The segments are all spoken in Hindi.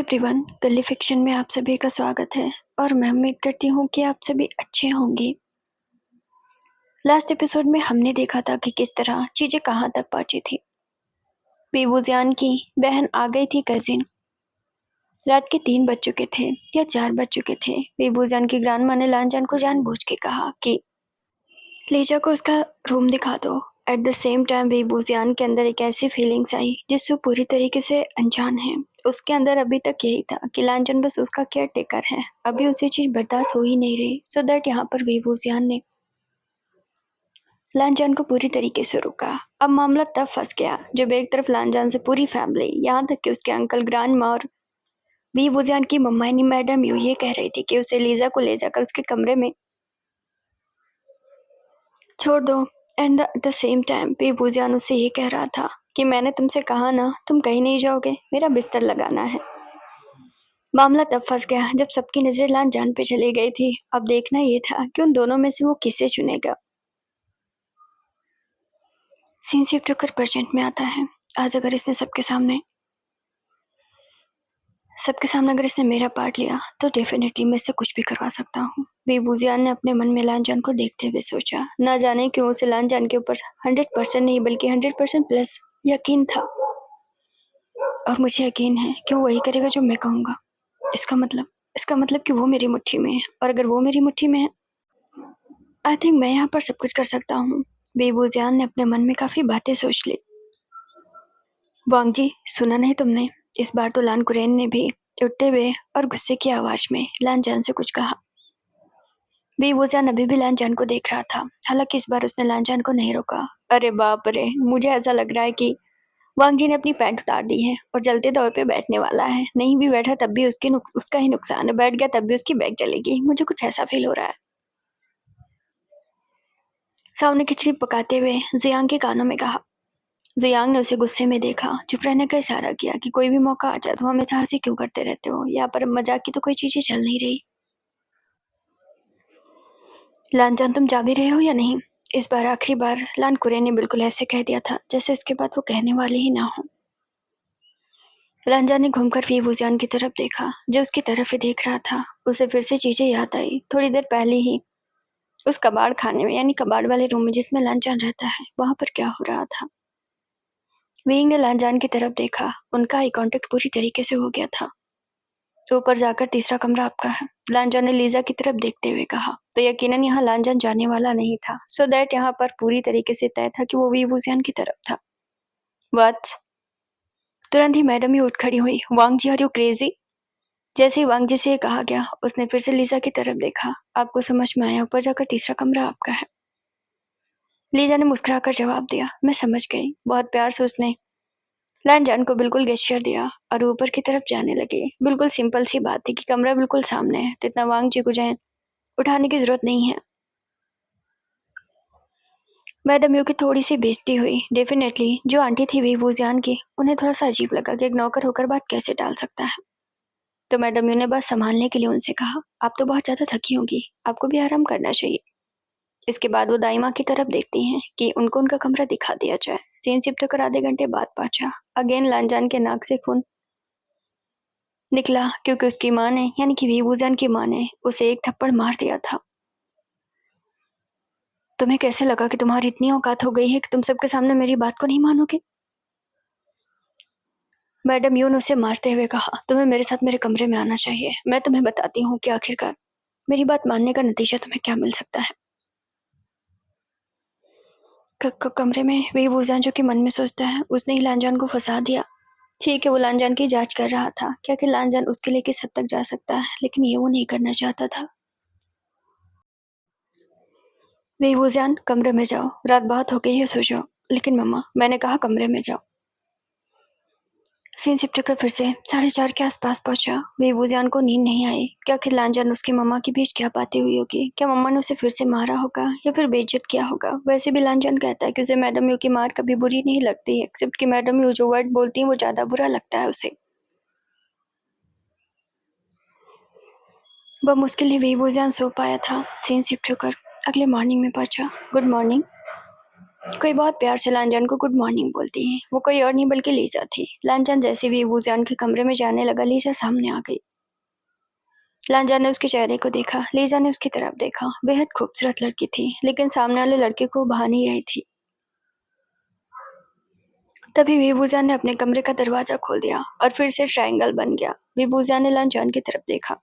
एवरीवन, गली फिक्शन में आप सभी का स्वागत है और मैं उम्मीद करती हूँ कि आप सभी अच्छे होंगे। लास्ट एपिसोड में हमने देखा था कि किस तरह चीजें कहाँ तक पहुंची थी। बेबूजियान की बहन आ गई थी कजिन। रात के 3 बज चुके थे या 4 बज चुके थे। बेबूजियान की ग्रैंडमा ने लानजान को जानबूझ के कहा कि लीजा को उसका रूम दिखा दो। एट द सेम टाइम बेबूजियान के अंदर एक ऐसी फीलिंग्स आई जिससे वो पूरी तरीके से अनजान है। उसके अंदर अभी तक यही था कि लांचन बस उसका केयर टेकर है। अभी उसे चीज बर्दाश्त हो ही नहीं रही। सो दैट यहाँ पर बेबूजियान ने लांचन को पूरी तरीके से रोका। अब मामला तब फंस गया जब एक तरफ लांचन से पूरी फैमिली, यहाँ तक कि उसके अंकल, ग्रैंड माँ और बेबूजियान की मम्मा यानी मैडम यू ये कह रही थी कि उसे लीजा को ले जाकर उसके कमरे में छोड़ दो। And at the same time बेबूजियान उससे ये कह रहा था कि मैंने तुमसे कहा ना, तुम कहीं नहीं जाओगे, मेरा बिस्तर लगाना है। मामला तब फंस गया जब सबकी नजरें लांचन पे चली गई थी। अब देखना ये था कि उन दोनों में से वो किसे चुनेगा। सीन शिफ्ट होकर प्रेजेंट में आता है। आज अगर इसने सबके सामने अगर इसने मेरा पार्ट लिया तो डेफिनेटली मैं इससे कुछ भी करवा सकता हूँ। बेबूजियान ने अपने मन में लांचन को देखते हुए सोचा। ना जाने क्यों उसे लांचन के ऊपर 100% नहीं बल्कि 100% प्लस यकीन था। और मुझे यकीन है कि वो वही करेगा जो मैं कहूँगा। इसका मतलब कि वो मेरी मुट्ठी में है, और अगर वो मेरी मुट्ठी में है, आई थिंक मैं यहाँ पर सब कुछ कर सकता हूँ। बेबूजियान ने अपने मन में काफी बातें सोच ली। वांग जी, सुना नहीं तुमने? इस बार तो लान कुरैन ने भी उठते हुए और गुस्से की आवाज में लानजान से कुछ कहा। बेबूजियान अभी भी लानजान को देख रहा था। हालांकि इस बार उसने लानजान को नहीं रोका। अरे बाप रे, मुझे ऐसा लग रहा है कि वांग जी ने अपनी पैंट उतार दी है और जलते तवे पे बैठने वाला है। नहीं भी बैठा तब भी उसका ही नुकसान है, बैठ गया तब भी उसकी बैग जलेगी। मुझे कुछ ऐसा फील हो रहा है। साव ने खिचड़ी पकाते हुए जियांग के कानों में कहा। जियांग ने उसे गुस्से में देखा, चुप रहने का इशारा किया कि कोई भी मौका आ जाए तो हमेशा हंसी क्यों करते रहते हो। यहाँ पर मजाक की तो कोई चीजें चल नहीं रही। लानजान, तुम जा भी रहे हो या नहीं? इस बार आखिरी बार लान कुरैन ने बिल्कुल ऐसे कह दिया था जैसे इसके बाद वो कहने वाली ही ना हो। लानजान ने घूमकर बेबूजियान की तरफ देखा जो उसकी तरफ ही देख रहा था। उसे फिर से चीजें याद आई। थोड़ी देर पहले ही उस कबाड़ खाने में यानी कबाड़ वाले रूम में जिसमें लानजान रहता है, वहां पर क्या हो रहा था। वीइंग ने लानजान की तरफ देखा। उनका आई कांटेक्ट पूरी तरीके से हो गया था। तो ऊपर जाकर तीसरा कमरा आपका है, लानजान ने लीजा की तरफ देखते हुए कहा। तो यकीनन यहाँ लानजान जाने वाला नहीं था। सो दैट यहाँ पर पूरी तरीके से तय था कि वो बेबूजियान की तरफ था। व्हाट? तुरंत ही मैडम ही उठ खड़ी हुई। वांग जी, आर यू क्रेजी? जैसे ही वांग जी से ये कहा गया, उसने फिर से लीजा की तरफ देखा। आपको समझ में आया, ऊपर जाकर तीसरा कमरा आपका है। लीजा ने मुस्कुराकर जवाब दिया, मैं समझ गई। बहुत प्यार से उसने लानजान को बिल्कुल गेस्चर दिया और ऊपर की तरफ जाने लगे। बिल्कुल सिंपल सी बात थी कि कमरा बिल्कुल सामने है, तो इतना वांग जी को जाए उठाने की जरूरत नहीं है। मैडम यू की थोड़ी सी बेइज्जती हुई। डेफिनेटली जो आंटी थी बेबूजियान की, उन्हें थोड़ा सा अजीब लगा कि एक नौकर होकर बात कैसे टाल सकता है। तो मैडम यू ने बात संभालने के लिए उनसे कहा, आप तो बहुत ज्यादा थकी होंगी, आपको भी आराम करना चाहिए। इसके बाद वो दाई माँ की तरफ देखती हैं कि उनको उनका कमरा दिखा दिया जाए। सीन शिफ्ट होकर आधे घंटे बाद पहुंचा। अगेन लानजान के नाक से खून निकला क्योंकि उसकी माँ ने यानी कि बेबूजियान की माँ ने उसे एक थप्पड़ मार दिया था। तुम्हें कैसे लगा कि तुम्हारी इतनी औकात हो गई है कि तुम सबके सामने मेरी बात को नहीं मानोगे? मैडम यू ने उसे मारते हुए कहा, तुम्हें मेरे साथ मेरे कमरे में आना चाहिए। मैं तुम्हें बताती हूँ कि आखिरकार मेरी बात मानने का नतीजा तुम्हें क्या मिल सकता है। कमरे में बेबूजियान जो कि मन में सोचता है उसने ही लानजान को फंसा दिया। ठीक है, वो लानजान की जांच कर रहा था क्या कि लानजान उसके लिए किस हद तक जा सकता है, लेकिन ये वो नहीं करना चाहता था। बेबूजियान, कमरे में जाओ, रात बहुत हो गई है, सो जाओ। लेकिन मम्मा, मैंने कहा कमरे में जाओ। सीन शिफ्ट होकर फिर से 4:30 के आसपास पहुंचा। बेबूजियान को नींद नहीं आई। क्या आखिर लानजान उसकी मम्मा के बीच क्या बातें हुई होगी? क्या मम्मा ने उसे फिर से मारा होगा या फिर बेइज्जत किया होगा? वैसे भी लानजान कहता है कि उसे मैडम यू की मार कभी बुरी नहीं लगती, एक्सेप्ट कि मैडम यू जो वर्ड बोलती है वो ज्यादा बुरा लगता है उसे। वह मुश्किल ही बेबूजियान सो पाया था। सीन शिफ्ट होकर अगले मॉर्निंग में पहुंचा। Good morning. कोई बहुत प्यार से लांजान को गुड मॉर्निंग बोलती है। वो कोई और नहीं बल्कि लीजा थी। लांजान जैसे भी वूजान के कमरे में जाने लगा, लीजा सामने आ गई। लांजान ने उसके चेहरे को देखा, लीजा ने उसकी तरफ देखा। बेहद खूबसूरत लड़की थी, लेकिन सामने वाले लड़के को भा नहीं रही थी। तभी विभूजान ने अपने कमरे का दरवाजा खोल दिया और फिर से ट्रायंगल बन गया। विभूजान ने लांजान की तरफ देखा।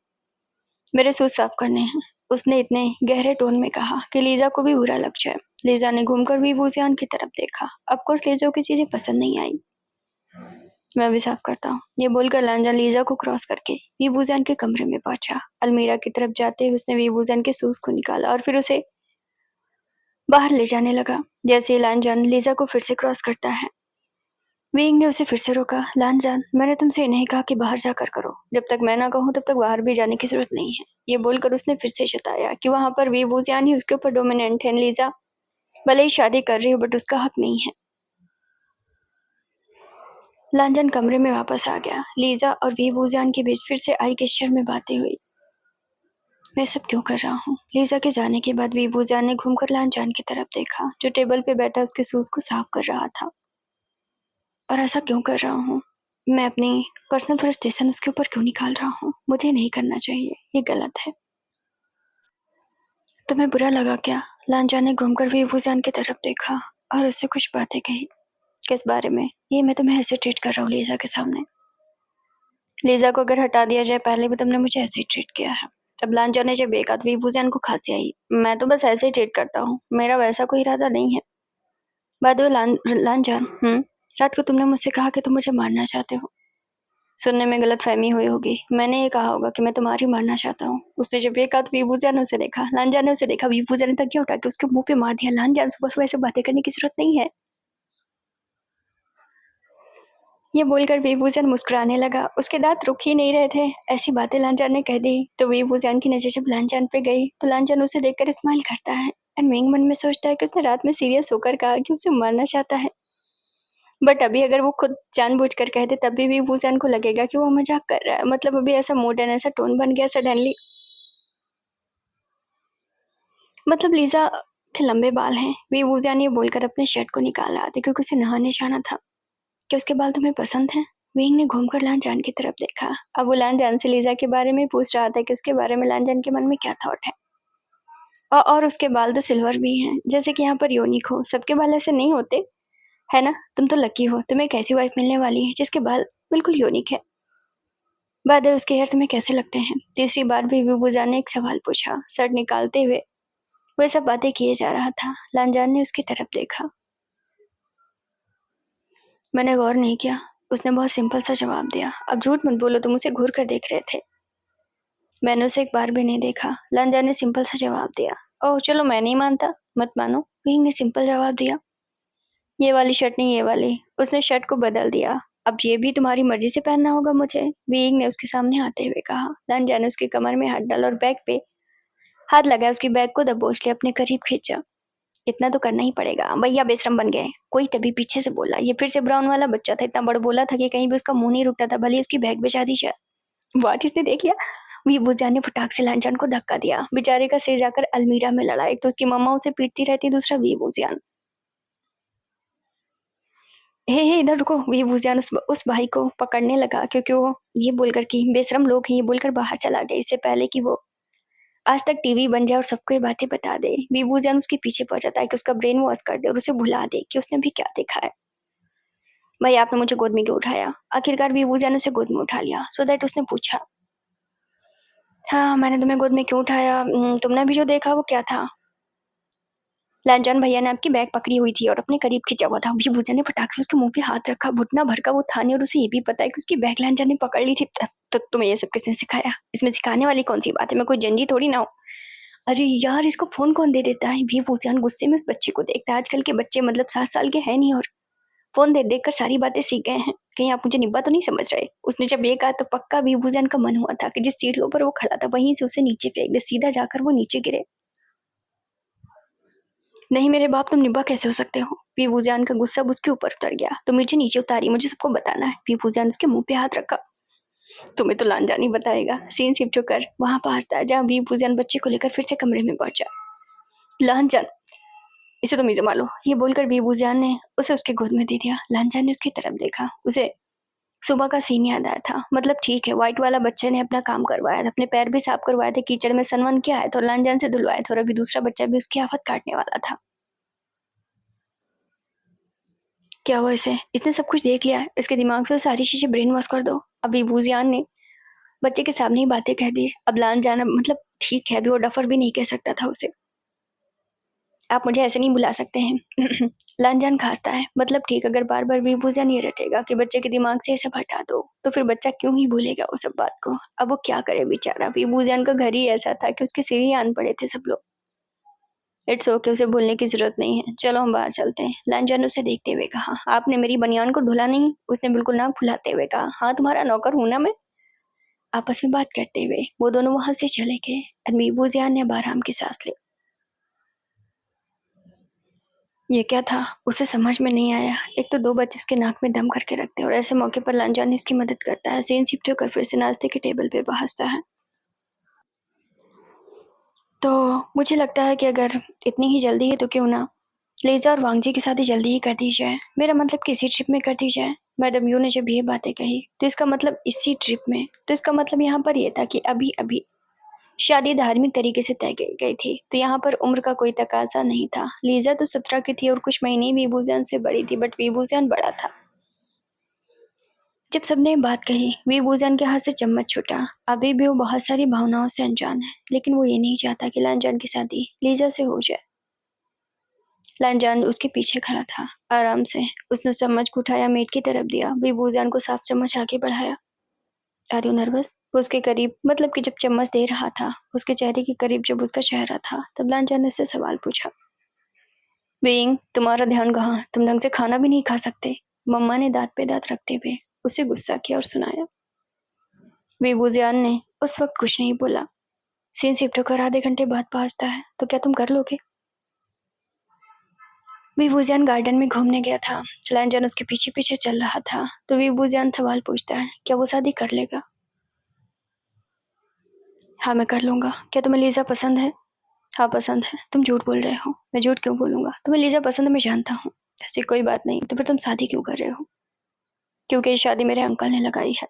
मेरे शूज साफ करने हैं, उसने इतने गहरे टोन में कहा कि लीजा को भी बुरा लग जाए। लीजा ने घूमकर विभूजान की तरफ देखा। ऑफकोर्स लीजा को चीजें पसंद नहीं आई। मैं भी साफ करता हूँ, ये बोलकर लांजान लीजा को क्रॉस करके विभूजान के कमरे में पहुंचा। अलमीरा की तरफ जाते हुए उसने विभूजान के शूज को निकाला और फिर उसे बाहर ले जाने लगा। जैसे ही लांजान लीजा को फिर से क्रॉस करता है, विंग ने उसे फिर से रोका। लांजान, मैंने तुमसे नहीं कहा कि बाहर जाकर करो। जब तक मैं ना कहूँ तब तक बाहर भी जाने की जरूरत नहीं है। ये बोलकर उसने फिर से जताया कि वहां पर विभूजान ही उसके ऊपर डोमिनेंट है। लीजा भले ही शादी कर रही हो, बट उसका हक नहीं है। लांजान कमरे में वापस आ गया। लीजा और विभूजान के बीच फिर से आई गेस्चर में बातें हुई। मैं सब क्यों कर रहा हूँ? लीजा के जाने के बाद विभूजान ने घूमकर लांजान की तरफ देखा, जो टेबल पे बैठा उसके शूज को साफ कर रहा था। और ऐसा क्यों कर रहा हूँ? मैं अपनी पर्सनल फ्रस्ट्रेशन उसके ऊपर क्यों निकाल रहा हूँ? मुझे नहीं करना चाहिए, ये गलत है। तुम्हें बुरा लगा क्या? लांजान ने घूमकर विभूजान की तरफ देखा और उससे कुछ बातें कही। किस बारे में? ये मैं तुम्हें ऐसे ट्रीट कर रहा हूँ लीजा के सामने। लीजा को अगर हटा दिया जाए, पहले भी तुमने मुझे ऐसे ही ट्रीट किया है। तब लांजान ने जब एक विभूजान को खांसी आई। मैं तो बस ऐसे ही ट्रीट करता हूँ, मेरा वैसा कोई इरादा नहीं है। बाद में लांजान, रात को तुमने मुझसे कहा कि तुम मुझे मारना चाहते हो। सुनने में गलतफहमी हुई होगी। मैंने ये कहा होगा कि मैं तुम्हारी मारना चाहता हूँ। उसने जब ये कहा तो विभूजान ने उसे देखा। लांजान ने उसे देखा। विभूजान ने तकिया उठा के उसके मुंह पे मार दिया। लांजान, सुबह सुबह ऐसे बातें करने की जरूरत नहीं है। ये बोलकर विभूजान मुस्कुराने लगा। उसके दांत रुक ही नहीं रहे थे। ऐसी बातें लांजान ने कह दी तो विभूजान की नजर जब लांजान पे गई तो लांजान उसे देखकर स्माइल करता है। एंड मिंग मन में सोचता है कि उसने रात में सीरियस होकर कहा कि उसे मारना चाहता है। बट अभी अगर वो खुद जानबूझकर कह दे तब भी विभूजान को लगेगा कि वो मजाक कर रहा है। मतलब अभी ऐसा मूड एंड ऐसा टोन बन गया सडनली। मतलब लीजा के लंबे बाल हैं। विभूजान ये बोलकर अपने शर्ट को निकाल रहा था क्योंकि उसे नहाने जाना था। क्या उसके बाल तुम्हें पसंद हैं? विंग ने घूमकर लांजान की तरफ देखा। अब वो लांजान से लीजा के बारे में पूछ रहा था कि उसके बारे में लांजान के मन में क्या थॉट है। और उसके बाल तो सिल्वर भी हैं, जैसे कि यहाँ पर यूनिक हो। सबके बाल ऐसे नहीं होते, है ना? तुम तो लकी हो, तुम्हें एक ऐसी वाइफ मिलने वाली है जिसके बाल बिल्कुल यूनिक है। बाद में उसके हेयर तुम्हें कैसे लगते हैं? तीसरी बार भी विभूजान ने एक सवाल पूछा। शर्ट निकालते हुए वह सब बातें किए जा रहा था। लांजान ने उसकी तरफ देखा। मैंने गौर नहीं किया, उसने बहुत सिंपल सा जवाब दिया। अब झूठ मत बोलो, तुम उसे घूर कर देख रहे थे। मैंने उसे एक बार भी नहीं देखा। लांजान ने सिंपल सा जवाब दिया। ओह चलो, मैं नहीं मानता, मत मानो। विंग ने सिंपल जवाब दिया। ये वाली शर्ट नहीं, ये वाली। उसने शर्ट को बदल दिया। अब ये भी तुम्हारी मर्जी से पहनना होगा मुझे, विंग ने उसके सामने आते हुए कहा। लांजान ने उसकी कमर में हाथ डाला और बैग पे हाथ लगाया। उसकी बैग को दबोच लिया, अपने करीब खींचा। इतना तो करना ही पड़ेगा, भैया बेशरम बन गए। कोई तभी पीछे से बोला। ये फिर से ब्राउन वाला बच्चा था, इतना बड़ बोला था कि कहीं भी उसका मुंह नहीं रुकता था, भले उसकी बैग बेचा दी जाए। वाच इसने देख लिया। विभूजान ने फटाक से लांजान को धक्का दिया। बेचारे का सिर जाकर अलमीरा में लड़ा। एक तो उसकी मम्मा उसे पीटती रहती, दूसरा विभूजान। हे इधर रुको। विभूजान उस भाई को पकड़ने लगा क्योंकि वो ये बोलकर कि बेशरम लोग हैं, ये बोलकर बाहर चला गया इससे पहले कि वो आज तक टीवी बन जाए और सबको ये बातें बता दे। विभूजान उसके पीछे पहुंच जाता है कि उसका ब्रेन वॉश कर दे और उसे भुला दे कि उसने भी क्या देखा है। भाई, आपने मुझे गोद में क्यों उठाया? आखिरकार विभूजान ने उसे गोद में उठा लिया। सो दैट उसने पूछा, हाँ मैंने तुम्हें गोद में क्यों उठाया? तुमने भी जो देखा वो क्या था? लांजान भैया ने आपकी बैग पकड़ी हुई थी और अपने करीब खिंचा हुआ था। विभूजान ने फटाक से उसके मुंह पे हाथ रखा। घुटना भर का वो था नहीं और उसे ये भी पता है कि उसकी बैग लांजान ने पकड़ ली थी। तो तुम्हें ये सब किसने सिखाया? इसमें सिखाने वाली कौन सी बात है? मैं कोई जंजी थोड़ी ना हूँ। अरे यार, इसको फोन कौन दे देता है? विभूजान गुस्से में उस बच्चे को देखता है। आजकल के बच्चे मतलब 7 साल के हैं नहीं और फोन दे देख कर सारी बातें सीख गए हैं। कहीं आप मुझे निब्बा तो नहीं समझ रहे? उसने जब ये कहा तो पक्का विभूजान का मन हुआ था कि जिस सीढ़ियों पर वो खड़ा था वहीं से उसे नीचे फेंक दे। सीधा जाकर वो नीचे गिरे। नहीं मेरे बाप, तुम निब्बा कैसे हो सकते हो? विभूजान का गुस्सा उसके ऊपर उतर गया। तो मुझे नीचे उतारी, मुझे सबको बताना है। विभूजान उसके मुंह पे हाथ रखा। तुम्हें तो लांजान ही बताएगा। सीन शिफ्ट होकर वहां पहुंचता है जहाँ विभूजान बच्चे को लेकर फिर से कमरे में पहुंचा। लांजान, इसे तुम ही संभालो। ये बोलकर बीबूजान ने उसे उसके गोद में दे दिया। लांजान ने उसकी तरफ देखा। उसे सुबह का सीन याद आया था। मतलब ठीक है, व्हाइट वाला बच्चे ने अपना काम करवाया था, अपने पैर भी साफ करवाए थे, कीचड़ में सनवन किया है, तो लांजान से धुलवाए थे, और अभी दूसरा बच्चा भी उसकी आफत काटने वाला था। क्या हुआ इसे? इसने सब कुछ देख लिया है। इसके दिमाग से सारी चीजें ब्रेन वॉश कर दो। अभी बूजियान ने बच्चे के सामने ही बातें कह दी। अब लांजान मतलब ठीक है, अभी वो डफर भी नहीं कह सकता था उसे। आप मुझे ऐसे नहीं बुला सकते हैं। लांजान खांसता है। मतलब ठीक, अगर बार बार बीबूजान ये रटेगा कि बच्चे के दिमाग से ये सब हटा दो, तो फिर बच्चा क्यों ही भूलेगा वो सब बात को। अब वो क्या करे बेचारा। बीबूजान का घर ही ऐसा था कि उसके सिर ही आन पड़े थे सब लोग। इट्स ओके, उसे भूलने की जरूरत नहीं है, चलो हम बाहर चलते हैं। लांजान ने उसे देखते हुए कहा। आपने मेरी बनियान को धुला नहीं? उसने बिल्कुल नाक फुलाते हुए कहा। हाँ, तुम्हारा नौकर हूं ना मैं। आपस में बात करते हुए वो दोनों वहां से चले गए। बीबूजान ने अब आराम की सांस ली। ये क्या था, उसे समझ में नहीं आया। एक तो दो बच्चे उसके नाक में दम करके रखते हैं, और ऐसे मौके पर लांजान ने उसकी मदद करता है। सीन शिफ्ट होकर फिर से नाश्ते के टेबल पे पहुंचता है। तो मुझे लगता है कि अगर इतनी ही जल्दी है तो क्यों ना लीजा और वांगजी की शादी जल्दी ही कर दी जाए। मेरा मतलब कि इसी ट्रिप में कर दी जाए। मैडम यू ने जब ये बातें कही तो इसका मतलब इसी ट्रिप में, तो इसका मतलब यहाँ पर ये था कि अभी अभी शादी धार्मिक तरीके से तय की गई थी, तो यहाँ पर उम्र का कोई तकाजा नहीं था। लीजा तो 17 की थी और कुछ महीने वीबूजान से बड़ी थी, बट वीबूजान बड़ा था। जब सबने बात कही, वीबूजान के हाथ से चम्मच छूटा। अभी भी वो बहुत सारी भावनाओं से अनजान है, लेकिन वो ये नहीं चाहता कि लांजान की शादी लीजा से हो जाए। लांजान उसके पीछे खड़ा था। आराम से उसने चम्मच को उठाया, मेट की तरफ दिया। वीबूजान को साफ चम्मच आगे बढ़ाया। Are you nervous? उसके करीब, मतलब कि जब चम्मच दे रहा था उसके चेहरे के करीब जब उसका चेहरा था, तब लांजान ने उससे सवाल पूछा। बीइंग, तुम्हारा ध्यान कहाँ? तुम ढंग से खाना भी नहीं खा सकते। मम्मा ने दांत पे दांत रखते हुए उसे गुस्सा किया और सुनाया। वीबूजियान ने उस वक्त कुछ नहीं बोला। सीन शिफ्ट होकर आधे घंटे बाद पहुंचता है। तो क्या तुम कर लोगे? वीबूजियान गार्डन में घूमने गया था। लांजान उसके पीछे पीछे चल रहा था। तो वीबूजियान सवाल पूछता है, क्या वो शादी कर लेगा? हाँ, मैं कर लूंगा। क्या तुम्हें लीजा पसंद है? हाँ, पसंद है। तुम झूठ बोल रहे हो। मैं झूठ क्यों बोलूंगा? तुम्हें लीजा पसंद है, मैं जानता हूँ। ऐसी कोई बात नहीं। तो फिर तुम शादी क्यों कर रहे हो? क्योंकि ये शादी मेरे अंकल ने लगाई है।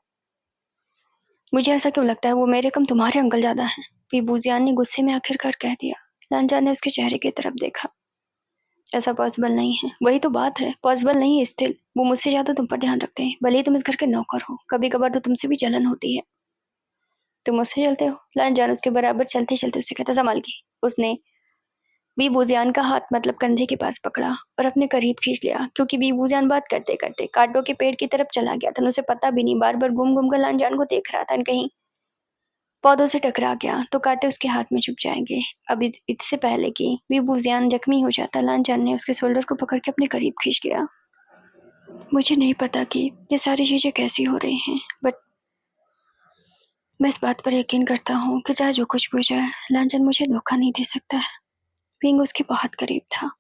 मुझे ऐसा क्यों लगता है वो मेरे कम तुम्हारे अंकल ज्यादा हैं? वीबूजियान ने गुस्से में आखिरकार कह दिया। लांजान ने उसके चेहरे की तरफ देखा। ऐसा पॉसिबल नहीं है। वही तो बात है, पॉसिबल नहीं है। स्टिल वो मुझसे ज्यादा तुम पर ध्यान रखते हैं, भले ही तुम इस घर के नौकर हो। कभी कभार तो तुमसे भी जलन होती है। तुम मुझसे चलते हो? लांजान उसके बराबर चलते चलते उसे कहता, संभाल के। उसने बीबूजियान का हाथ मतलब कंधे के पास पकड़ा और अपने करीब खींच लिया, क्योंकि बीबूजियान बात करते करते कांटों के पेड़ की तरफ चला गया था। उसे पता भी नहीं, बार बार घूम घूम कर लांजान को देख रहा था। कहीं पौधों से टकरा गया तो कांटे उसके हाथ में चुभ जाएंगे। अब इससे पहले कि बीबूजियान जख्मी हो जाता, लांजान ने उसके शोल्डर को पकड़ के अपने करीब खींच लिया। मुझे नहीं पता कि ये सारी चीजें कैसी हो रही हैं, बट मैं इस बात पर यकीन करता हूँ कि चाहे जो कुछ भी हो जाए, लांजान मुझे धोखा नहीं दे सकता है। पिंग उसके बहुत करीब था।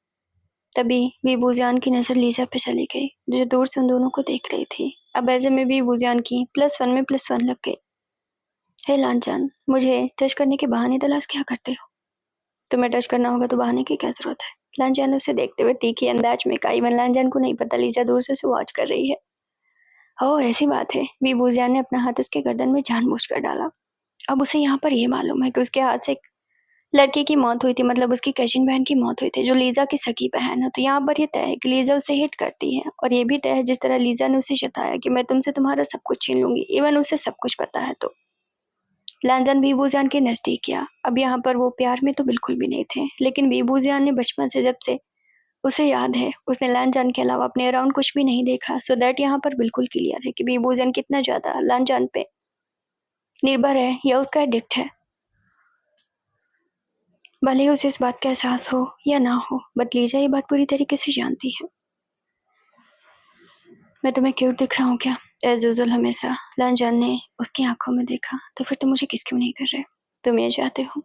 तभी बीबूजान की नजर लीजा पे चली गई, जो दूर से उन दोनों को देख रही थी। अब ऐसे में बीबूजान की +1 में +1 लग गई। हे लांजान, मुझे टच करने के बहाने तलाश क्या करते हो? तुम्हें टच करना होगा तो बहाने की क्या जरूरत है? लांजान ने उसे देखते हुए तीखी अंदाज में कहा। इवन लांजान को नहीं पता लीजा दूर से उसे वॉच कर रही है। ओह, ऐसी बात है। बीबूजान ने अपना हाथ उसके गर्दन में जानबूझकर डाला। अब उसे यहाँ पर यह मालूम है कि उसके हाथ से एक लड़की की मौत हुई थी, मतलब उसकी कजिन बहन की मौत हुई थी, जो लीजा की सगी बहन है। तो यहाँ पर यह तय है कि लीजा उसे हिट करती है, और ये भी तय है जिस तरह लीजा ने उसे जताया कि मैं तुमसे तुम्हारा सब कुछ छीन लूंगी। इवन उसे सब कुछ पता है। तो लांजान बीबूजान के नजदीक गया। अब यहाँ पर वो प्यार में तो बिल्कुल भी नहीं थे, लेकिन बीबूजान ने बचपन से, जब से उसे याद है, उसने लांजान के अलावा अपने अराउंड कुछ भी नहीं देखा। सो दैट यहाँ पर बिल्कुल क्लियर है कि बीबूजान कितना ज्यादा लांजान पे निर्भर है या उसका एडिक्ट है। भले ही उसे इस बात का एहसास हो या ना हो, बट लीजा ये बात पूरी तरीके से जानती है। मैं तुम्हें क्यूट दिख रहा हूँ क्या? एज यूजुअल हमेशा। लांजान ने उसकी आंखों में देखा। तो फिर तुम मुझे किस क्यों नहीं कर रहे? तुम ये चाहते हो?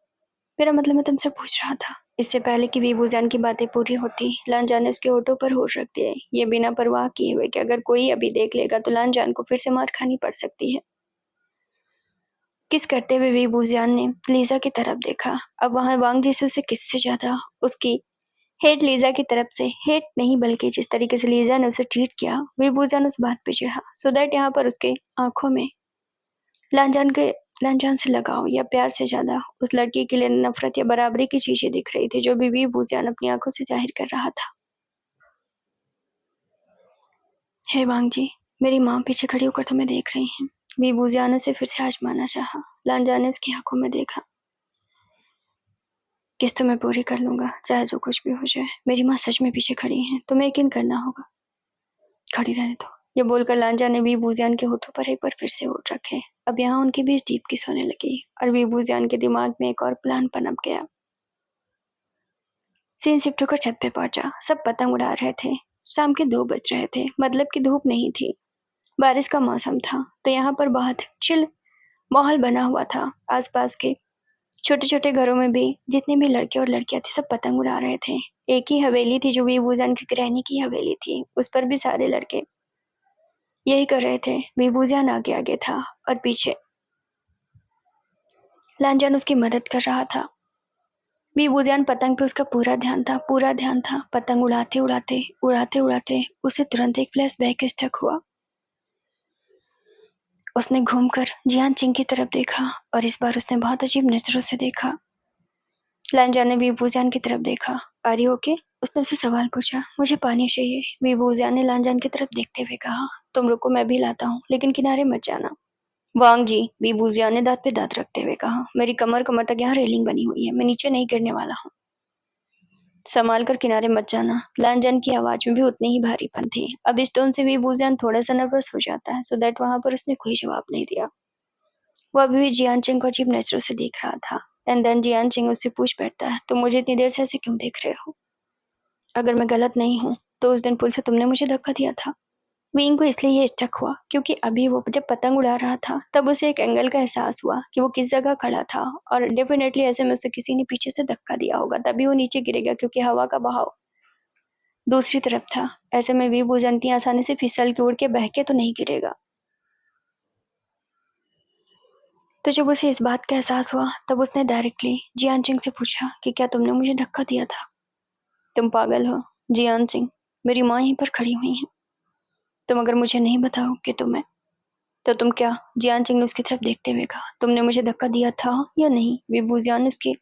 मेरा मतलब मैं तुमसे पूछ रहा था। इससे पहले कि बीबूजान की बातें पूरी होती, लांजान ने उसके होठों पर होठ रख दिए, ये बिना परवाह किए हुए कि अगर कोई अभी देख लेगा तो लांजान को फिर से मार खानी पड़ सकती है। किस करते हुए बीबूजान ने लीजा की तरफ देखा। अब वहां वांग जी से उसे किससे ज्यादा उसकी हेट लीजा की तरफ से, हेट नहीं बल्कि जिस तरीके से लीजा ने उसे ट्रीट किया, विभूजान उस बात पे चिढ़ा, सो दैट यहाँ पर उसके आंखों में लांजान से लगाव या प्यार से ज्यादा उस लड़की के लिए नफरत या बराबरी की चीजें दिख रही थी जो भी विभूजान अपनी आंखों से जाहिर कर रहा था। हे वांग जी, मेरी माँ पीछे खड़ी होकर तुम्हें देख रही हैं। विभूजान ने उसे फिर से आजमाना चाहा। लांजान ने उसकी आंखों में देखा। किस्त मैं पूरी कर लूंगा, चाहे जो कुछ भी हो जाए। मेरी माँ सच में पीछे खड़ी हैं, तुम्हें यकीन करना होगा। खड़ी रहने दो, ये बोलकर लांजा ने विभूजान के होठों पर एक बार फिर से होठ रखे। अब यहाँ उनके बीच डीप किस होने लगी और विभूजान के दिमाग में एक और प्लान पनप गया। सीन शिफ्ट होकर छत पे पहुंचा। सब पतंग उड़ा रहे थे। शाम के 2 बज रहे थे, मतलब की धूप नहीं थी, बारिश का मौसम था, तो यहाँ पर बहुत चिल माहौल बना हुआ था। आसपास के छोटे छोटे घरों में भी जितने भी लड़के और लड़कियां थे सब पतंग उड़ा रहे थे। एक ही हवेली थी जो विभूजान की ग्रहणी की हवेली थी, उस पर भी सारे लड़के यही कर रहे थे। विभूजान आगे आगे था और पीछे लांजान उसकी मदद कर रहा था। विभूजान पतंग पे उसका पूरा ध्यान था। पतंग उड़ाते उड़ाते उड़ाते उड़ाते उसे तुरंत एक फ्लैशबैक स्टक हुआ। उसने घूमकर जियान चिंग की तरफ देखा और इस बार उसने बहुत अजीब नजरों से देखा। लांजान ने विभूजान की तरफ देखा। Are you okay? उसने उसे सवाल पूछा। मुझे पानी चाहिए, विभूजान ने लांजान की तरफ देखते हुए कहा। तुम रुको, मैं भी लाता हूँ, लेकिन किनारे मत जाना। वांग जी, विभूजिया ने दांत पे दांत रखते हुए कहा। मेरी कमर कमर तक यहाँ रेलिंग बनी हुई है, मैं नीचे नहीं गिरने वाला हूँ। संभाल कर किनारे मत जाना। लांजान की आवाज में भी उतनी ही भारीपन थी। अब इस टोन से विभूजियान थोड़ा सा नर्वस हो जाता है, सो दैट वहां पर उसने कोई जवाब नहीं दिया। वो अभी भी जियान चिंग को अजीब नजरों से देख रहा था। एंड देन जियान चिंग उससे पूछ बैठता है, तुम मुझे इतनी देर से ऐसे क्यों देख रहे हो? अगर मैं गलत नहीं हूँ तो उस दिन पुल से तुमने मुझे धक्का दिया था। विंग को इसलिए ये स्टक हुआ क्योंकि अभी वो जब पतंग उड़ा रहा था तब उसे एक एंगल का एहसास हुआ कि वो किस जगह खड़ा था, और डेफिनेटली ऐसे में उसे किसी ने पीछे से धक्का दिया होगा, तभी वो नीचे गिरेगा क्योंकि हवा का बहाव दूसरी तरफ था। ऐसे में विभूजन इतनी आसानी से फिसल के उड़ के बह के तो नहीं गिरेगा। तो जब उसे इस बात का एहसास हुआ तब उसने डायरेक्टली जियान सिंह से पूछा कि क्या तुमने मुझे धक्का दिया था? तुम पागल हो जियान सिंह, मेरी माँ यहीं पर खड़ी हुई है। तुम अगर मुझे नहीं बताओगे तो तुम क्या? जियान सिंह ने उसकी तरफ देखते हुए कहा। तुमने मुझे धक्का दिया था या नहीं? विभूजियान ने उसकी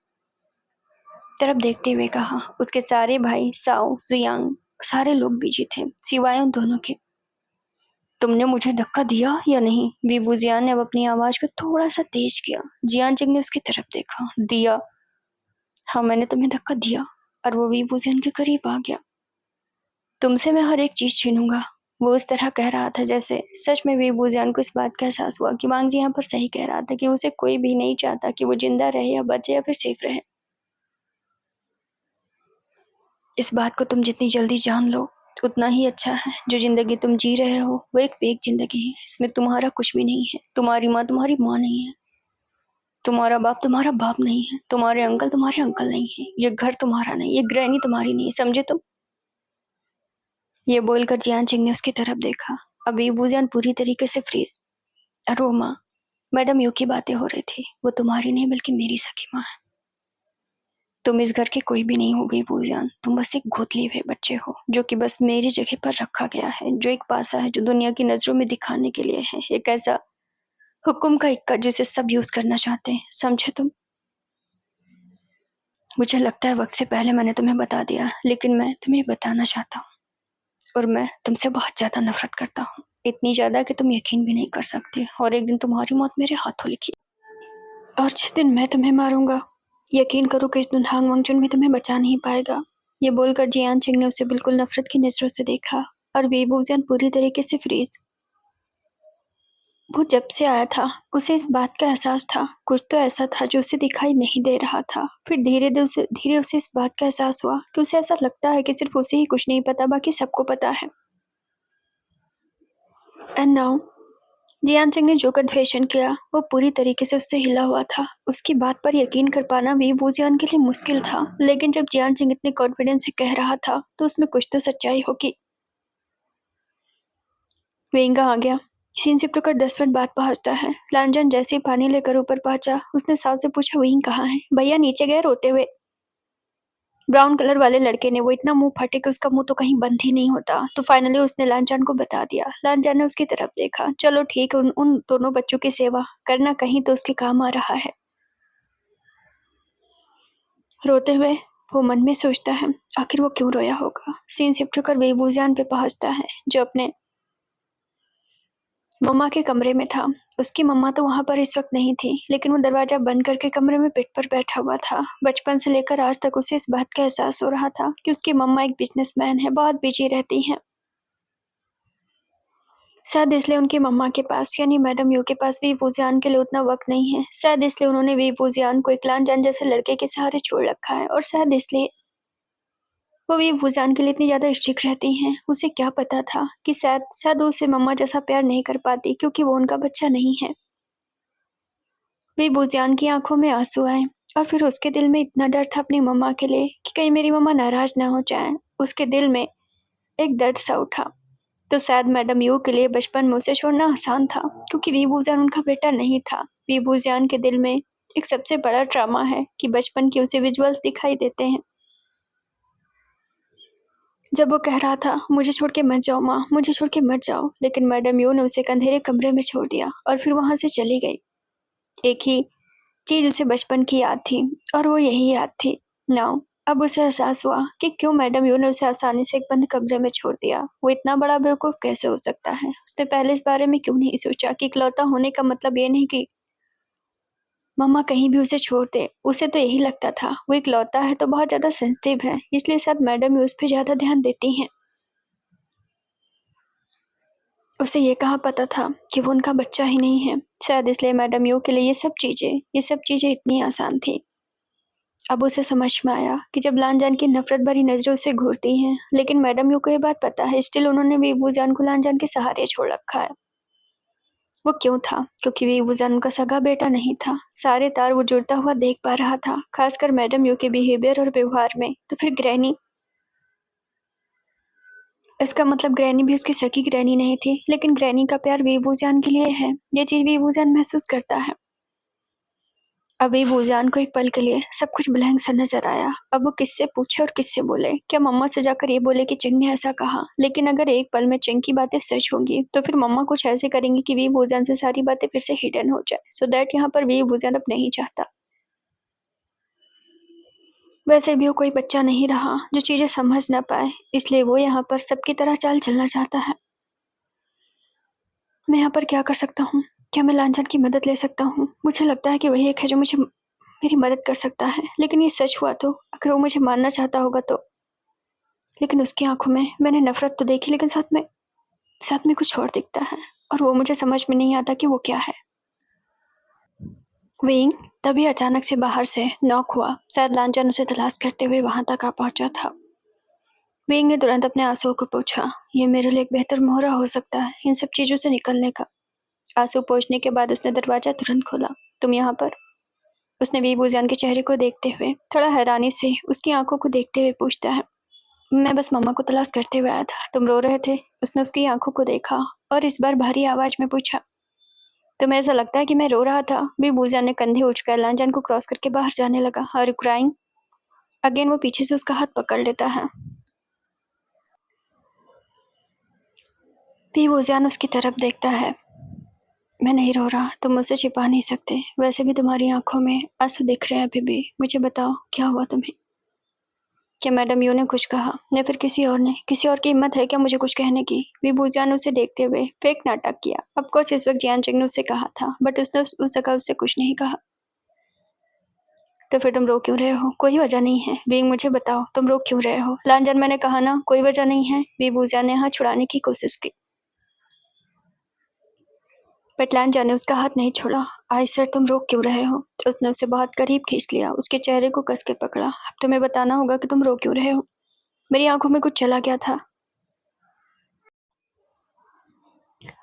तरफ देखते हुए कहा। उसके सारे भाई साओ जुयांग सारे लोग बिजी थे सिवाय उन दोनों के। तुमने मुझे धक्का दिया या नहीं? विभूजियान ने अब अपनी आवाज को थोड़ा सा तेज किया। जियान सिंह ने उसकी तरफ देखा। दिया? हाँ, मैंने तुम्हें धक्का दिया। और वो विभूजियान के करीब आ गया। तुमसे मैं हर एक चीज छीनूंगा, वो उस तरह कह रहा था जैसे सच में विभूजियान को इस बात का एहसास हुआ कि वांग जी यहाँ पर सही कह रहा था कि उसे कोई भी नहीं चाहता कि वो जिंदा रहे या बचे या फिर सेफ रहे। इस बात को तुम जितनी जल्दी जान लो उतना ही अच्छा है। जो जिंदगी तुम जी रहे हो वो एक फेक जिंदगी है, इसमें तुम्हारा कुछ भी नहीं है। तुम्हारी माँ तुम्हारी माँ नहीं है, तुम्हारा बाप तुम्हारा बाप नहीं है, तुम्हारे अंकल तुम्हारे अंकल नहीं है, ये घर तुम्हारा नहीं, ये ग्रहणी तुम्हारी नहीं है, समझे तुम? ये बोलकर जियान सिंह ने उसकी तरफ देखा। अभी बुजियान पूरी तरीके से फ्रीज। अरे माँ, मैडम यू की बातें हो रही थी, वो तुम्हारी नहीं बल्कि मेरी सखी माँ है। तुम इस घर के कोई भी नहीं हो गई बुजियान, तुम बस एक गोद हुए बच्चे हो जो कि बस मेरी जगह पर रखा गया है, जो एक पासा है जो दुनिया की नजरों में दिखाने के लिए है, एक ऐसा हुक्म का इक्का जिसे सब यूज करना चाहते हैं, समझे तुम? मुझे लगता है वक्त से पहले मैंने तुम्हें बता दिया, लेकिन मैं तुम्हें बताना चाहता हूँ, और मैं तुमसे बहुत ज्यादा नफरत करता हूँ, इतनी ज्यादा कि तुम यकीन भी नहीं कर सकते, और एक दिन तुम्हारी मौत मेरे हाथों लिखी। और जिस दिन मैं तुम्हें मारूंगा, यकीन करो कि इस दिन हांग वांगचुन भी तुम्हें बचा नहीं पाएगा। ये बोलकर जियान चिंग ने उसे बिल्कुल नफरत की नजरों से देखा, और वेबूजियन पूरी तरीके से फ्रीज। वो जब से आया था उसे इस बात का एहसास था, कुछ तो ऐसा था जो उसे दिखाई नहीं दे रहा था। फिर धीरे उसे इस बात का एहसास हुआ कि उसे ऐसा लगता है कि सिर्फ उसे ही कुछ नहीं पता, बाकी सबको पता है। एंड नाउ जियान सिंह ने जो कन्फेशन किया वो पूरी तरीके से उससे हिला हुआ था। उसकी बात पर यकीन कर पाना भी वो जियान के लिए मुश्किल था, लेकिन जब जियान सिंह इतने कॉन्फिडेंस से कह रहा था तो उसमें कुछ तो सच्चाई होगी। वेंगा आ गया। सीन शिफ्ट होकर 10 मिनट बाद पहुंचता है। लांजन जैसे ही पानी लेकर ऊपर पहुंचा उसने साव से पूछा, वहीं कहाँ है? भैया नीचे गए रोते हुए। ब्राउन कलर वाले लड़के ने वो इतना मुंह फटे कि उसका मुंह तो कहीं बंद ही नहीं होता। तो फाइनली उसने लांचान को बता दिया। लांचान ने उसकी तरफ देखा। चलो ठीक है, उन दोनों बच्चों की सेवा करना कहीं तो उसके काम आ रहा है। रोते हुए वो मन में सोचता है, आखिर वो क्यों रोया होगा। सीन शिफ्ट होकर वे वूजियान पे पहुंचता है, जो अपने मम्मा के कमरे में था। उसकी मम्मा तो वहां पर इस वक्त नहीं थी, लेकिन वो दरवाजा बंद करके कमरे में बेड पर बैठा हुआ था। बचपन से लेकर आज तक उसे इस बात का एहसास हो रहा था कि उसकी मम्मा एक बिजनेसमैन है, बहुत बिजी रहती हैं। शायद इसलिए उनकी मम्मा के पास यानी मैडम यू के पास वी वूजियान के लिए उतना वक्त नहीं है। शायद इसलिए उन्होंने वी वूजियान को एक लांजान जैसे लड़के के सहारे छोड़ रखा है, और शायद इसलिए वो वी वूजियान के लिए इतनी ज्यादा स्ट्रिक्ट रहती हैं। उसे क्या पता था कि शायद शायद वो उसे मम्मा जैसा प्यार नहीं कर पाती, क्योंकि वो उनका बच्चा नहीं है। वी वूजियान की आंखों में आंसू आए, और फिर उसके दिल में इतना डर था अपनी मम्मा के लिए कि कहीं मेरी मम्मा नाराज ना हो जाए। उसके दिल में एक दर्द सा उठा। तो शायद मैडम यू के लिए बचपन में उसे छोड़ना आसान था, क्योंकि वी वूजियान उनका बेटा नहीं था। वी वूजियान के दिल में एक सबसे बड़ा ट्रामा है कि बचपन के उसे विजुअल्स दिखाई देते हैं, जब वो कह रहा था, मुझे छोड़ के मत जाओ माँ, मुझे छोड़ के मत जाओ। लेकिन मैडम यू ने उसे एक अंधेरे कमरे में छोड़ दिया और फिर वहां से चली गई। एक ही चीज उसे बचपन की याद थी, और वो यही याद थी। नाउ अब उसे एहसास हुआ कि क्यों मैडम यू ने उसे आसानी से एक बंद कमरे में छोड़ दिया। वो इतना बड़ा बेवकूफ कैसे हो सकता है। उसने पहले इस बारे में क्यों नहीं सोचा कि इकलौता होने का मतलब ये नहीं कि मम्मा कहीं भी उसे छोड़ दे। उसे तो यही लगता था वो इकलौता है तो बहुत ज्यादा सेंसिटिव है, इसलिए शायद मैडम यू उस पर ज्यादा ध्यान देती हैं। उसे ये कहाँ पता था कि वो उनका बच्चा ही नहीं है। शायद इसलिए मैडम यू के लिए ये सब चीजें इतनी आसान थी। अब उसे समझ में आया कि जब लांजान की नफरत भरी नजरें उसे घूरती हैं, लेकिन मैडम यू को ये बात पता है, स्टिल उन्होंने भी वूजान को लांजान के सहारे छोड़ रखा है। वो क्यों था? क्योंकि वी वूजान उनका सगा बेटा नहीं था। सारे तार वो जुड़ता हुआ देख पा रहा था, खासकर मैडम यू के बिहेवियर और व्यवहार में। तो फिर ग्रैनी, इसका मतलब ग्रैनी भी उसकी सगी ग्रैनी नहीं थी, लेकिन ग्रैनी का प्यार वी वूजान के लिए है। ये चीज वी वूजान महसूस करता है। अभी वूजान को एक पल के लिए सब कुछ ब्लैंक सा नजर आया। अब वो किससे पूछे और किससे बोले? क्या मम्मा से जाकर ये बोले कि चिंग ने ऐसा कहा? लेकिन अगर एक पल में चिंग की बातें सच होंगी, तो फिर मम्मा कुछ ऐसे करेंगी कि वी वूजान से सारी बातें फिर से हिडन हो जाए। सो दैट यहाँ पर वी वूजान अब नहीं चाहता। वैसे भी वो कोई बच्चा नहीं रहा जो चीजें समझ ना पाए, इसलिए वो यहाँ पर सबकी तरह चाल चलना चाहता है। मैं यहाँ पर क्या कर सकता हूँ? क्या मैं लांछन की मदद ले सकता हूँ? मुझे लगता है कि वही एक है जो मुझे मेरी मदद कर सकता है। लेकिन ये सच हुआ तो, अगर वो मुझे मारना चाहता होगा तो? लेकिन उसकी आंखों में मैंने नफरत तो देखी, लेकिन साथ में कुछ और दिखता है, और वो मुझे समझ में नहीं आता कि वो क्या है। विंग तभी अचानक से बाहर से नॉक हुआ। शायद लांचन उसे तलाश करते हुए वहां तक आ पहुंचा था। विंग ने तुरंत अपने आंसुओं को पोंछा। ये मेरे लिए एक बेहतर मोहरा हो सकता है इन सब चीजों से निकलने का। आंसू पोंछने के बाद उसने दरवाजा तुरंत खोला। तुम यहाँ पर? उसने वी बुजान के चेहरे को देखते हुए, थोड़ा हैरानी से उसकी आंखों को देखते हुए पूछता है। मैं बस मम्मा को तलाश करते हुए आया था। तुम रो रहे थे? उसने उसकी आंखों को देखा और इस बार भारी आवाज में पूछा। तुम्हें ऐसा लगता है कि मैं रो रहा था? वी बुजान ने कंधे उठकर लांजान को क्रॉस करके बाहर जाने लगा। Are you crying? अगेन वो पीछे से उसका हाथ पकड़ लेता है। वी बुजान उसकी तरफ देखता है। मैं नहीं रो रहा, तुम मुझसे छिपा नहीं सकते। वैसे भी तुम्हारी आंखों में आंसू दिख रहे हैं अभी भी। मुझे बताओ, क्या हुआ तुम्हें? क्या मैडम यू ने कुछ कहा, या फिर किसी और ने? किसी और की हिम्मत है क्या मुझे कुछ कहने की? विभूजान ने उसे देखते हुए फेक नाटक किया। ऑफकोर्स इस वक्त जियान चिंग ने उसे कहा था, बट उसने उस जगह उससे कुछ नहीं कहा। तो फिर तुम रो क्यों रहे हो? कोई वजह नहीं है। विंग मुझे बताओ, तुम रो क्यों रहे हो? लांजन, मैंने कहा ना, कोई वजह नहीं है। विभूजान ने हाथ छुड़ाने की कोशिश की, बट लांजन ने उसका हाथ नहीं छोड़ा। आई सर, तुम रो क्यों रहे हो? उसने उसे बहुत करीब खींच लिया, उसके चेहरे को कस के पकड़ा। अब तुम्हें बताना होगा कि तुम रो क्यों रहे हो। मेरी आंखों में कुछ चला गया था।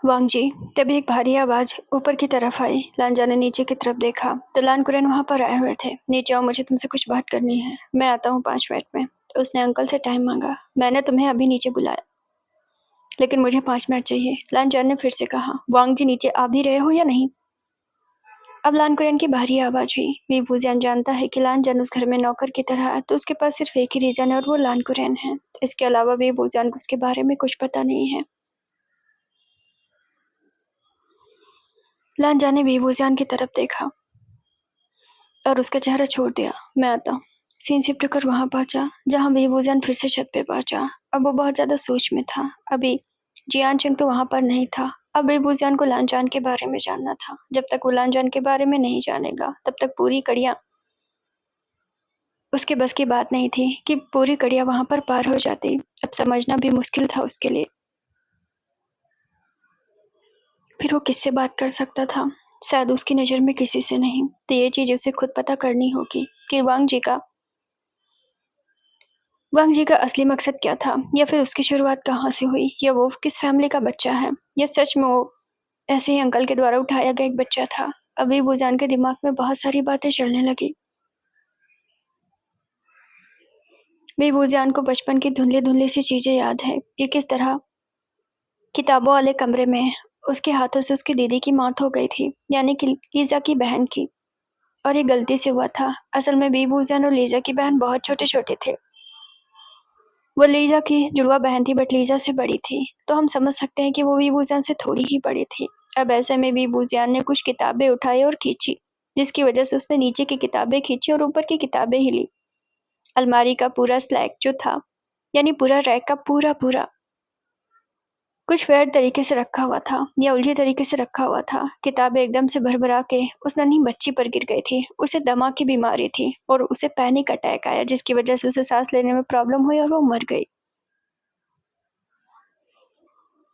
वांग जी, तभी एक भारी आवाज ऊपर की तरफ आई। लांजा ने नीचे की तरफ देखा तो लान कुरेन वहां पर आए हुए थे। नीचे आओ, मुझे तुमसे कुछ बात करनी है। मैं आता हूँ 5 मिनट में। तो उसने अंकल से टाइम मांगा। मैंने तुम्हें अभी नीचे बुलाया, लेकिन मुझे 5 मिनट चाहिए। लांजा ने फिर से कहा। वांग जी नीचे आ भी रहे हो या नहीं? अब लान कुरैन की भारी आवाज हुई। वीबूजियान जानता है कि लानजान उस घर में नौकर की तरह है, तो उसके पास सिर्फ एक ही रीजन है और वो लान कुरैन है। इसके अलावा वीबूजियान को उसके बारे में कुछ पता नहीं है। लानजान ने वीबूजियान की तरफ देखा और उसका चेहरा छोड़ दिया। मैं आता हूँ। सीन शिफ्ट कर वहां पहुंचा जहां वीबूजियान फिर से छत पे पहुंचा। अब वो बहुत ज्यादा सोच में था। अभी जियान चंग तो वहां पर नहीं था। अब वीबूजियान को लानजान के बारे में जानना था। जब तक वो लानजान के बारे में नहीं जानेगा तब तक पूरी कड़ियां उसके बस की बात नहीं थी कि पूरी कड़ियां वहां पर पार हो जाती। अब समझना भी मुश्किल था उसके लिए। फिर वो किससे बात कर सकता था? शायद उसकी नज़र में किसी से नहीं। तो ये चीज़ उसे खुद पता करनी होगी कि वांग जी का असली मकसद क्या था, या फिर उसकी शुरुआत कहाँ से हुई, या वो किस फैमिली का बच्चा है, या सच में वो ऐसे ही अंकल के द्वारा उठाया गया एक बच्चा था। अभी बुजान के दिमाग में बहुत सारी बातें चलने लगी। बेबूजान को बचपन की धुंधली धुंधली सी चीज़ें याद है कि किस तरह किताबों वाले कमरे में उसके हाथों से उसकी दीदी की मौत हो गई थी, यानी कि लीजा की बहन की। और ये गलती से हुआ था। असल में बेबूजान और लीजा की बहन बहुत छोटे छोटे थे। वो लीजा की जुड़वा बहन थी, बट लीजा से बड़ी थी, तो हम समझ सकते हैं कि वो बेबूजान से थोड़ी ही बड़ी थी। अब ऐसे में बेबूजान ने कुछ किताबें उठाई और खींची, जिसकी वजह से उसने नीचे की किताबें खींची और ऊपर की किताबें हिली। अलमारी का पूरा स्लैक जो था, यानी पूरा रैक का पूरा पूरा कुछ फेयर तरीके से रखा हुआ था या उलझे तरीके से रखा हुआ था। किताबें एकदम से भरभरा के उस नन्ही बच्ची पर गिर गई थी। उसे दमा की बीमारी थी और उसे पैनिक अटैक आया, जिसकी वजह से उसे सांस लेने में प्रॉब्लम हुई और वो मर गई।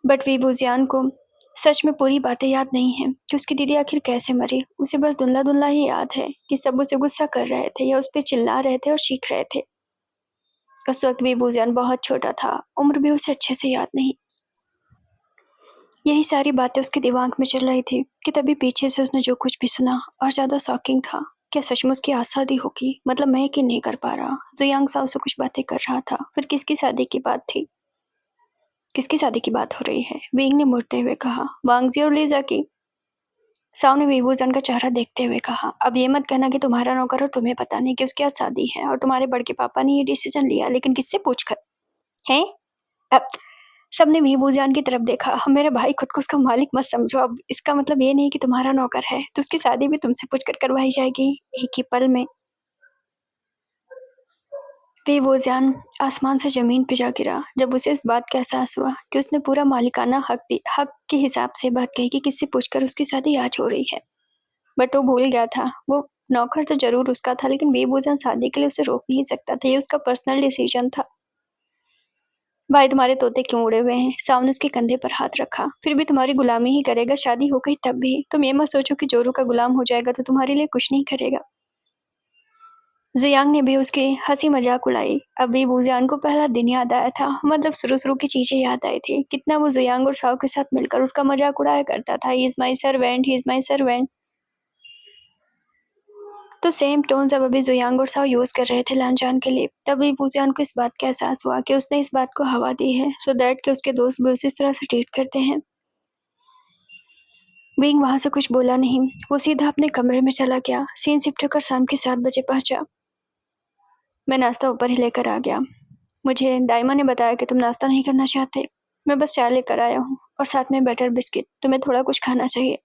बट वीबूजियान को सच में पूरी बातें याद नहीं है कि उसकी दीदी आखिर कैसे मरी। उसे बस धुंधला धुंधला ही याद है कि सब उसे गुस्सा कर रहे थे या उस पर चिल्ला रहे थे और चीख रहे थे। उस वक्त वीबूजियान बहुत छोटा था, उम्र भी उसे अच्छे से याद नहीं। यही सारी बातें उसके दिमाग में चल रही थी कि तभी पीछे से उसने जो कुछ भी सुना और ज्यादा शॉकिंग था। क्या सचमुच की आज शादी होगी? मतलब मैं यकीन नहीं कर पा रहा। जुयांग साव से कुछ बातें कर रहा था। फिर किसकी शादी की बात थी? किसकी शादी की बात हो रही है? विंग ने मुड़ते हुए कहा। वांगजी और लीजा की। साव ने वीवूजन का चेहरा देखते हुए कहा। अब ये मत कहना कि तुम्हारा नौकर और तुम्हें पता नहीं कि उसके आज शादी है और तुम्हारे बड़के पापा ने ये डिसीजन लिया, लेकिन किससे पूछकर? हैं? अब सबने वीबूजान की तरफ देखा। हम मेरे भाई खुद को उसका मालिक मत समझो। अब इसका मतलब ये नहीं कि तुम्हारा नौकर है तो उसकी शादी भी तुमसे पूछकर करवाई जाएगी। एक ही पल में वीबूजान आसमान से जमीन पे जा गिरा जब उसे इस बात का एहसास हुआ कि उसने पूरा मालिकाना हक के हिसाब से बात कही कि किससे पूछकर उसकी शादी आज हो रही है। बट वो भूल गया था। वो नौकर तो जरूर उसका था, लेकिन वीबूजान शादी के लिए उसे रोक नहीं सकता था। ये उसका पर्सनल डिसीजन था। भाई तुम्हारे तोते क्यों उड़े हुए हैं? साव ने उसके कंधे पर हाथ रखा। फिर भी तुम्हारी गुलामी ही करेगा, शादी हो गई तब भी। तुम ये मत सोचो कि जोरू का गुलाम हो जाएगा तो तुम्हारे लिए कुछ नहीं करेगा। जुयांग ने भी उसकी हंसी मजाक उड़ाई। अब भी बुजियान को पहला दिन याद आया था। मतलब शुरू शुरू की चीजें याद आई थी। कितना वो जुयांग और साव के साथ मिलकर उसका मजाक उड़ाया करता था। He is my servant, he is my servant. तो सेम टोन जब अभी जुयांग और साव यूज कर रहे थे लानजान के लिए, तभी बुजियान को इस बात का एहसास हुआ कि उसने इस बात को हवा दी है, सो दैट कि उसके दोस्त भी उसे इस तरह से ट्रीट करते हैं। विंग वहां से कुछ बोला नहीं। वो सीधा अपने कमरे में चला गया। सीन शिफ्ट होकर शाम के 7 बजे पहुंचा। मैं नाश्ता ऊपर ही लेकर आ गया। मुझे दाइमा ने बताया कि तुम नाश्ता नहीं करना चाहते। मैं बस चाय लेकर आया हूँ और साथ में बटर बिस्किट। तुम्हें थोड़ा कुछ खाना चाहिए।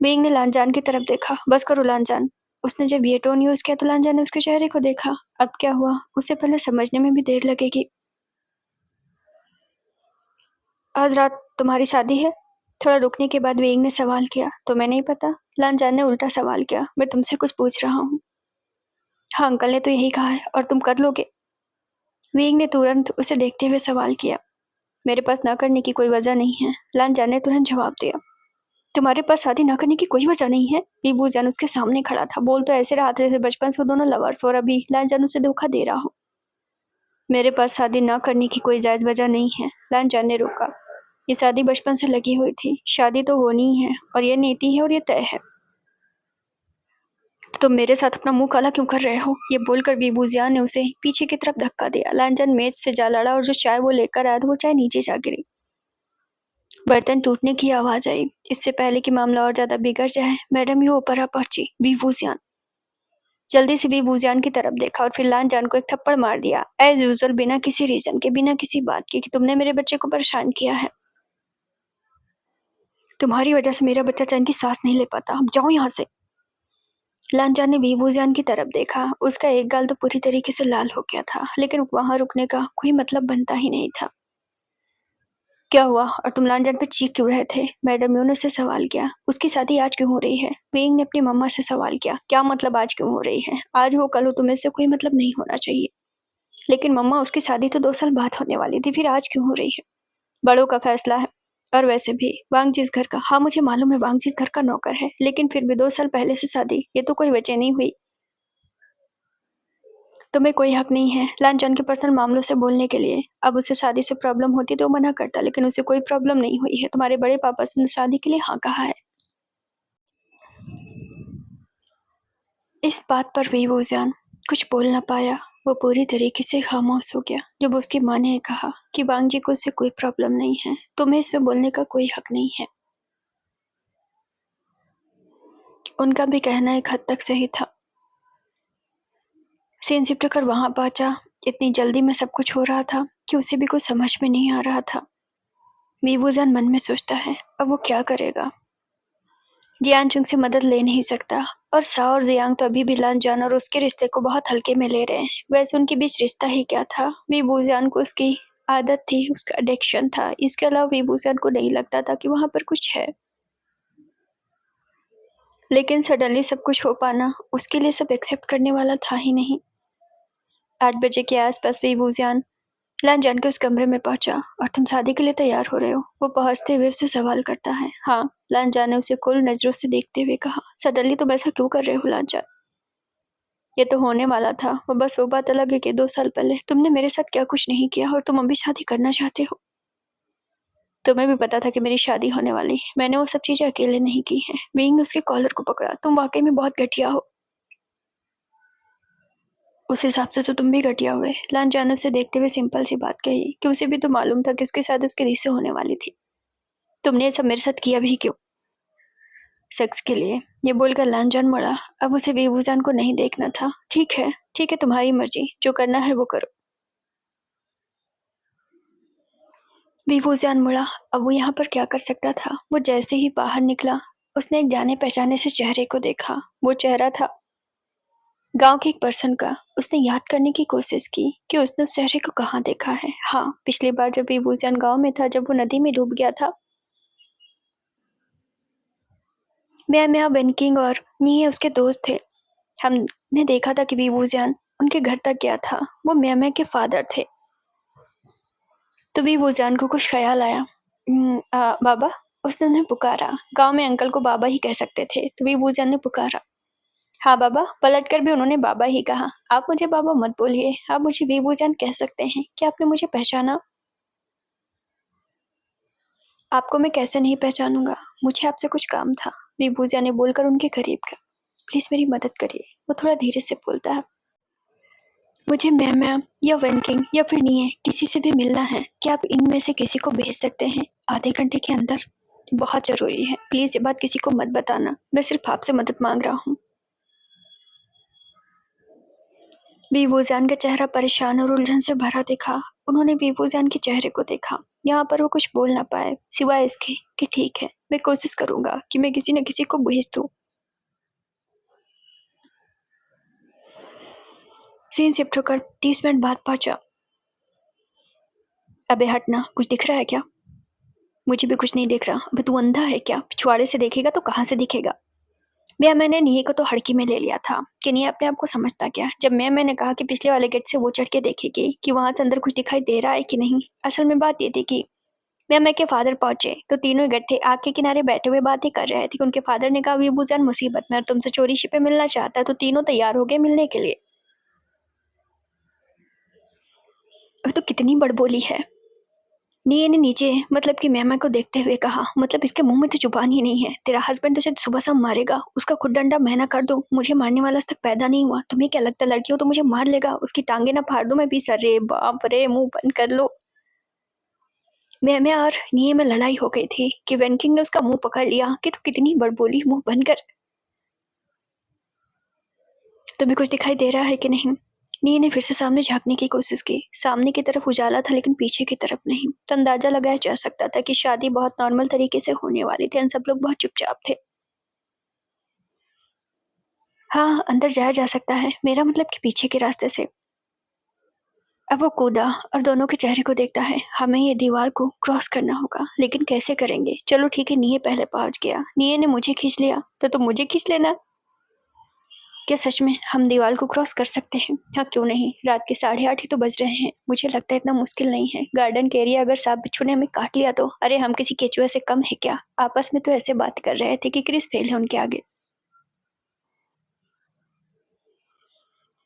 विंग ने लानजान की तरफ देखा। बस करो लानजान। उसने जब ये टोन यूज किया तो लानजान ने उसके चेहरे को देखा। अब क्या हुआ उसे पहले समझने में भी देर लगेगी। आज रात तुम्हारी शादी है? थोड़ा रुकने के बाद विंग ने सवाल किया। तुम्हें नहीं पता? लानजान ने उल्टा सवाल किया। मैं तुमसे कुछ पूछ रहा हूँ। हाँ, अंकल ने तो यही कहा है। और तुम कर लोगे? विंग ने तुरंत उसे देखते हुए सवाल किया। मेरे पास ना करने की कोई वजह नहीं है। लानजान ने तुरंत जवाब दिया। तुम्हारे पास शादी ना करने की कोई वजह नहीं है? वीबूजान उसके सामने खड़ा था। बोल तो ऐसे रहा था जैसे बचपन से वो दोनों लवर्स, और अभी लानजान उसे धोखा दे रहा हो। मेरे पास शादी ना करने की कोई जायज वजह नहीं है। लानजान ने रोका। ये शादी बचपन से लगी हुई थी। शादी तो होनी ही है और ये नीति है और ये तय है। तो तुम मेरे साथ अपना मुंह काला क्यों कर रहे हो? ये बोलकर वीबूजियान ने उसे पीछे की तरफ धक्का दिया। लानजान मेज से जा लड़ा और जो चाय वो लेकर आया था वो चाय नीचे जा गिरी। बर्तन टूटने की आवाज आई। इससे पहले कि मामला और ज्यादा बिगड़ जाए, मैडम यू ऊपर आ पहुंची। वीवूजियान जल्दी से वीवूजियान की तरफ देखा और फिर लानजान को एक थप्पड़ मार दिया, एज यूजुअल, बिना किसी रीजन के, बिना किसी बात के कि तुमने मेरे बच्चे को परेशान किया है। तुम्हारी वजह से मेरा बच्चा चैन की सांस नहीं ले पाता। अब जाओ यहाँ से। लानजान ने वीवूजियान की तरफ देखा। उसका एक गाल तो पूरी तरीके से लाल हो गया था, लेकिन वहां रुकने का कोई मतलब बनता ही नहीं था। क्या हुआ और तुम लानजान पे चीख क्यों रहे थे? मैडम यून से सवाल किया। उसकी शादी आज क्यों हो रही है? वेइंग ने अपनी मम्मा से सवाल किया। क्या मतलब आज क्यों हो रही है? आज हो कल हो, तुम्हें इससे कोई मतलब नहीं होना चाहिए। लेकिन मम्मा, उसकी शादी तो 2 साल बाद होने वाली थी, फिर आज क्यों हो रही है? बड़ों का फैसला है। और वैसे भी वांग जिस घर का, हाँ मुझे मालूम है वांग जिस घर का नौकर है, लेकिन फिर भी 2 साल पहले से शादी, ये तो कोई वजह नहीं हुई। तुम्हें कोई हक नहीं है लानजान के पर्सनल मामलों से बोलने के लिए। अब उसे शादी से प्रॉब्लम होती तो मना करता, लेकिन उसे कोई प्रॉब्लम नहीं हुई है। तुम्हारे बड़े पापा से शादी के लिए हाँ कहा है। इस बात पर वीवूजियान कुछ बोल न पाया। वो पूरी तरीके से खामोश हो गया जब उसकी माँ ने कहा कि वांग जी को उससे कोई प्रॉब्लम नहीं है, तुम्हें इसमें बोलने का कोई हक नहीं है। उनका भी कहना एक हद तक सही था। सीन शिफ्ट कर वहां पहुंचा। इतनी जल्दी में सब कुछ हो रहा था कि उसे भी कुछ समझ में नहीं आ रहा था। वीवूजियान मन में सोचता है, अब वो क्या करेगा? जियानचुंग से मदद ले नहीं सकता, और सा और जियांग तो अभी भी लानजान और उसके रिश्ते को बहुत हल्के में ले रहे हैं। वैसे उनके बीच रिश्ता ही क्या था? वीवूजियान को उसकी आदत थी, उसका एडिक्शन था। इसके अलावा वीवूजियान को नहीं लगता था कि वहां पर कुछ है। लेकिन सडनली सब कुछ हो पाना उसके लिए सब एक्सेप्ट करने वाला था ही नहीं। 8 बजे के आसपास वीवूजियान लानजान के उस कमरे में पहुंचा। और तुम शादी के लिए तैयार हो रहे हो? वो पहुंचते हुए उससे सवाल करता है। हाँ, लानजान ने उसे कुल नजरों से देखते हुए कहा। सडनली तुम ऐसा क्यों कर रहे हो लानजान? ये तो होने वाला था। वो बस वो बात अलग है कि 2 साल पहले तुमने मेरे साथ क्या कुछ नहीं किया और तुम अभी शादी करना चाहते हो। तुम्हें भी पता था कि मेरी शादी होने वाली। मैंने वो सब चीजें अकेले नहीं की हैं। विंग ने उसके कॉलर को पकड़ा। तुम वाकई में बहुत घटिया हो। उस हिसाब से तो तुम भी घटिया हुए। लानजान ने उसे देखते हुए सिंपल सी बात कही कि उसे भी तो मालूम था कि उसके साथ उसकी रिश्ते होने वाली थी। तुमने ये सब मेरे साथ किया भी क्यों? सेक्स के लिए। ये बोलकर लानजान मुड़ा। अब उसे वीवूजान को नहीं देखना था। ठीक है, ठीक है, तुम्हारी मर्जी, जो करना है वो करो। वीवूजान मुड़ा। अब वो यहाँ पर क्या कर सकता था? वो जैसे ही बाहर निकला, उसने एक जाने पहचाने से चेहरे को देखा। वो चेहरा था गांव के एक पर्सन का। उसने याद करने की कोशिश की कि उसने उस चेहरे को कहाँ देखा है। हाँ, पिछली बार जब वीवूजान गांव में था, जब वो नदी में डूब गया था। मैं वेनकिंग और नी उसके दोस्त थे। हमने देखा था कि वीवूजान उनके घर तक गया था। वो म्यामे के फादर थे। तो वीवूजान को कुछ ख्याल आया। बाबा, उसने उन्हें पुकारा। गांव में अंकल को बाबा ही कह सकते थे, तो वीवूजान ने पुकारा। हाँ बाबा। पलटकर भी उन्होंने बाबा ही कहा। आप मुझे बाबा मत बोलिए, आप मुझे वीवूजान कह सकते हैं। क्या आपने मुझे पहचाना? आपको मैं कैसे नहीं पहचानूंगा? मुझे आपसे कुछ काम था। वीवूजान ने बोलकर उनके करीब गया। प्लीज मेरी मदद करिए। वो थोड़ा धीरे से बोलता है। मुझे मैम या वेनकिंग या फिर नहीं है, किसी से भी मिलना है। क्या आप इनमें से किसी को भेज सकते हैं आधे घंटे के अंदर? बहुत जरूरी है, प्लीज ये बात किसी को मत बताना। मैं सिर्फ आपसे मदद मांग रहा हूँ। वीवूजान का चेहरा परेशान और उलझन से भरा दिखा। उन्होंने वीवूजान के चेहरे को देखा। यहाँ पर वो कुछ बोल ना पाए, सिवाय इसके कि ठीक है, मैं कोशिश करूंगा कि मैं किसी न किसी को भेज दूं। सीन शिफ्ट होकर 30 मिनट बाद पहुंचा। अबे हटना, कुछ दिख रहा है क्या? मुझे भी कुछ नहीं दिख रहा। अबे तू अंधा है क्या? पिछवाड़े से देखेगा तो कहाँ से दिखेगा? मैंने नीहे को तो हड़की में ले लिया था कि नीहा अपने आप को समझता क्या। जब मैंने कहा कि पिछले वाले गेट से वो चढ़ के देखेगी कि वहां से अंदर कुछ दिखाई दे रहा है कि नहीं। असल में बात ये थी कि मैं के फादर पहुंचे तो तीनों इकट्ठे आग के किनारे बैठे हुए बातें कर रहे थे कि उनके फादर ने कहा वीवूजान मुसीबत में और तुमसे चोरी छिपे मिलना चाहता है। तो तीनों तैयार हो गए मिलने के लिए। अब तो कितनी बड़बोली है। नीये ने नीचे मतलब कि मैमा को देखते हुए कहा। मतलब इसके मुंह में तो जुबान ही नहीं है। तेरा हस्बैंड तुझे सुबह शाम मारेगा। उसका खुद डंडा मैं ना कर दूं? मुझे मारने वाला आज तक पैदा नहीं हुआ। तुम्हें क्या लगता है लड़की हो तो मुझे मार लेगा? उसकी टांगे ना फाड़ दूं मैं भी? सर रे बाप रे, मुंह बंद कर लो। मैं और निये में लड़ाई हो गई थी कि वेनकिंग ने उसका मुंह पकड़ लिया कि तू कितनी बड़बोली मुंह बनकर। तुम्हें कुछ दिखाई दे रहा है कि नहीं? निये ने फिर से सामने झांकने की कोशिश की। सामने की तरफ उजाला था लेकिन पीछे की तरफ नहीं। तो अंदाजा लगाया जा सकता था कि शादी बहुत नॉर्मल तरीके से होने वाली थी। सब लोग बहुत चुपचाप थे। हाँ, अंदर जाया जा सकता है, मेरा मतलब कि पीछे के रास्ते से। अब वो कूदा और दोनों के चेहरे को देखता है। हमें ये दीवार को क्रॉस करना होगा, लेकिन कैसे करेंगे? चलो ठीक है, निये पहले पहुंच गया। निये ने मुझे खींच लिया तो तुम मुझे खींच लेना। क्या सच में हम दीवार को क्रॉस कर सकते हैं? हाँ, क्यों नहीं। रात के 8:30 ही तो बज रहे हैं। मुझे लगता है इतना मुश्किल नहीं है। गार्डन के एरिया अगर सांप बिच्छू ने हमें काट लिया तो? अरे हम किसी केचुए से कम है क्या? आपस में तो ऐसे बात कर रहे थे कि क्रिस फेल है उनके आगे।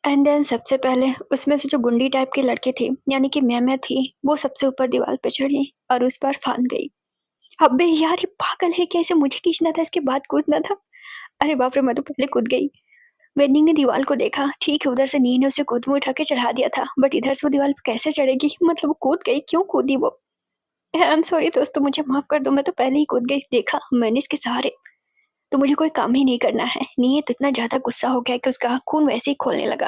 एंड देन सबसे पहले उसमें से जो गुंडी टाइप की लड़की थी, यानी कि मैं थी, वो सबसे ऊपर दीवार पे चढ़ी और उस पर फांद गई। अबे यार, ये पागल है क्या? इसे मुझे खींचना था, इसके बाद कूदना था। अरे बाप रे, मैं तो पहले कूद गई। वेन्नी ने दीवार को देखा। ठीक है, उधर से नी ने उसे गोद में उठा के चढ़ा दिया था, बट इधर से वो दीवार पे कैसे चढ़ेगी? मतलब वो कूद गई, क्यों कूदी वो? आई एम सॉरी दोस्तों, मुझे माफ कर दो, मैं तो पहले ही कूद गई। देखा मैंने इसके सहारे। तो मुझे कोई काम ही नहीं करना है। नी तो इतना ज्यादा गुस्सा हो गया कि उसका खून वैसे ही खोलने लगा।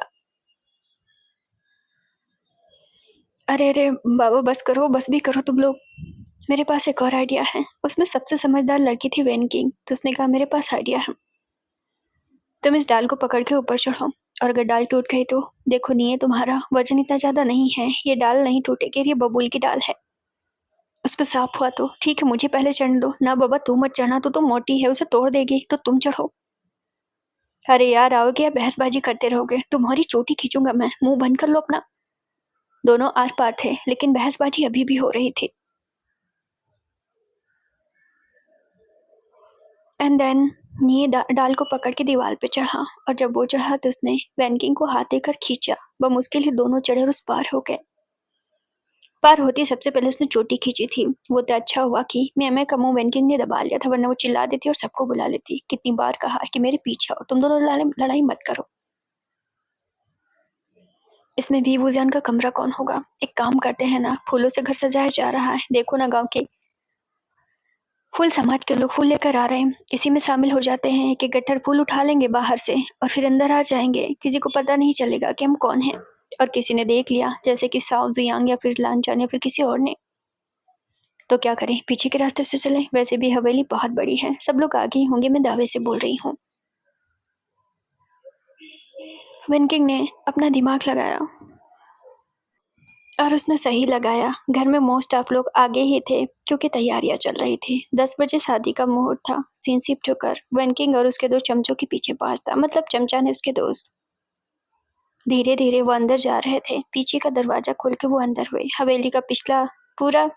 अरे अरे बाबा, बस करो, बस भी करो तुम लोग। मेरे पास एक और आइडिया है। उसमें सबसे समझदार लड़की थी वेन किंग, तो उसने कहा मेरे पास आइडिया है। तुम इस डाल को पकड़ के ऊपर चढ़ो, और अगर डाल टूट गई तो? देखो नहीं, तुम्हारा वजन इतना ज्यादा नहीं है, ये डाल नहीं टूटेगी। ये बबूल की डाल है। उस पर सांप हुआ तो? ठीक है, मुझे पहले चढ़ने दो ना। बाबा तू मत चढ़ना, तो तुम मोटी है, उसे तोड़ देगी। तो तुम चढ़ो। अरे यार, आओगे या बहसबाजी करते रहोगे? तुम्हारी चोटी खींचूंगा मैं, मुंह बंद कर लो अपना। दोनों आर पार थे, लेकिन बहसबाजी अभी भी हो रही थी। एंड देन ये डाल को पकड़ के दीवार पे चढ़ा, और जब वो चढ़ा तो उसने वैनकिंग को हाथ देकर खींचा। बमुश्किल ही दोनों चढ़े और उस पार हो गए। पार होती सबसे पहले उसने चोटी खींची थी। वो तो अच्छा हुआ कि मैं का मुंह वैनकिंग ने दबा लिया था, वरना वो चिल्ला देती और सबको बुला लेती। कितनी बार कहा कि मेरे पीछे आओ, तुम दोनों लड़ाई मत करो। इसमें वी वुजान का कमरा कौन होगा? एक काम करते हैं ना, फूलों से घर सजाया जा रहा है, देखो ना गांव के फूल समाज के लोग फूल लेकर आ रहे हैं, इसी में शामिल हो जाते हैं। एक एक गट्ठर फूल उठा लेंगे बाहर से और फिर अंदर आ जाएंगे। किसी को पता नहीं चलेगा कि हम कौन हैं। और किसी ने देख लिया, जैसे कि साओ जियांग या फिर लानचान या फिर किसी और ने, तो क्या करें? पीछे के रास्ते से चलें? वैसे भी हवेली बहुत बड़ी है, सब लोग आगे ही होंगे, मैं दावे से बोल रही हूँ। विनकिंग ने अपना दिमाग लगाया और उसने सही लगाया। घर में मोस्ट आप लोग आगे ही थे क्योंकि तैयारियां चल रही थी। 10 बजे शादी का मुहूर्त था। सीन शिफ्ट होकर वेनकिंग और उसके दो चमचों के पीछे पहुंचता, मतलब चमचा ने उसके दोस्त। धीरे धीरे वो अंदर जा रहे थे। पीछे का दरवाजा खोल के वो अंदर हुए। हवेली का पूरा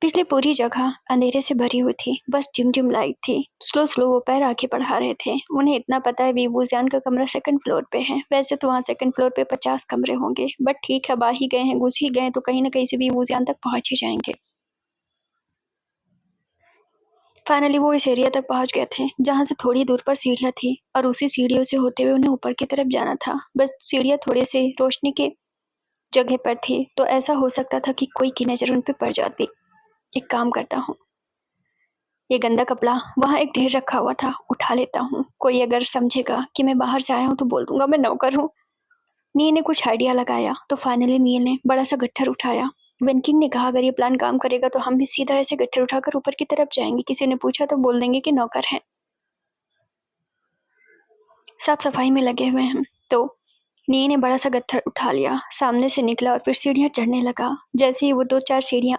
पिछली पूरी जगह अंधेरे से भरी हुई थी, बस डिम डिम लाइट थी। स्लो स्लो वो पैर आगे बढ़ा रहे थे। उन्हें इतना पता है वीवूजियान का कमरा सेकंड फ्लोर पे है। वैसे तो वहाँ सेकंड फ्लोर पे 50 कमरे होंगे, बट ठीक है, आ ही गए हैं, घुस ही गए, तो कहीं ना कहीं से वीवूजियान तक पहुंच ही जाएंगे। फाइनली वो इस एरिया तक पहुंच गए थे जहां से थोड़ी दूर पर सीढ़ियां थी, और उसी सीढ़ियों से होते हुए उन्हें ऊपर की तरफ जाना था। बस सीढ़ियां थोड़े से रोशनी के जगह पर थी, तो ऐसा हो सकता था कि कोई की नजर उन पर पड़ जाती। एक काम करता हूँ, ये गंदा कपड़ा वहाँ एक ढेर रखा हुआ था, उठा लेता हूँ। कोई अगर समझेगा कि मैं बाहर से आया हूँ तो बोल दूंगा मैं नौकर हूँ। नील ने कुछ आइडिया लगाया तो फाइनली नील ने बड़ा सा गट्ठर उठाया। वेनकिंग ने कहा अगर ये प्लान काम करेगा तो हम भी सीधा ऐसे गट्ठर उठाकर ऊपर की तरफ जाएंगे। किसी ने पूछा तो बोल देंगे कि नौकर है, साफ सफाई में लगे हुए हैं। तो नी ने बड़ा सा गट्ठर उठा लिया, सामने से निकला और फिर सीढ़ियां चढ़ने लगा। जैसे ही वो 2-4 सीढ़ियां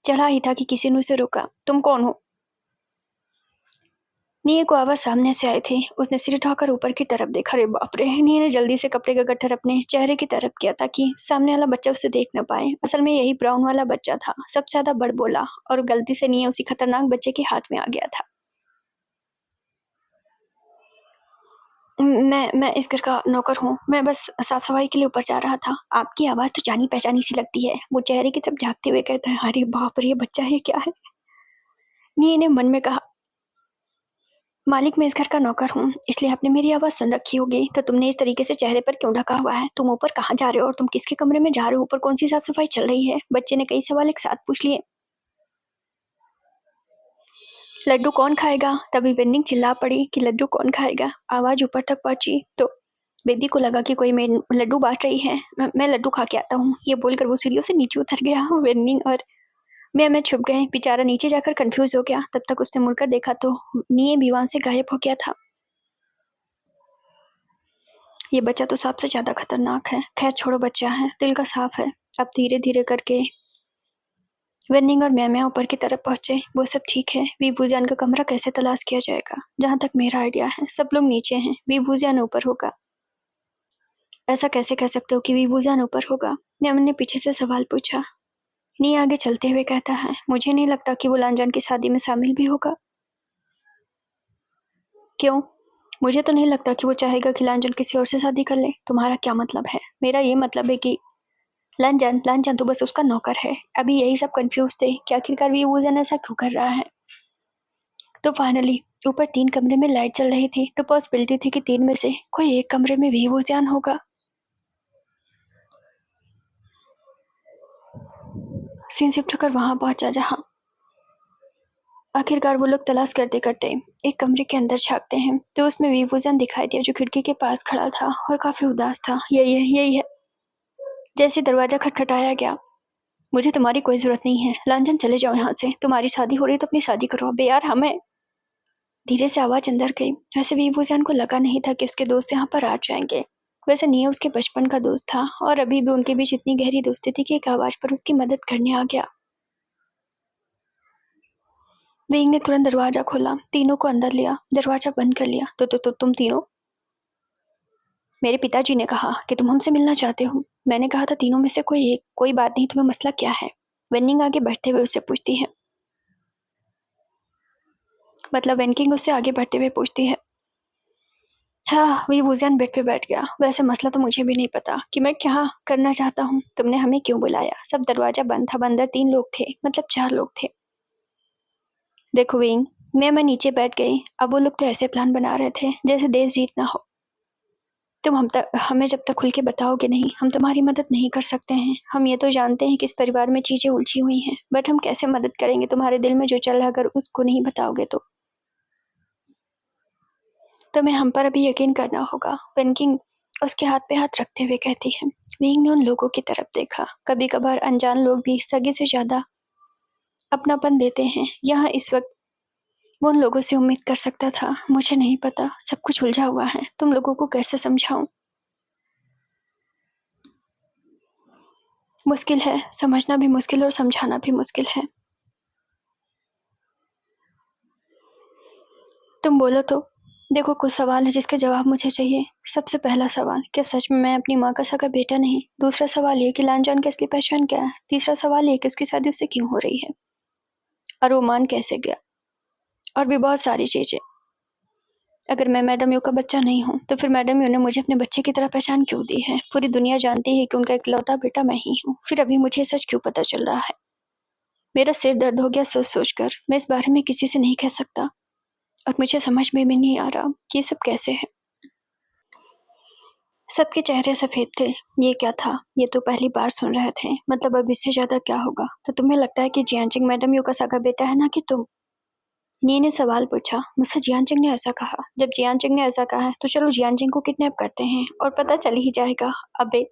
चढ़ा ही था कि किसी ने उसे रोका। तुम कौन हो? नीये को आवाज सामने से आई थी। उसने सिर उठाकर ऊपर की तरफ देखा। अरे बाप रे! नीये ने जल्दी से कपड़े का गट्ठर अपने चेहरे की तरफ किया ताकि सामने वाला बच्चा उसे देख न पाए। असल में यही ब्राउन वाला बच्चा था। सबसे ज्यादा बड़बोला, और गलती से नीये उसी खतरनाक बच्चे के हाथ में आ गया था। मैं इस घर का नौकर हूँ। मैं बस साफ सफाई के लिए ऊपर जा रहा था। आपकी आवाज तो जानी पहचानी सी लगती है। वो चेहरे की तरफ झांकते हुए कहता है। अरे बाप रे! ये बच्चा है क्या है? नीये ने मन में कहा, मालिक मैं इस घर का नौकर हूँ, इसलिए आपने मेरी आवाज सुन रखी होगी। तो तुमने इस तरीके से चेहरे पर क्यों ढका हुआ है? तुम ऊपर कहाँ जा रहे हो और तुम किसके कमरे में जा रहे हो? ऊपर कौन सी साफ सफाई चल रही है? बच्चे ने कई सवाल एक साथ पूछ लिए। लड्डू कौन खाएगा? तभी वेन्निंग चिल्ला पड़ी कि लड्डू कौन खाएगा? आवाज़ ऊपर तक पहुँची तो बेबी को लगा कि कोई लड्डू बाँट रही है। मैं लड्डू खा के आता हूँ, ये बोलकर वो सीढ़ियों से नीचे उतर गया। वेन्निंग और मैं छुप गए। बेचारा नीचे जाकर कन्फ्यूज़ हो गया। तब तक उसने मुड़कर देखा तो निये भी वहाँ से गायब हो गया था। ये बच्चा तो सबसे ज़्यादा खतरनाक है। खैर छोड़ो, बच्चा है, दिल का साफ है। अब धीरे-धीरे करके वेन्निंग और म्या-म्या ऊपर की तरफ पहुँचे। वो सब ठीक है, वीवूज़ियान का कमरा कैसे तलाश किया जाएगा? जहाँ तक मेरा आइडिया है, सब लोग नीचे हैं, वीवूज़ियान ऊपर होगा। ऐसा कैसे कह सकते हो कि वीवूज़ियान ऊपर होगा? म्या-म्या ने पीछे से सवाल पूछा। नी आगे चलते हुए कहता है, मुझे नहीं लगता कि वो लांजान की शादी में शामिल भी होगा। क्यों? मुझे तो नहीं लगता कि वो चाहेगा कि लांजान किसी और से शादी कर ले। तुम्हारा क्या मतलब है? मेरा ये मतलब है कि लांजान तो बस उसका नौकर है। अभी यही सब कंफ्यूज थे कि आखिरकार वीवूज़ियान ऐसा क्यों कर रहा है। तो फाइनली ऊपर 3 कमरे में लाइट चल रही थी, तो पॉसिबिलिटी थी कि 3 में से कोई एक कमरे में वीवूज़ियान होगा। सीन शिफ्ट होकर वहां पहुंचा जहां आखिरकार वो लोग तलाश करते करते एक कमरे के अंदर झांकते हैं तो उसमें वीवूज़ियान दिखाई दिया जो खिड़की के पास खड़ा था और काफी उदास था। यही है। जैसे दरवाजा खटखटाया गया। मुझे तुम्हारी कोई जरूरत नहीं है, लांजन चले जाओ यहाँ से। तुम्हारी शादी हो रही तो अपनी शादी करो। अबे यार, हमें धीरे से आवाज अंदर गई। वैसे वीवूज़ियान को लगा नहीं था कि उसके दोस्त यहाँ पर आ जाएंगे। वैसे निया उसके बचपन का दोस्त था और अभी भी उनके बीच इतनी गहरी दोस्ती थी कि एक आवाज पर उसकी मदद करने आ गया। विंग ने तुरंत दरवाजा खोला, तीनों को अंदर लिया, दरवाजा बंद कर लिया। तो तुम तीनों? मेरे पिताजी ने कहा कि तुम हमसे मिलना चाहते हो। मैंने कहा था तीनों में से कोई एक। कोई बात नहीं, तुम्हें मसला क्या है? वेनिंग आगे बढ़ते हुए उससे पूछती है। मतलब वेनकिंग उससे आगे बढ़ते हुए पूछती है। हाँ, वीवूज़ियान बेड पे बैठ गया। वैसे मसला तो मुझे भी नहीं पता कि मैं क्या करना चाहता हूँ। तुमने हमें क्यों बुलाया? सब दरवाजा बंद था, अंदर 3 लोग थे, मतलब 4 लोग थे। देखो विंग, मैं नीचे बैठ गई। अब वो लोग तो ऐसे प्लान बना रहे थे जैसे देश जीतना हो। तुम हमें जब तक खुल के बताओगे नहीं, हम तुम्हारी मदद नहीं कर सकते हैं। हम ये तो जानते हैं कि इस परिवार में चीजें उलझी हुई हैं, बट हम कैसे मदद करेंगे तुम्हारे दिल में जो चल रहा, अगर उसको नहीं बताओगे तो तुम्हें हम पर अभी यकीन करना होगा। वेनकिंग उसके हाथ पे हाथ रखते हुए कहती है। विंग ने उन लोगों की तरफ देखा। कभी कभार अनजान लोग भी सगे से ज्यादा अपनापन देते हैं। यहाँ इस वक्त वो उन लोगों से उम्मीद कर सकता था। मुझे नहीं पता, सब कुछ उलझा हुआ है। तुम लोगों को कैसे समझाऊं? मुश्किल है, समझना भी मुश्किल और समझाना भी मुश्किल है। तुम बोलो तो। देखो, कुछ सवाल है जिसके जवाब मुझे चाहिए। सबसे पहला सवाल, क्या सच में मैं अपनी माँ का सगा बेटा नहीं? दूसरा सवाल ये कि लांजान की असली पहचान क्या है? तीसरा सवाल ये कि उसकी शादी उससे क्यों हो रही है और वो मान कैसे गया? और भी बहुत सारी चीजें। अगर मैं मैडम यू का बच्चा नहीं हूँ तो फिर मैडम यू ने मुझे अपने बच्चे की तरह पहचान क्यों दी है? पूरी दुनिया जानती है कि उनका इकलौता बेटा मैं ही हूँ, फिर अभी मुझे सच क्यों पता चल रहा है? मेरा सिर दर्द हो गया सोच सोच कर। मैं इस बारे में किसी से नहीं कह सकता और मुझे समझ में भी नहीं आ रहा कि ये सब कैसे है। सबके चेहरे सफेद थे। ये क्या था? ये तो पहली बार सुन रहे थे। मतलब अब इससे ज्यादा क्या होगा? तो तुम्हें लगता है कि जियांचिंग मैडम यू का सगा बेटा है, ना कि तुम? नी ने सवाल पूछा। मुझसे जियांचिंग ने ऐसा कहा? जब जियांचिंग ने ऐसा कहा है तो चलो जियांचिंग को किडनैप करते हैं और पता चल ही जाएगा। अबे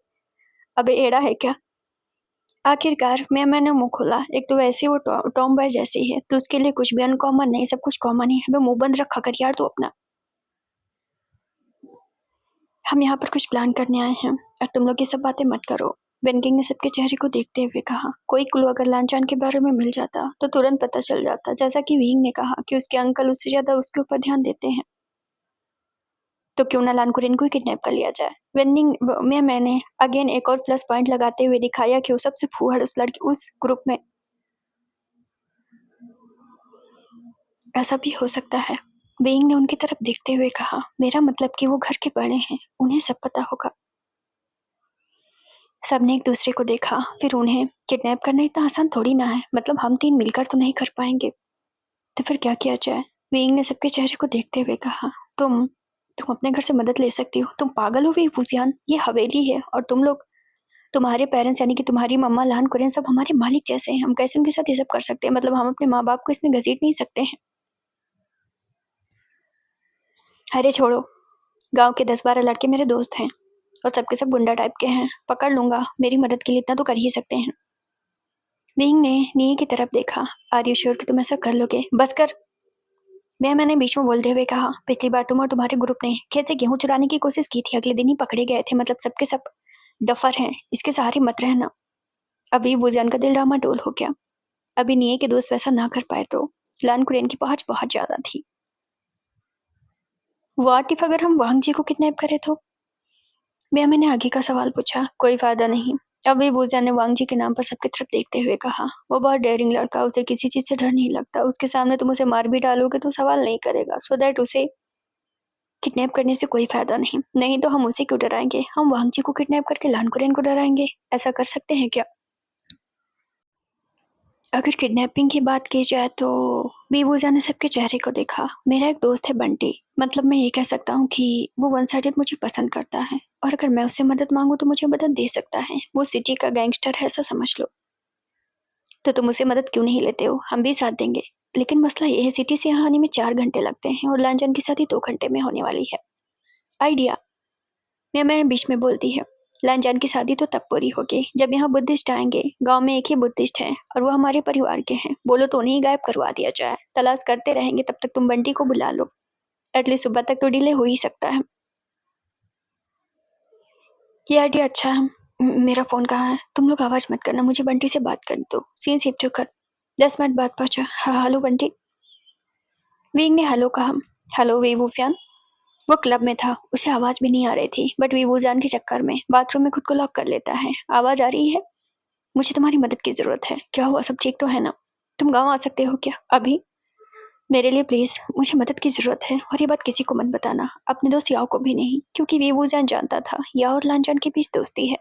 अबे एड़ा है क्या? आखिरकार मैंने मुंह खोला। एक तो वैसे वो टॉम बॉय जैसी है, तो उसके लिए कुछ भी अनकॉमन नहीं, सब कुछ कॉमन ही है। मुंह बंद रखा कर यार तू अपना। हम यहाँ पर कुछ प्लान करने आए हैं और तुम लोग ये सब बातें मत करो। वेनकिंग ने सबके चेहरे को देखते हुए कहा। कोई क्लू अगर लांचान के बारे में मिल जाता तो तुरंत पता चल जाता। जैसा कि विंग ने कहा कि उसके अंकल उससे ज्यादा उसके ऊपर ध्यान देते हैं, तो क्यों ना लानकुरिन को ही किडनैप कर लिया जाए। वेनिंग में मैंने अगेन एक और प्लस पॉइंट लगाते हुए दिखाया कि वो सबसे फूहड़ उस लड़की उस ग्रुप में। ऐसा भी हो सकता है। वेइंग ने उनकी तरफ देखते हुए कहा। मेरा मतलब कि वो घर के बड़े हैं, उन्हें सब पता होगा। सबने एक दूसरे को देखा। फिर उन्हें किडनैप करना इतना आसान थोड़ी ना है। मतलब हम 3 मिलकर तो नहीं कर पाएंगे। तो फिर क्या किया जाए? वेइंग ने सबके चेहरे को देखते हुए कहा। तुम अपने घर से मदद ले सकती हो। तुम पागल हो वीवूज़ियान? ये हवेली है और तुम लोग, तुम्हारे पेरेंट्स यानी कि तुम्हारी मम्मा लान कुरेन सब हमारे मालिक जैसे हैं। हम कैसे उनके साथ ये सब कर सकते हैं? मतलब हम अपने माँ बाप को इसमें घसीट नहीं सकते हैं। अरे छोड़ो, गांव के 10-12 लड़के मेरे दोस्त हैं और सबके सब गुंडा टाइप के हैं। पकड़ लूंगा, मेरी मदद के लिए इतना तो कर ही सकते हैं। विंग ने नी की तरफ देखा। आर यू श्योर कि तुम ऐसा कर लोगे? बस कर, मैंने बीच में बोलते हुए कहा। पिछली बार तुम और तुम्हारे ग्रुप ने खेत से गेहूं चुराने की कोशिश की थी, अगले दिन ही पकड़े गए थे। मतलब सबके सब डफर हैं, इसके सहारे मत रहना। अभी बुजान का दिल डामाडोल हो गया। अभी निये के दोस्त वैसा ना कर पाए तो लान कुरेन की पहुंच बहुत ज्यादा थी। व्हाट इफ अगर हम वांग जी को किडनैप करें तो? मैंने आगे का सवाल पूछा। कोई फायदा नहीं। अभी बुजान ने वांग जी के नाम पर सबकी तरफ देखते हुए कहा। वो बहुत डेयरिंग लड़का, उसे किसी चीज से डर नहीं लगता। उसके सामने तुम उसे मार भी डालोगे तो सवाल नहीं करेगा। सो दैट उसे किडनैप करने से कोई फायदा नहीं। नहीं तो हम उसे क्यों डराएंगे? हम वांग जी को किडनैप करके लान कुरेन को डराएंगे? ऐसा कर सकते हैं क्या? अगर किडनैपिंग की बात की जाए तो बीबूजा ने सबके चेहरे को देखा। मेरा एक दोस्त है बंटी, मतलब मैं ये कह सकता हूँ कि वो वन साइडेड मुझे पसंद करता है और अगर मैं उससे मदद मांगू तो मुझे मदद दे सकता है। वो सिटी का गैंगस्टर है, ऐसा समझ लो। तो तुम उससे मदद क्यों नहीं लेते हो? हम भी साथ देंगे। लेकिन मसला ये है, सिटी से यहाँ आने में 4 घंटे लगते हैं और लांचन की शादी 2 घंटे में होने वाली है। आइडिया मैं बीच में बोलती है। लांजान की शादी तो तब पूरी होगी जब यहाँ बुद्धिस्ट आएंगे। गांव में एक ही बुद्धिस्ट है और वो हमारे परिवार के हैं। बोलो तो उन्हें गायब करवा दिया जाए। तलाश करते रहेंगे तब तक तुम बंटी को बुला लो। एटलीस्ट सुबह तक तो डिले हो ही सकता है। ये आइडिया अच्छा है। मेरा फोन कहाँ है? तुम लोग आवाज मत करना, मुझे बंटी से बात करनी दो। सीन शिफ्ट जो कर। 10 मिनट बाद पहुंचा। हाँ हेलो बंटी। वींग ने हेलो कहा। हेलो वीवूसियान। वो क्लब में था, उसे आवाज भी नहीं आ रही थी, बट वीवूजान के चक्कर में बाथरूम में खुद को लॉक कर लेता है। आवाज आ रही है? मुझे तुम्हारी मदद की जरूरत है। क्या हुआ, सब ठीक तो है ना? तुम गांव आ सकते हो क्या अभी? मेरे लिए प्लीज, मुझे मदद की जरूरत है और ये बात किसी को मत बताना, अपने दोस्त याओ को भी नहीं, क्योंकि वीवूजान जानता था याओ और लानजान के बीच दोस्ती है।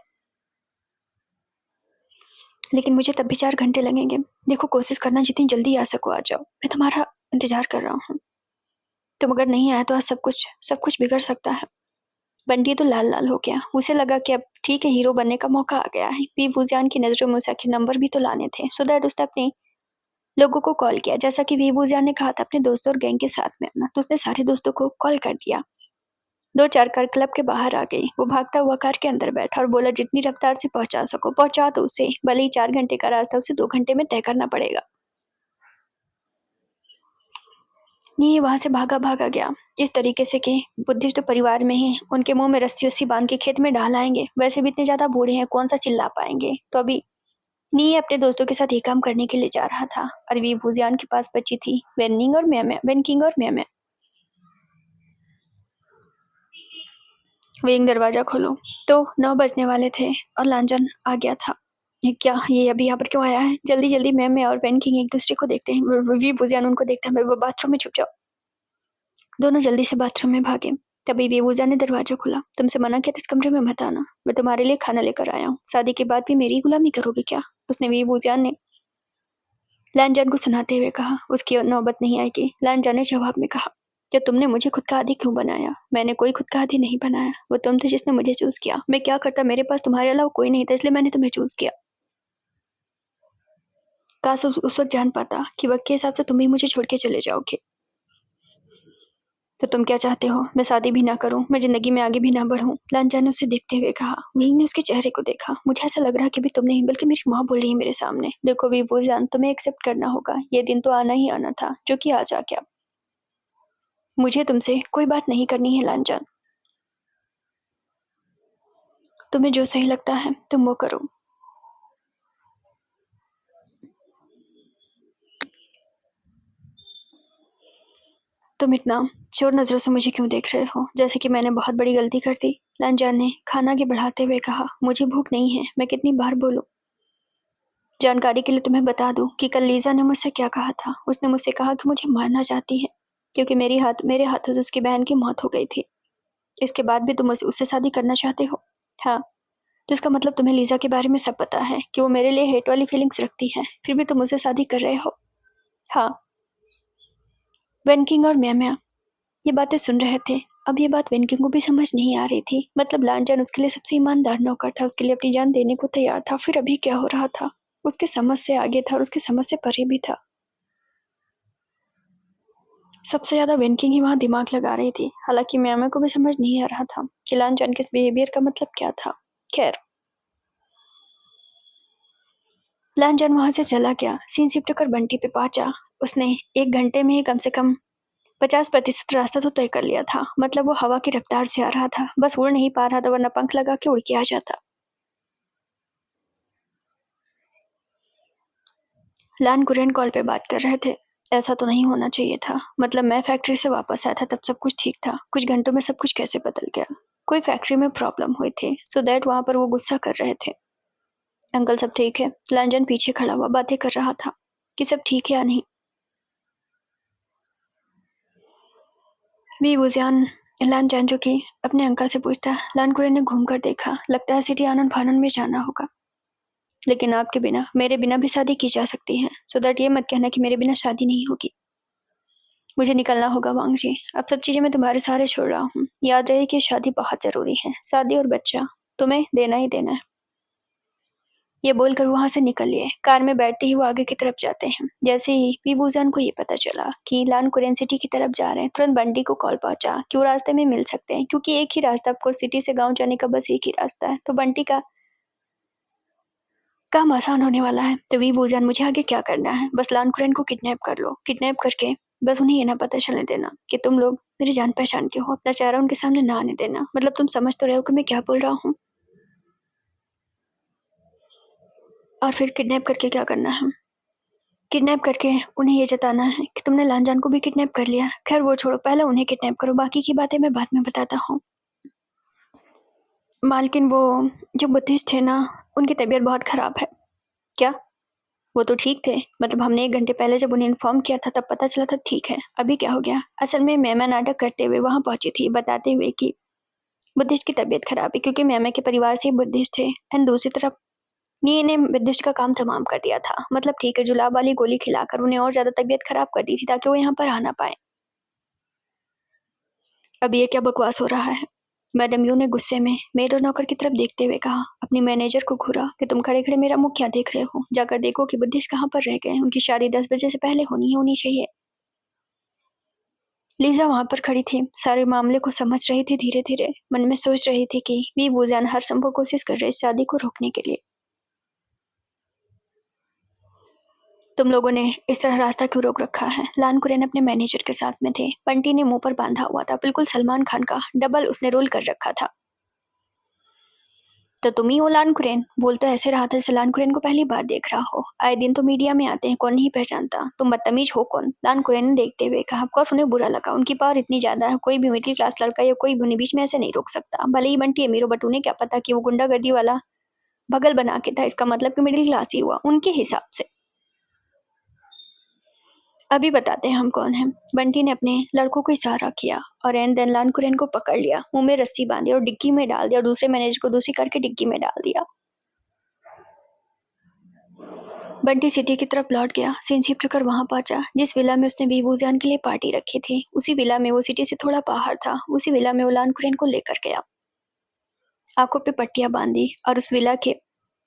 लेकिन मुझे तब भी 4 घंटे लगेंगे। देखो कोशिश करना, जितनी जल्दी आ सको आ जाओ, मैं तुम्हारा इंतजार कर रहा हूँ। तुम अगर नहीं आए तो आज सब कुछ बिगड़ सकता है। बंटी तो लाल लाल हो गया। उसे लगा कि अब ठीक है, हीरो बनने का मौका आ गया है। वी वुजियान की नजरों में उसे आखिर नंबर भी तो लाने थे। सो दैट उसने अपने लोगों को कॉल किया, जैसा कि वी वुजियान ने कहा था अपने दोस्तों और गैंग के साथ में आना। तो उसने सारे दोस्तों को कॉल कर दिया। 2-4 कार क्लब के बाहर आ गई। वो भागता हुआ कार के अंदर बैठा और बोला जितनी रफ्तार से पहुंचा सको पहुंचा दो उसे, भले ही 4 घंटे का रास्ता उसे 2 घंटे में तय करना पड़ेगा। ये वहां से भागा भागा गया इस तरीके से कि बुद्धिस्ट परिवार में ही उनके मुंह में रस्सी वस्सी बांध के खेत में डाल आएंगे। वैसे भी इतने ज्यादा बूढ़े हैं, कौन सा चिल्ला पाएंगे। तो अभी नी अपने दोस्तों के साथ ये काम करने के लिए जा रहा था और वी भुजियान के पास बची थी वेनकिंग और म्या। वेंग दरवाजा खोलो। तो 9 बजने वाले थे और लांजन आ गया था। ये क्या, ये अभी यहाँ पर क्यों आया है? जल्दी जल्दी मैं और वेनकिंग एक दूसरे को देखते हैं। वी भुजियान उनको देखता है। वो बाथरूम में छुप जाओ। दोनों जल्दी से बाथरूम में भागे। तभी बेबूजा ने दरवाजा खोला। तुमसे मना किया था इस कमरे में मत आना, मैं तुम्हारे लिए खाना लेकर आया हूँ। शादी के बाद भी मेरी गुलामी करोगे क्या? उसने बेबूजान ने लानजान को सुनाते हुए कहा। उसकी नौबत नहीं आएगी, लानजान ने जवाब में कहा। जब तुमने मुझे खुद का आदी क्यों बनाया? मैंने कोई खुद का आदी नहीं बनाया, वो तुम थे जिसने मुझे चूज किया। मैं क्या करता, मेरे पास तुम्हारे अलावा कोई नहीं था, इसलिए मैंने तुम्हें चूज किया। काश उस वक्त जान पाता कि वक्त के हिसाब से तुम ही मुझे छोड़ के चले जाओगे। तो तुम क्या चाहते हो? मैं शादी भी ना करूं, मैं जिंदगी में आगे भी ना बढ़ूं? लांजान ने उसे देखते हुए कहा। वहीं ने उसके चेहरे को देखा। मुझे ऐसा लग रहा है कि भी तुम नहीं बल्कि मेरी माँ बोल रही है मेरे सामने। देखो भी वो जान, तुम्हें एक्सेप्ट करना होगा। ये दिन तो आना ही आना था, जो कि आज आ गया। मुझे तुमसे कोई बात नहीं करनी है लांजान। तुम्हें जो सही लगता है तुम वो करो। तुम इतना चोर नजरों से मुझे क्यों देख रहे हो, जैसे कि मैंने बहुत बड़ी गलती कर दी? लांजान ने खाना आगे बढ़ाते हुए कहा। मुझे भूख नहीं है, मैं कितनी बार बोलूं। जानकारी के लिए तुम्हें बता दूं कि कल लीजा ने मुझसे क्या कहा था। उसने मुझसे कहा कि मुझे मारना चाहती है क्योंकि मेरे हाथों से उसकी बहन की मौत हो गई थी। इसके बाद भी तुम उससे शादी करना चाहते हो? हाँ। तो इसका मतलब तुम्हें लीजा के बारे में सब पता है कि वो मेरे लिए हेट वाली फीलिंग्स रखती है, फिर भी तुम मुझसे शादी कर रहे हो? हाँ। वेनकिंग और म्या ये बातें सुन रहे थे। अब ये बात वेनकिंग को भी समझ नहीं आ रही थी। मतलब लानजान उसके लिए सबसे ईमानदार नौकर था, उसके लिए अपनी जान देने को तैयार था, फिर अभी क्या हो रहा था? उसके समझ से आगे था और उसके समझ से परे भी था। सबसे ज़्यादा वेनकिंग ही वहाँ दिमाग लगा रही थी। हालाँकि मैम को भी समझ नहीं आ रहा था कि लानचान के इस बिहेवियर का मतलब क्या था। खैर, लानचान वहाँ से चला गया। सीन शिफ्ट कर बंटी पे पहुँचा। उसने 1 घंटे में ही कम से कम 50% रास्ता तो तय कर लिया था। मतलब वो हवा की रफ्तार से आ रहा था, बस उड़ नहीं पा रहा था, वरना पंख लगा के उड़ के आ जाता। लान कुरेन कॉल पे बात कर रहे थे। ऐसा तो नहीं होना चाहिए था। मतलब मैं फैक्ट्री से वापस आया था तब सब कुछ ठीक था। कुछ घंटों में सब कुछ कैसे बदल गया? कोई फैक्ट्री में प्रॉब्लम हुई थी, सो दैट वहाँ पर वो गुस्सा कर रहे थे। अंकल सब ठीक है? लांजन पीछे खड़ा हुआ बातें कर रहा था कि सब ठीक है या नहीं। भी वुजियान लानजान जो कि अपने अंकल से पूछता। लान कुरेन ने घूमकर देखा। लगता है सिटी आनंद फानन में जाना होगा। लेकिन आपके बिना, मेरे बिना भी शादी की जा सकती है। सो दैट ये मत कहना कि मेरे बिना शादी नहीं होगी। मुझे निकलना होगा वांग जी। अब सब चीजें मैं तुम्हारे सहारे छोड़ रहा हूँ। याद रहे कि शादी बहुत जरूरी है। शादी और बच्चा तुम्हें देना ही देना है। ये बोलकर वहां से निकल लिए। कार में बैठते ही वो आगे की तरफ जाते हैं। जैसे ही पीबूजान को ये पता चला कि लान कुरेन सिटी की तरफ जा रहे हैं, तुरंत बंटी को कॉल पहुंचा कि वो रास्ते में मिल सकते हैं, क्योंकि एक ही रास्ता, ऑफकोर्स सिटी से गांव जाने का बस एक ही रास्ता है। तो बंटी का काम आसान होने वाला है। तो वी वूजान, मुझे आगे क्या करना है? बस लान कुरेन को किडनैप कर लो। किडनैप करके बस उन्हें ये ना पता चलने देना कि तुम लोग मेरी जान पहचान के हो। अपना चेहरा उनके सामने ना आने देना। मतलब तुम समझ तो रहे हो कि मैं क्या बोल रहा हूँ। और फिर किडनैप करके क्या करना है? किडनैप करके उन्हें ये जताना है कि तुमने लानजान को भी किडनैप कर लिया। खैर वो छोड़ो, पहले उन्हें किडनैप करो, बाकी की बातें मैं बाद में बताता हूँ। मालकिन, वो जो बुद्धिस्ट थे ना, उनकी तबीयत बहुत खराब है। क्या? वो तो ठीक थे। मतलब हमने 1 घंटे पहले जब उन्हें इन्फॉर्म किया था तब पता चला था ठीक है। अभी क्या हो गया? असल में मैमा नाटक करते हुए वहां पहुंची थी, बताते हुए कि बुद्धिस्ट की तबीयत खराब है, क्योंकि मैमा के परिवार से ही बुद्धिस्ट थे। एंड दूसरी तरफ नी ने बुद्धिस्ट का काम तमाम कर दिया था। मतलब ठीक है, जुलाब वाली गोली खिलाकर उन्हें और ज्यादा तबीयत खराब कर दी थी ताकि वो यहाँ पर आ ना पाए। अब ये क्या बकवास हो रहा है? मैडम यू ने गुस्से में मेड और नौकर की तरफ देखते हुए कहा। अपने मैनेजर को घूरा कि तुम खड़े खड़े मेरा मुंह क्या देख रहे हो? जाकर देखो कि बुद्धिस्ट कहाँ पर रह गए। उनकी शादी 10 बजे से पहले होनी चाहिए। लीजा वहां पर खड़ी थी, सारे मामले को समझ रही थी। धीरे धीरे मन में सोच रही थी कि वी वूजान हर संभव कोशिश कर रहे इस शादी को रोकने के लिए। तुम लोगों ने इस तरह रास्ता क्यों रोक रखा है? लान कुरेन अपने मैनेजर के साथ में थे। बंटी ने मुंह पर बांधा हुआ था, बिल्कुल सलमान खान का डबल उसने रोल कर रखा था। तो तुम ही हो लान कुरेन? बोल तो ऐसे रहा था जैसे लान कुरेन को पहली बार देख रहा हो। आए दिन तो मीडिया में आते हैं, कौन नहीं पहचानता। तुम बदतमीज हो कौन? लान कुरेन ने देखते हुए कहा। ऑफकोर्स उन्हें बुरा लगा। उनकी पावर इतनी ज्यादा है, कोई भी मिडिल क्लास लड़का या कोई भी उन्हें बीच में ऐसे नहीं रोक सकता। भले ही बंटी अमीर हो, बट उन्हें क्या पता कि वो गुंडागर्दी वाला भगल बना के था। इसका मतलब कि मिडिल क्लास ही हुआ उनके हिसाब से। अभी बताते हैं हम कौन हैं। बंटी ने अपने लड़कों को इशारा किया और एंड देन लान कुरेन को पकड़ लिया, मुंह में रस्सी बांधी और डिग्गी में डाल दिया, और दूसरे मैनेजर को दूसरी करके डिग्गी में डाल दिया। बंटी सिटी की तरफ लौट गया। सीन शिफ्ट कर वहां पहुंचा जिस विला में उसने वीवूजान के लिए पार्टी रखी थी। उसी विला में, वो सिटी से थोड़ा बाहर था, उसी विला में वो लान कुरेन को लेकर गया। आंखों पे पट्टियां बांधी और उस विला के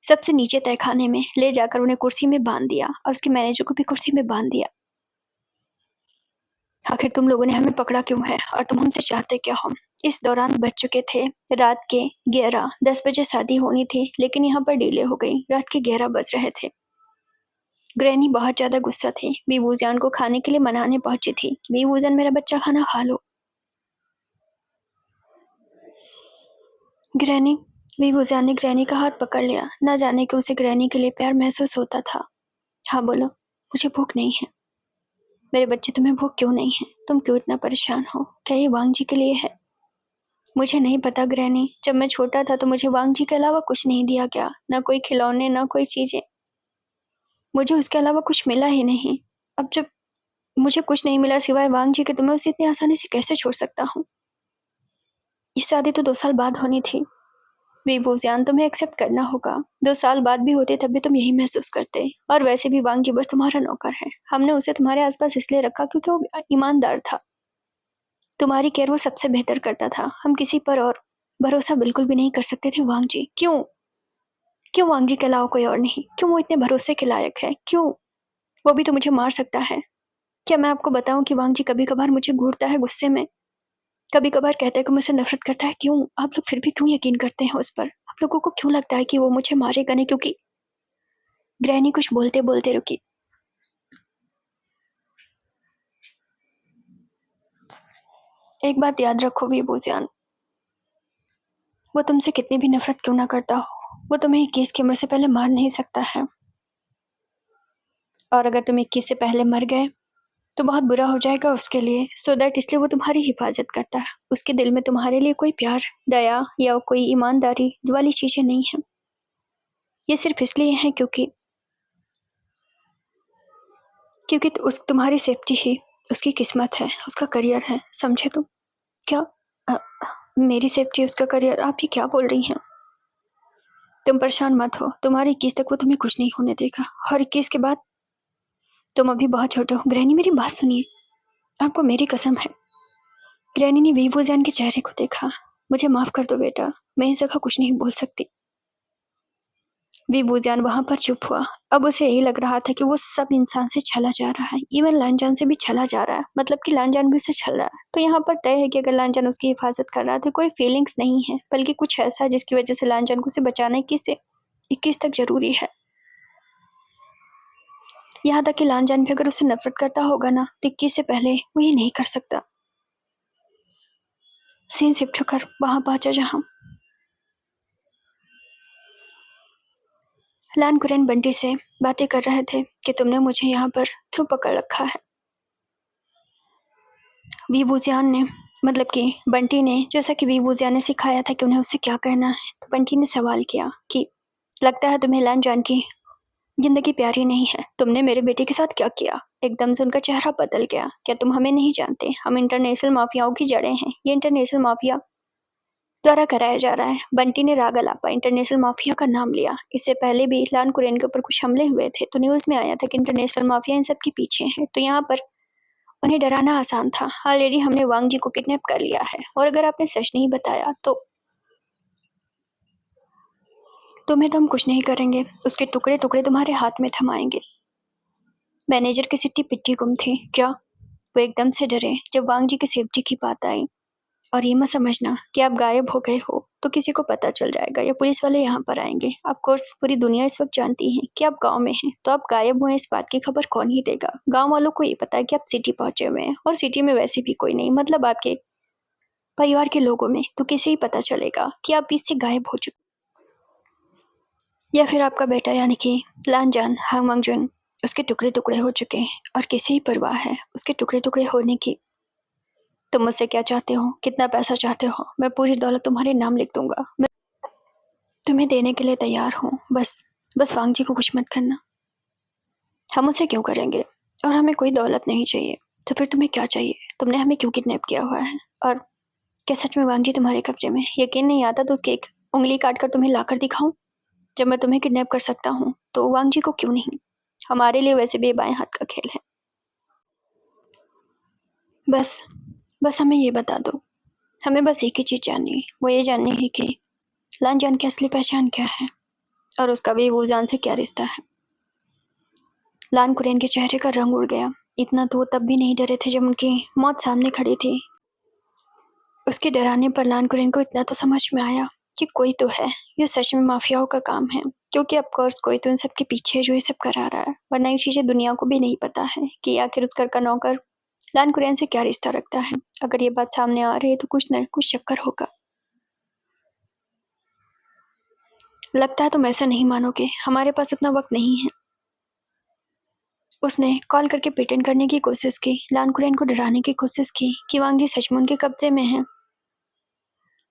सबसे नीचे तहखाने में ले जाकर उन्हें कुर्सी में बांध दिया और उसके मैनेजर को भी कुर्सी में बांध दिया। आखिर तुम लोगों ने हमें पकड़ा क्यों है और तुम हमसे चाहते क्या हो? इस दौरान बज चुके थे रात के 10 बजे शादी होनी थी, लेकिन यहाँ पर डिले हो गई। रात के 11 बज रहे थे। ग्रैनी बहुत ज्यादा गुस्सा थी। वीवूजान को खाने के लिए मनाने पहुंची थी कि वीवूजान, मेरा बच्चा खाना खा लो। ग्रैनी वीवूजान ने ग्रैनी का हाथ पकड़ लिया। न जाने कि उसे ग्रैनी के लिए प्यार महसूस होता था। हाँ बोलो। मुझे भूख नहीं है। मेरे बच्चे, तुम्हें भूख क्यों नहीं है? तुम क्यों इतना परेशान हो? क्या ये वांग जी के लिए है? मुझे नहीं पता ग्रैनी। जब मैं छोटा था तो मुझे वांग जी के अलावा कुछ नहीं दिया गया, ना कोई खिलौने, ना कोई चीजें। मुझे उसके अलावा कुछ मिला ही नहीं। अब जब मुझे कुछ नहीं मिला सिवाय वांग जी के, तो मैं उसे इतनी आसानी से कैसे छोड़ सकता हूँ? ये शादी तो 2 साल बाद होनी थी। बेबूजियान, तुम्हें एक्सेप्ट करना होगा। 2 साल बाद भी होते तब भी तुम यही महसूस करते। और वैसे भी वांग जी बस तुम्हारा नौकर है। हमने उसे तुम्हारे आसपास इसलिए रखा क्योंकि वो ईमानदार था। तुम्हारी केयर वो सबसे बेहतर करता था। हम किसी पर और भरोसा बिल्कुल भी नहीं कर सकते थे वांग जी। क्यों? क्यों वांग जी के अलावा कोई और नहीं? क्यों वो इतने भरोसे के लायक है? क्यों? वो भी तो मुझे मार सकता है। क्या मैं आपको बताऊं कि वांग जी कभी कभार मुझे घूरता है गुस्से में, कभी कभार कहता है कि मुझसे नफरत करता है। क्यों आप लोग फिर भी क्यों यकीन करते हैं उस पर? आप लोगों को क्यों लगता है कि वो मुझे मारेगा नहीं? क्योंकि ग्रैनी कुछ बोलते बोलते रुकी। एक बात याद रखो विभूजान, वो तुमसे कितनी भी नफरत क्यों ना करता हो, वो तुम्हें 21 की उम्र से पहले मार नहीं सकता है। और अगर तुम 21 से पहले मर गए तो बहुत बुरा हो जाएगा उसके लिए। सो दैट इसलिए वो तुम्हारी हिफाजत करता है। उसके दिल में तुम्हारे लिए कोई प्यार, दया या कोई ईमानदारी वाली चीजें नहीं है। ये सिर्फ इसलिए है क्योंकि क्योंकि उस तुम्हारी सेफ्टी ही उसकी किस्मत है, उसका करियर है। समझे तुम? क्या अ, मेरी सेफ्टी उसका करियर? आप ये क्या बोल रही हैं? तुम परेशान मत हो, तुम्हारी 21 तक वो तुम्हें कुछ नहीं होने देगा। और 21 के बाद तुम अभी बहुत छोटे हो। ग्रैनी मेरी बात सुनिए, आपको मेरी कसम है। ग्रैनी ने विभूजान के चेहरे को देखा। मुझे माफ कर दो बेटा, मैं इस जगह कुछ नहीं बोल सकती। विभूजान वहां पर चुप हुआ। अब उसे यही लग रहा था कि वो सब इंसान से छला जा रहा है, इवन लानजान से भी छला जा रहा है। मतलब कि लानजान भी उसे छल रहा है। तो यहाँ पर तय है कि अगर लानजान उसकी हिफाजत कर रहा है तो कोई फीलिंग्स नहीं है, बल्कि कुछ ऐसा जिसकी वजह से लानजान को उसे बचाना 21 तक जरूरी है। यहाँ तक कि लानजान भी अगर उसे नफरत करता होगा ना, तो 21 से पहले वो ये नहीं कर सकता। सीन शिफ्ट होकर वहां पहुंचा जहां लान कुरैन बंटी से बातें कर रहे थे कि तुमने मुझे यहाँ पर क्यों पकड़ रखा है। विभूजान ने, मतलब कि बंटी ने, जैसा कि विभूजान ने सिखाया था कि उन्हें उससे क्या कहना है, तो बंटी ने सवाल किया कि लगता है तुम्हें लानजान की जिंदगी प्यारी नहीं है। तुमने मेरे बेटे के साथ क्या किया? एकदम से उनका चेहरा बदल गया। क्या तुम हमें नहीं जानते? हम इंटरनेशनल माफियाओं की जड़ें हैं। ये इंटरनेशनल माफिया द्वारा कराया जा रहा है। बंटी ने राग अलापा इंटरनेशनल माफिया का नाम लिया। इससे पहले भी लान कुरैन के ऊपर कुछ हमले हुए थे तो न्यूज में आया था कि इंटरनेशनल माफिया इन सब के पीछे है। तो यहाँ पर उन्हें डराना आसान था। ऑलरेडी हमने वांग जी को किडनैप कर लिया है, और अगर आपने सच नहीं बताया तो तुम्हें तो हम कुछ नहीं करेंगे, उसके टुकड़े टुकड़े तुम्हारे हाथ में थमाएंगे। मैनेजर की सिट्टी पिट्टी गुम थी। क्या? वो एकदम से डरे जब वांग जी की सेफ्टी की बात आई। और ये मत समझना कि आप गायब हो गए हो तो किसी को पता चल जाएगा या पुलिस वाले यहाँ पर आएंगे। ऑफ कोर्स पूरी दुनिया इस वक्त जानती है कि आप गांव में हैं, तो आप गायब हुए इस बात की खबर कौन ही देगा? गांव वालों को ये पता है कि आप सिटी पहुंचे हुए हैं, और सिटी में वैसे भी कोई नहीं, मतलब आपके परिवार के लोगों में तो किसे ही पता चलेगा कि आप बीच से गायब हो चुके। या फिर आपका बेटा यानी कि लानजान हांग वांगजुन, उसके टुकड़े टुकड़े हो चुके हैं और किसे ही परवाह है उसके टुकड़े टुकड़े होने की। तुम मुझसे क्या चाहते हो? कितना पैसा चाहते हो? मैं पूरी दौलत तुम्हारे नाम लिख दूंगा। मैं तुम्हें देने के लिए तैयार हूँ। बस बस वांग जी को कुछ मत करना। हम उसे क्यों करेंगे? और हमें कोई दौलत नहीं चाहिए। तो फिर तुम्हें क्या चाहिए? तुमने हमें क्यों किडनैप किया हुआ है? और क्या सच में वांग जी तुम्हारे कब्जे में? यकीन नहीं आता तो उसकी एक उंगली काट कर तुम्हें लाकर दिखाऊं? जब मैं तुम्हें किडनैप कर सकता हूँ तो वांग जी को क्यों नहीं? हमारे लिए वैसे भी बाएं हाथ का खेल है। बस बस हमें ये बता दो। हमें बस एक ही चीज जाननी है, वो ये जाननी है कि लानजान की असली पहचान क्या है और उसका विभूजान से क्या रिश्ता है। लान कुरैन के चेहरे का रंग उड़ गया। इतना तो वो तब भी नहीं डरे थे जब उनकी मौत सामने खड़ी थी। उसके डराने पर लान कुरैन को इतना तो समझ में आया कि कोई तो है, ये सच में माफियाओं का काम है। क्योंकि ऑफ कोर्स कोई तो इन सब के पीछे है जो ये सब करा रहा है, वरना ये चीजें दुनिया को भी नहीं पता है कि आखिर उस घर का नौकर लान कुरैन से क्या रिश्ता रखता है। अगर ये बात सामने आ रही है तो कुछ न कुछ चक्कर होगा। लगता है तुम ऐसा नहीं मानोगे, हमारे पास उतना वक्त नहीं है। उसने कॉल करके प्रिटेंड करने की कोशिश की, लान कुरैन को डराने की कोशिश की कि वांग जी सच में उनके कब्जे में है।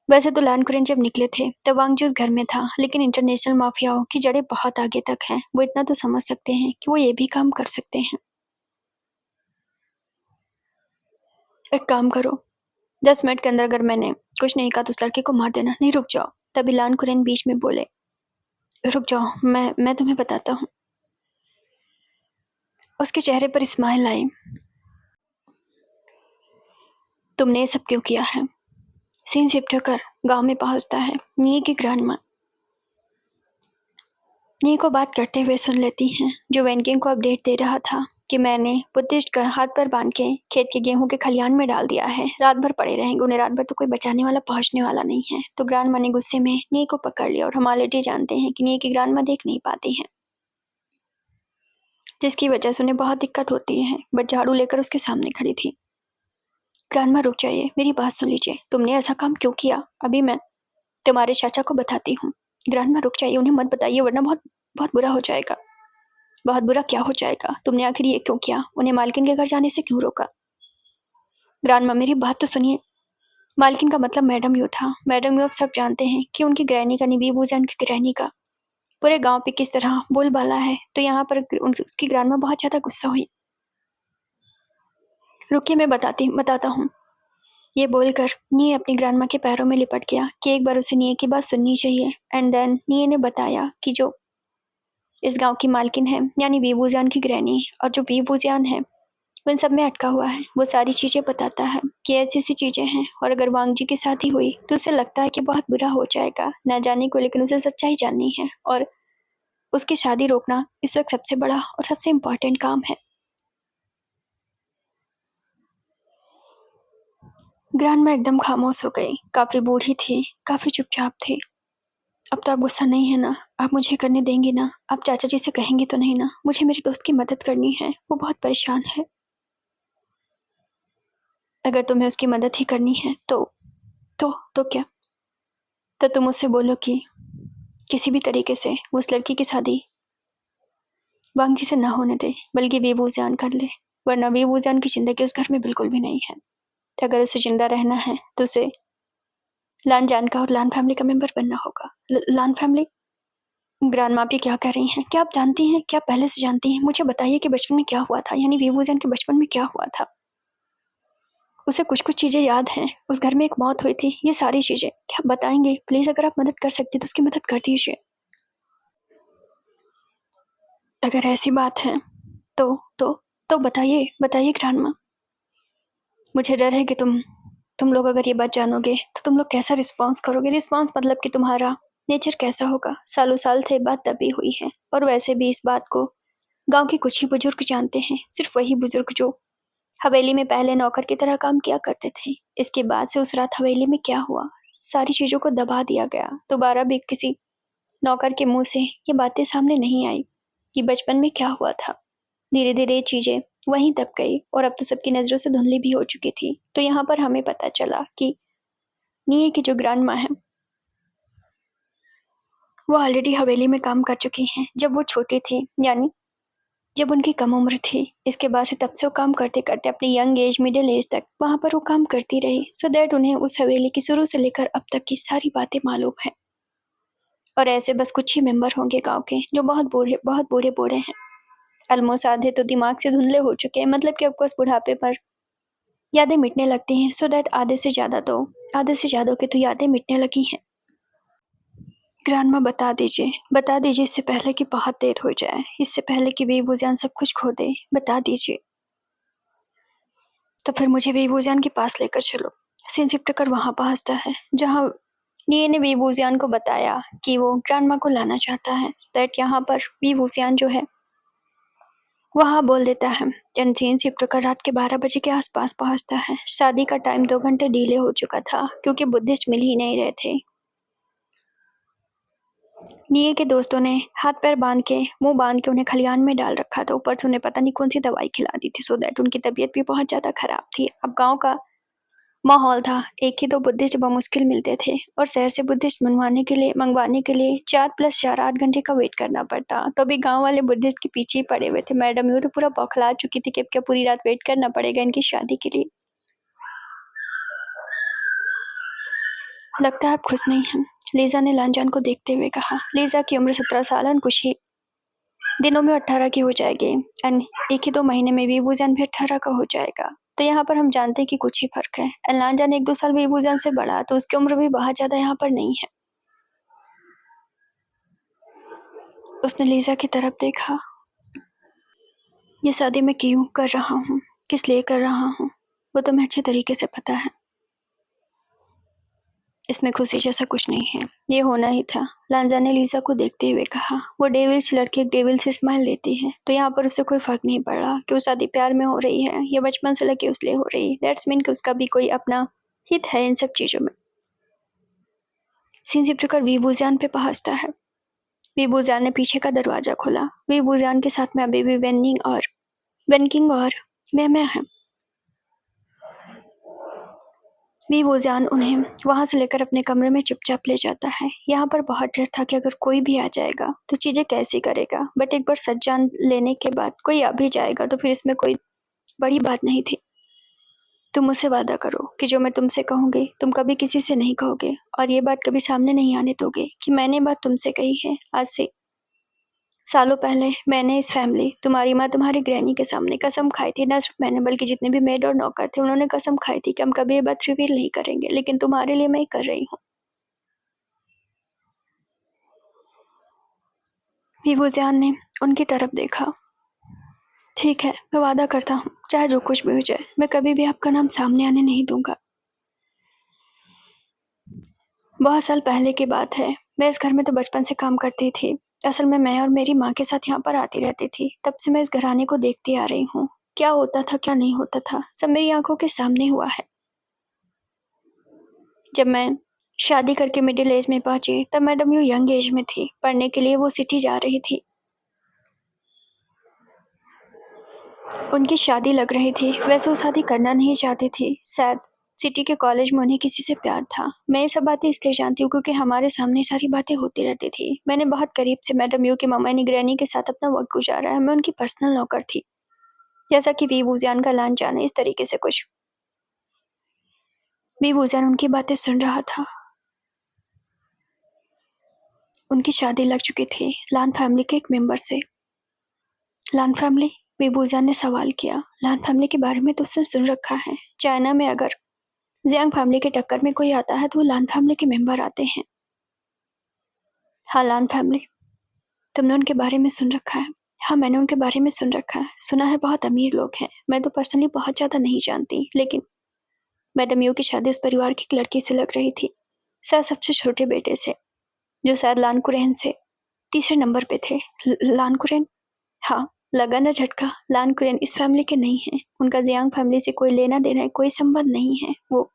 वैसे तो लान कुरैन जब निकले थे तब वांग जी उस घर में था, लेकिन इंटरनेशनल माफियाओं की जड़ें बहुत आगे तक हैं। वो इतना तो समझ सकते हैं कि वो ये भी काम कर सकते हैं। एक काम करो, 10 मिनट के अंदर अगर मैंने कुछ नहीं कहा तो उस लड़के को मार देना। नहीं, रुक जाओ। तभी लान कुरैन बीच में बोले, रुक जाओ, मैं तुम्हें बताता हूँ। उसके चेहरे पर स्माइल आई। तुमने ये सब क्यों किया है? सीन शिफ्ट होकर गांव में पहुंचता है। नी की ग्रैंडमा नी को बात करते हुए सुन लेती हैं, जो वैनकिंग को अपडेट दे रहा था। कि मैंने बुद्धिस्ट का हाथ पर बांध के खेत के गेहूं के खलिहान में डाल दिया है, रात भर पड़े रहेंगे, उन्हें रात भर तो कोई बचाने वाला पहुंचने वाला नहीं है। तो ग्रांडमा ने गुस्से में नी को पकड़ लिया और हम ऑलरेडी जानते हैं कि नी की ग्रांडमा देख नहीं पाती हैं, जिसकी वजह से उन्हें बहुत दिक्कत होती है। बट झाड़ू लेकर उसके सामने खड़ी थी। ग्रांडमा रुक जाइए, मेरी बात सुन लीजिए, तुमने ऐसा काम क्यों किया? अभी मैं तुम्हारे चाचा को बताती हूँ। ग्रांडमा रुक जाइए, उन्हें मत बताइए वरना बहुत बहुत बुरा हो जाएगा। बहुत बुरा क्या हो जाएगा? तुमने आखिर ये क्यों किया? उन्हें मालकिन के घर जाने से क्यों रोका? ग्रांडमा मेरी बात तो सुनिए। मालकिन का मतलब मैडम यू था। मैडम यू अब सब जानते हैं कि उनकी ग्रैनी का, निबी भूजान की ग्रैनी का पूरे गांव पे किस तरह बोलबाला है। तो यहाँ पर उसकी ग्रांडमा बहुत ज्यादा गुस्सा हुई। रुकिए, मैं बताता हूँ। ये बोलकर निये अपनी ग्रांडमा के पैरों में लिपट गया कि एक बार उसे निये की बात सुननी चाहिए। एंड देन निये ने बताया कि जो इस गांव की मालकिन है यानी वीवूजान की ग्रैनी, और जो वीवूजान है वो इन सब में अटका हुआ है। वो सारी चीजें बताता है कि ऐसी ऐसी चीजें हैं, और अगर वांग जी की शादी हुई तो उसे लगता है कि बहुत बुरा हो जाएगा ना जाने को, लेकिन उसे सच्चाई जाननी है और उसकी शादी रोकना इस वक्त सबसे बड़ा और सबसे इम्पोर्टेंट काम है। ग्रांडमा एकदम खामोश हो गई। काफी बूढ़ी थी, काफी चुपचाप थी। अब तो आप गुस्सा नहीं है ना? आप मुझे करने देंगे ना? आप चाचा जी से कहेंगे तो नहीं ना? मुझे मेरी दोस्त की मदद करनी है, वो बहुत परेशान है। अगर तुम्हें उसकी मदद ही करनी है तो क्या? तो तुम उससे बोलो कि किसी भी तरीके से उस लड़की की शादी वांग जी से ना होने दे, बल्कि वीवूजान कर ले, वरना वीवूजान की जिंदगी उस घर में बिल्कुल भी नहीं है। अगर उसे जिंदा रहना है तो उसे लान जान का और लान फैमिली का मेंबर बनना होगा। लान फैमिली? ग्रांडमा आप ये क्या कह रही हैं? क्या आप जानती हैं? क्या पहले से जानती हैं? मुझे बताइए कि बचपन में क्या हुआ था, यानी वीवूजान के बचपन में क्या हुआ था। उसे कुछ कुछ चीजें याद हैं। उस घर में एक मौत हुई थी, ये सारी चीजें क्या आप बताएंगे? प्लीज, अगर आप मदद कर सकती तो उसकी मदद कर दीजिए। अगर ऐसी बात है तो तो तो बताइए बताइए ग्रांडमा। मुझे डर है कि तुम लोग अगर ये बात जानोगे तो तुम लोग कैसा रिस्पॉन्स करोगे। रिस्पॉन्स मतलब कि तुम्हारा नेचर कैसा होगा। सालों साल से बात तभी हुई है, और वैसे भी इस बात को गांव के कुछ ही बुजुर्ग जानते हैं, सिर्फ वही बुजुर्ग जो हवेली में पहले नौकर की तरह काम किया करते थे। इसके बाद से उस रात हवेली में क्या हुआ, सारी चीजों को दबा दिया गया। दोबारा भी किसी नौकर के मुंह से ये बातें सामने नहीं आई कि बचपन में क्या हुआ था। धीरे धीरे ये चीजें वहीं दब गई, और अब तो सबकी नजरों से धुंधली भी हो चुकी थी। तो यहाँ पर हमें पता चला कि निये की जो ग्रांडमा है वो ऑलरेडी हवेली में काम कर चुकी हैं जब वो छोटी थी, यानी जब उनकी कम उम्र थी। इसके बाद से तब से वो काम करते करते अपनी यंग एज, मिडिल एज तक वहां पर वो काम करती रही, सो दैट उन्हें उस हवेली की शुरू से लेकर अब तक की सारी बातें मालूम है। और ऐसे बस कुछ ही मेंबर होंगे गांव के जो बहुत बूढ़े बूढ़े हैं। ऑलमोस्ट आधे तो दिमाग से धुंधले हो चुके हैं, मतलब कि आपको उस बुढ़ापे पर यादें मिटने लगती हैं, सो दैट आधे से ज्यादा की तो यादें मिटने लगी हैं। ग्रांडमा बता दीजिए इससे पहले कि बहुत देर हो जाए, इससे पहले कि वीवूजान सब कुछ खो दे, बता दीजिए। तो फिर मुझे वीवूजान के पास लेकर चलो। सिंसिप्टकर वहां पहुंचता है जहां निये ने वीवूजान को बताया कि वो ग्रांडमा को लाना चाहता है। दैट यहाँ पर वीवूजान जो है वहां बोल देता है। सिंसिप्टकर रात के 12 बजे के आसपास पहुंचता है। शादी का टाइम 2 घंटे डिले हो चुका था क्योंकि बुद्धिस्ट मिल ही नहीं रहे थे। निये के दोस्तों ने हाथ पैर मुंह बांध के उन्हें खलिहान में डाल रखा था। ऊपर से उन्हें पता नहीं कौन सी दवाई खिला दी थी, सो दैट उनकी तबीयत भी बहुत ज्यादा खराब थी। अब गांव का माहौल था, एक ही दो बुद्धिस्ट बमुश्किल मिलते थे, और शहर से बुद्धिस्ट मंगवाने के लिए 4+4 8 घंटे का वेट करना पड़ता। तो अभी गांव वाले बुद्धिस्ट के पीछे ही पड़े हुए थे। मैडम यू तो पूरा बौखला चुकी थी कि अब क्या पूरी रात वेट करना पड़ेगा इनकी शादी के लिए। लगता है आप खुश नहीं हैं, लीजा ने लांजान को देखते हुए कहा। लीजा की उम्र 17 साल और कुछ ही दिनों में 18 की हो जाएगी, एंड एक ही 2 महीने में वीवूजान भी 18 का हो जाएगा। तो यहाँ पर हम जानते हैं कि कुछ ही फर्क है। लांजान 1-2 साल वीवूजान से बड़ा, तो उसकी उम्र भी बहुत ज्यादा यहाँ पर नहीं है। उसने लीजा की तरफ देखा। ये शादी मैं क्यों कर रहा हूँ, किस लिए कर रहा हूँ, वो तुम्हें अच्छे तरीके से पता है। इसमें खुशी जैसा कुछ नहीं है, ये होना ही था। लांजा ने लीजा को देखते हुए कहा। वो डेविल से लड़की एक डेविल से स्माइल देती है, तो यहाँ पर उसे कोई फर्क नहीं पड़ रहा कि वो शादी प्यार में हो रही है या बचपन से लगी उसलिए हो रही है। दैट्स मीन कि उसका भी कोई अपना हित है इन सब चीजों में। सीन शिफ्ट कर वीबूजान पे पहुंचता है। वीबूजान ने पीछे का दरवाजा खोला। वीबूजान के साथ में अभी भी वेनकिंग और मैं है। वीबूजान उन्हें वहां से लेकर अपने कमरे में चुपचाप ले जाता है। यहाँ पर बहुत डर था कि अगर कोई भी आ जाएगा तो चीजें कैसी करेगा, बट एक बार सच जान लेने के बाद कोई आ भी जाएगा तो फिर इसमें कोई बड़ी बात नहीं थी। तुम मुझसे वादा करो कि जो मैं तुमसे कहूंगी तुम कभी किसी से नहीं कहोगे, और ये बात कभी सामने नहीं आने दोगे कि मैंने बात तुमसे कही है। आज से सालों पहले मैंने इस फैमिली, तुम्हारी माँ, तुम्हारी ग्रैनी के सामने कसम खाई थी। न सिर्फ मैंने बल्कि जितने भी मेड और नौकर थे उन्होंने कसम खाई थी कि हम कभी ये बात रिवील नहीं करेंगे, लेकिन तुम्हारे लिए मैं ये कर रही हूँ। वीबूजान ने उनकी तरफ देखा। ठीक है, मैं वादा करता हूँ चाहे जो कुछ भी हो जाए मैं कभी भी आपका नाम सामने आने नहीं दूंगा। बहुत साल पहले की बात है। मैं इस घर में तो बचपन से काम करती थी। असल में मैं और मेरी माँ के साथ यहाँ पर आती रहती थी। तब से मैं इस घराने को देखती आ रही हूँ। क्या होता था क्या नहीं होता था सब मेरी आंखों के सामने हुआ है। जब मैं शादी करके मिडिल एज में पहुंची तब मैडम यू यंग एज में थी। पढ़ने के लिए वो सिटी जा रही थी। उनकी शादी लग रही थी। वैसे वो शादी करना नहीं चाहती थी। शायद सिटी के कॉलेज में उन्हें किसी से प्यार था। मैं ये सब बातें इसलिए जानती हूँ क्योंकि हमारे सामने सारी बातें होती रहती थी। मैंने बहुत करीब से मैडम यू की मामा निगरानी के साथ अपना वक्त गुजारा है। मैं उनकी पर्सनल नौकर थी, जैसा कि वी बूजियान का लान जाने, इस तरीके से कुछ। वी बूजियान उनकी बातें सुन रहा था। उनकी शादी लग चुकी थी लान फैमिली के एक मेंबर से। लान फैमिली? वी बूजियान ने सवाल किया। लान फैमिली के बारे में तो उसने सुन रखा है। चाइना में अगर जियांग फैमिली के टक्कर में कोई आता है तो वो लान फैमिली के मेंबर आते हैं। हाँ, लान फैमिली। तुमने उनके बारे में सुन रखा है? हाँ, मैंने उनके बारे में सुन रखा है। सुना है बहुत अमीर लोग हैं। मैं तो पर्सनली बहुत ज़्यादा नहीं जानती, लेकिन मैडम यू की शादी उस परिवार की एक लड़की से लग रही थी, शायद सबसे छोटे बेटे से, जो शायद लान कुरेन से तीसरे नंबर पे थे। लान कुरेन? हाँ, लगा ना झटका। लान कुरेन इस फैमिली के नहीं हैं। उनका जियांग फैमिली से कोई लेना देना है, कोई संबंध नहीं है। वो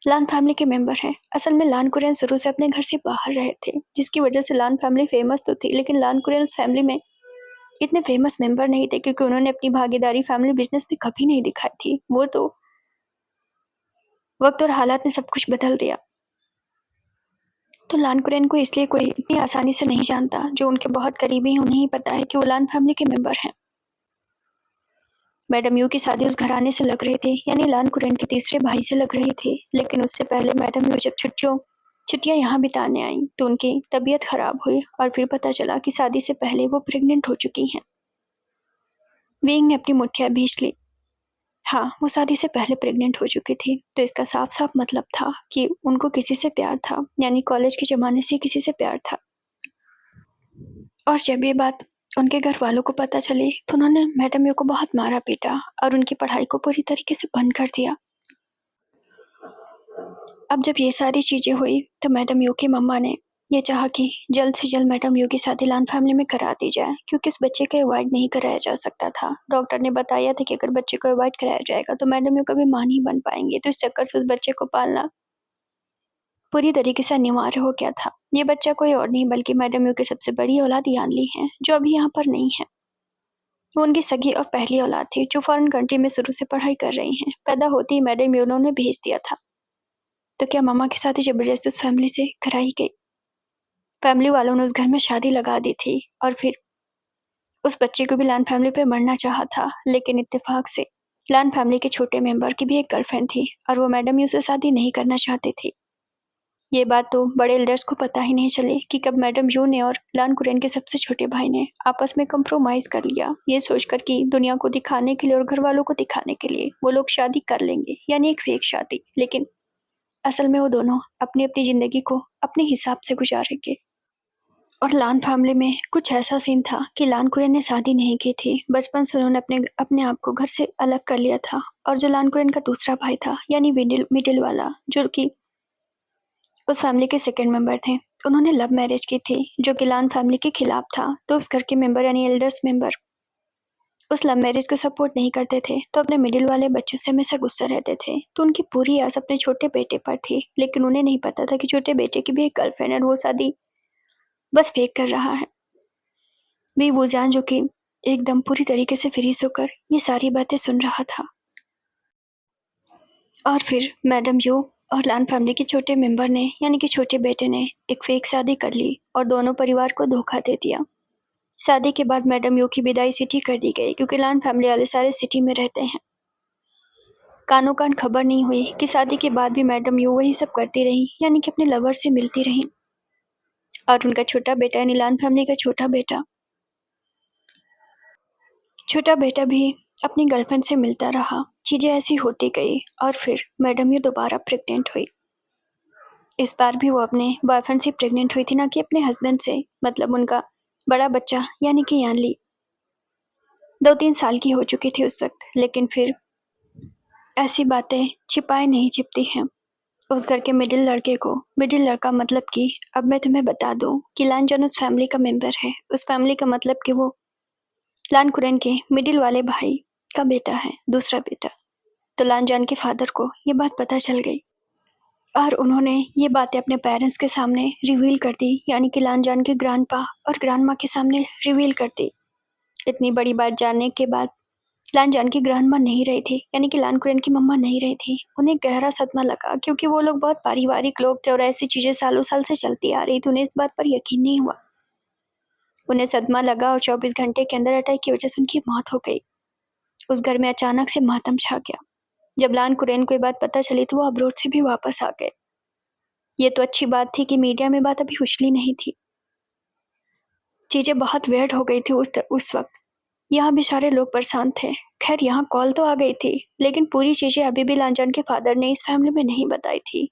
लान फैमिली के मेंबर हैं। असल में लान कुरेन शुरू से अपने घर से बाहर रहे थे, जिसकी वजह से लान फैमिली फेमस तो थी, लेकिन लान कुरेन उस फैमिली में इतने फेमस मेंबर नहीं थे क्योंकि उन्होंने अपनी भागीदारी फैमिली बिजनेस में कभी नहीं दिखाई थी। वो तो वक्त और हालात ने सब कुछ बदल दिया। तो लान कुरेन को इसलिए कोई इतनी आसानी से नहीं जानता। जो उनके बहुत करीबी हैं उन्हें ही पता है कि वो लान फैमिली के मेंबर हैं। मैडम यू की शादी उस घराने से लग रही थी, यानी लान कुरेन के तीसरे भाई से लग रही थी। लेकिन उससे पहले मैडम यू जब छुट्टियां यहाँ बिताने आई तो उनकी तबीयत खराब हुई और फिर पता चला कि शादी से पहले वो प्रेग्नेंट हो चुकी हैं। विंग ने अपनी मुठ्ठियां भींच ली। हाँ, वो शादी से पहले प्रेग्नेंट हो चुकी थी, तो इसका साफ साफ मतलब था कि उनको किसी से प्यार था, यानी कॉलेज के जमाने से किसी से प्यार था। और जब ये बात उनके घर वालों को पता चली तो उन्होंने मैडम यू को बहुत मारा पीटा और उनकी पढ़ाई को पूरी तरीके से बंद कर दिया। अब जब ये सारी चीजें हुई तो मैडम यू की मम्मा ने ये चाहा कि जल्द से जल्द मैडम यू की शादी लान फैमिली में करा दी जाए, क्योंकि इस बच्चे को अवॉइड नहीं कराया जा सकता था। डॉक्टर ने बताया था कि अगर बच्चे को अवॉइड कराया जाएगा तो मैडम यू कभी मां नहीं बन पाएंगे, तो इस चक्कर से उस बच्चे को पालना पूरी तरीके से अनिवार्य हो गया था। ये बच्चा कोई और नहीं बल्कि मैडम यू की सबसे बड़ी औलाद यानली है, जो अभी यहाँ पर नहीं है। वो उनकी सगी और पहली औलाद थी, जो फॉरेन कंट्री में शुरू से पढ़ाई कर रही हैं। पैदा होते ही मैडम यू ने भेज दिया था। तो क्या मामा की शादी जबरदस्ती उस फैमिली से कराई गई? फैमिली वालों ने उस घर में शादी लगा दी थी और फिर उस बच्चे को भी लान फैमिली पे मरना चाहा था, लेकिन इत्तेफाक से लान फैमिली के छोटे मेंबर की भी एक गर्लफ्रेंड थी और वो मैडम यू से शादी नहीं करना चाहती थी। ये बात तो बड़े एल्डर्स को पता ही नहीं चली कि कब मैडम यू ने और लान कुरेन के सबसे छोटे भाई ने आपस में कंप्रोमाइज कर लिया, ये सोचकर कि दुनिया को दिखाने के लिए और घर वालों को दिखाने के लिए वो लोग शादी कर लेंगे, यानी एक फेक शादी। लेकिन असल में वो दोनों अपनी अपनी जिंदगी को अपने हिसाब से गुजारेंगे। और लान फैमिली में कुछ ऐसा सीन था कि लान कुरेन ने शादी नहीं की थी। बचपन से उन्होंने अपने आप को घर से अलग कर लिया था। और जो लान कुरेन का दूसरा भाई था, यानी मिडिल वाला, जो कि उस फैमिली के सेकंड मेंबर थे। उन्होंने लव मैरिज की थी जो कि लान फैमिली के खिलाफ था, तो उस घर के मेंबर यानी एल्डर्स मेंबर उस लव मैरिज को सपोर्ट नहीं करते थे, तो अपने मिडिल वाले बच्चों से हमेशा गुस्सा रहते थे। तो उनकी पूरी आस अपने छोटे बेटे पर थी, लेकिन उन्हें नहीं पता था कि छोटे बेटे की भी एक गर्लफ्रेंड है और वो शादी बस फेक कर रहा है। वी वूजान जो कि एकदम पूरी तरीके से फ्रीज होकर ये सारी बातें सुन रहा था। और फिर मैडम यू और लान फैमिली के छोटे मेंबर ने यानी कि छोटे बेटे ने एक फेक शादी कर ली और दोनों परिवार को धोखा दे दिया। शादी के बाद मैडम यू की विदाई सिटी कर दी गई क्योंकि लान फैमिली वाले सारे सिटी में रहते हैं। कानो कान खबर नहीं हुई कि शादी के बाद भी मैडम यू वही सब करती रही, यानी कि अपने लवर से मिलती रही। और उनका छोटा बेटा यानी लान फैमिली का छोटा बेटा भी अपनी गर्लफ्रेंड से मिलता रहा। चीजें ऐसी होती गई और फिर मैडम यू दोबारा प्रेग्नेंट हुई। इस बार भी वो अपने बॉयफ्रेंड से प्रेग्नेंट हुई थी, ना कि अपने हस्बैंड से। मतलब उनका बड़ा बच्चा यानी कि यानली 2-3 साल की हो चुकी थी उस वक्त। लेकिन फिर ऐसी बातें छिपाए नहीं छिपती हैं। उस घर के मिडिल लड़का मतलब कि अब मैं तुम्हें बता दूं कि लानजान उस फैमिली का मेंबर है। उस फैमिली का मतलब कि वो लान कुरैन के मिडिल वाले भाई का बेटा है, दूसरा बेटा। तो लानजान के फादर को ये बात पता चल गई और उन्होंने ये बातें अपने पेरेंट्स के सामने रिवील कर दी, यानी कि लानजान के ग्रैंडपा और ग्रैंडमा के सामने रिवील कर दी। इतनी बड़ी बात जानने के बाद लानजान की ग्रैंडमा नहीं रही थी, यानी कि लान कुरैन की मम्मा नहीं रही थी। उन्हें गहरा सदमा लगा क्योंकि वो लोग बहुत पारिवारिक लोग थे और ऐसी चीजें सालों साल से चलती आ रही थी। उन्हें इस बात पर यकीन नहीं हुआ। उन्हें सदमा लगा और 24 घंटे के अंदर अटैक की वजह से उनकी मौत हो गई। उस घर में अचानक से मातम छा गया। जब लान कुरैन को ये बात पता चली तो वो अब्रोड से भी वापस आ गए। ये तो अच्छी बात थी कि मीडिया में बात अभी उछली नहीं थी। चीजें बहुत वेयर्ड हो गई थी उस वक्त। यहाँ भी सारे लोग परेशान थे। खैर यहाँ कॉल तो आ गई थी, लेकिन पूरी चीजें अभी भी लानजान के फादर ने इस फैमिली में नहीं बताई थी।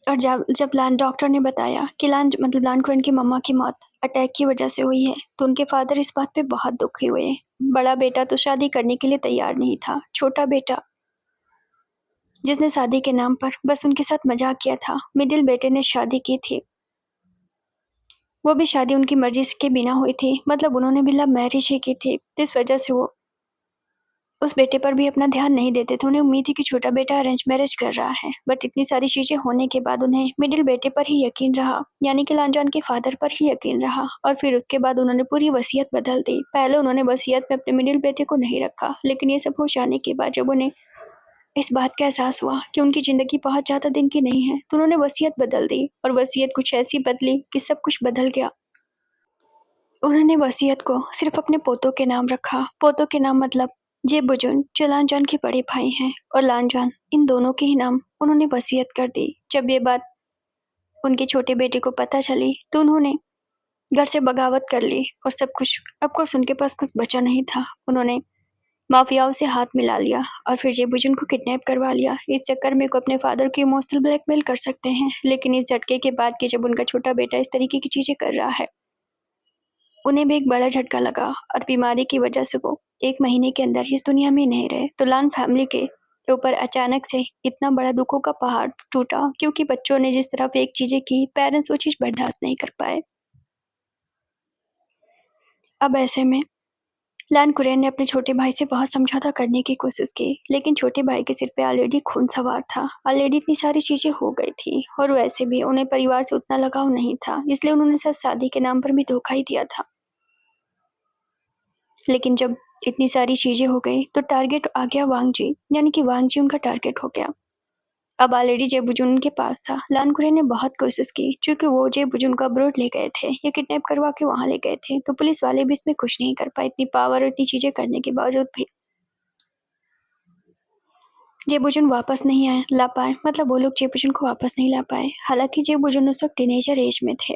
और जब लान डॉक्टर ने बताया कि लान कुरैन की मम्मा की मौत अटैक की वजह से हुई है, तो उनके फादर इस बात पे बहुत दुखी हुए। बड़ा बेटा तो शादी करने के लिए तैयार नहीं था। छोटा बेटा जिसने शादी के नाम पर बस उनके साथ मजाक किया था, मिडिल बेटे ने शादी की थी। वो भी शादी उनकी मर्जी के बिना हुई थी। मतलब उन्होंने भी लव मैरिज ही की थी। इस वजह से वो उस बेटे पर भी अपना ध्यान नहीं देते थे। उन्हें उम्मीद थी कि छोटा बेटा अरेंज मैरिज कर रहा है। बट इतनी सारी चीजें होने के बाद उन्हें मिडिल बेटे पर ही यकीन रहा, यानी कि लानजान के फादर पर ही यकीन रहा। और फिर उसके बाद उन्होंने पूरी वसीयत बदल दी। पहले उन्होंने वसीयत में अपने मिडिल बेटे को नहीं रखा, लेकिन ये सब हो जाने के बाद जब उन्हें इस बात का एहसास हुआ कि उनकी जिंदगी बहुत ज्यादा दिन की नहीं है, तो उन्होंने वसीयत बदल दी। और वसीयत कुछ ऐसी बदली कि सब कुछ बदल गया। उन्होंने वसीयत को सिर्फ अपने पोतों के नाम रखा। पोतों के नाम मतलब जेबुजुन जो लानजान के बड़े भाई हैं और लानजान, इन दोनों के ही नाम उन्होंने वसीयत कर दी। जब ये बात उनके छोटे बेटे को पता चली तो उन्होंने घर से बगावत कर ली और सब कुछ ऑफकोर्स उनके पास कुछ बचा नहीं था। उन्होंने माफियाओं से हाथ मिला लिया और फिर जेबुजुन को किडनैप करवा लिया। इस चक्कर में को अपने फादर की इमोशनल ब्लैकमेल कर सकते हैं। लेकिन इस झटके के बाद कि जब उनका छोटा बेटा इस तरीके की चीजें कर रहा है, उन्हें भी एक बड़ा झटका लगा और बीमारी की वजह से वो 1 महीने के अंदर इस दुनिया में नहीं रहे। तो लान फैमिली के ऊपर अचानक से इतना बड़ा दुखों का पहाड़ टूटा क्योंकि बच्चों ने जिस तरह फेक चीजें की, पेरेंट्स वो चीज बर्दाश्त नहीं कर पाए। अब ऐसे में लान कुरैन ने अपने छोटे भाई से बहुत समझौता करने की कोशिश की, लेकिन छोटे भाई के सिर पे ऑलरेडी खून सवार था। ऑलरेडी इतनी सारी चीजें हो गई थी और वैसे भी उन्हें परिवार से उतना लगाव नहीं था, इसलिए उन्होंने शायद शादी के नाम पर भी धोखा ही दिया था। लेकिन जब इतनी सारी चीजें हो गई तो टारगेट आ गया वांग जी, यानी कि वांग जी उनका टारगेट हो गया। अब ऑलरेडी जेबुजुन उनके पास था। लान कुरैन ने बहुत कोशिश की, क्योंकि वो जेबुजुन को अब्रोड ले गए थे या किडनैप करवा के वहां ले गए थे, तो पुलिस वाले भी इसमें कुछ नहीं कर पाए। इतनी पावर और इतनी चीजें करने के बावजूद भी जेबुजुन वापस नहीं ला पाए। मतलब वो लोग जेबुजुन को वापस नहीं ला पाए, हालांकि जेबुजुन उस वक्त टीनेजर एज में थे।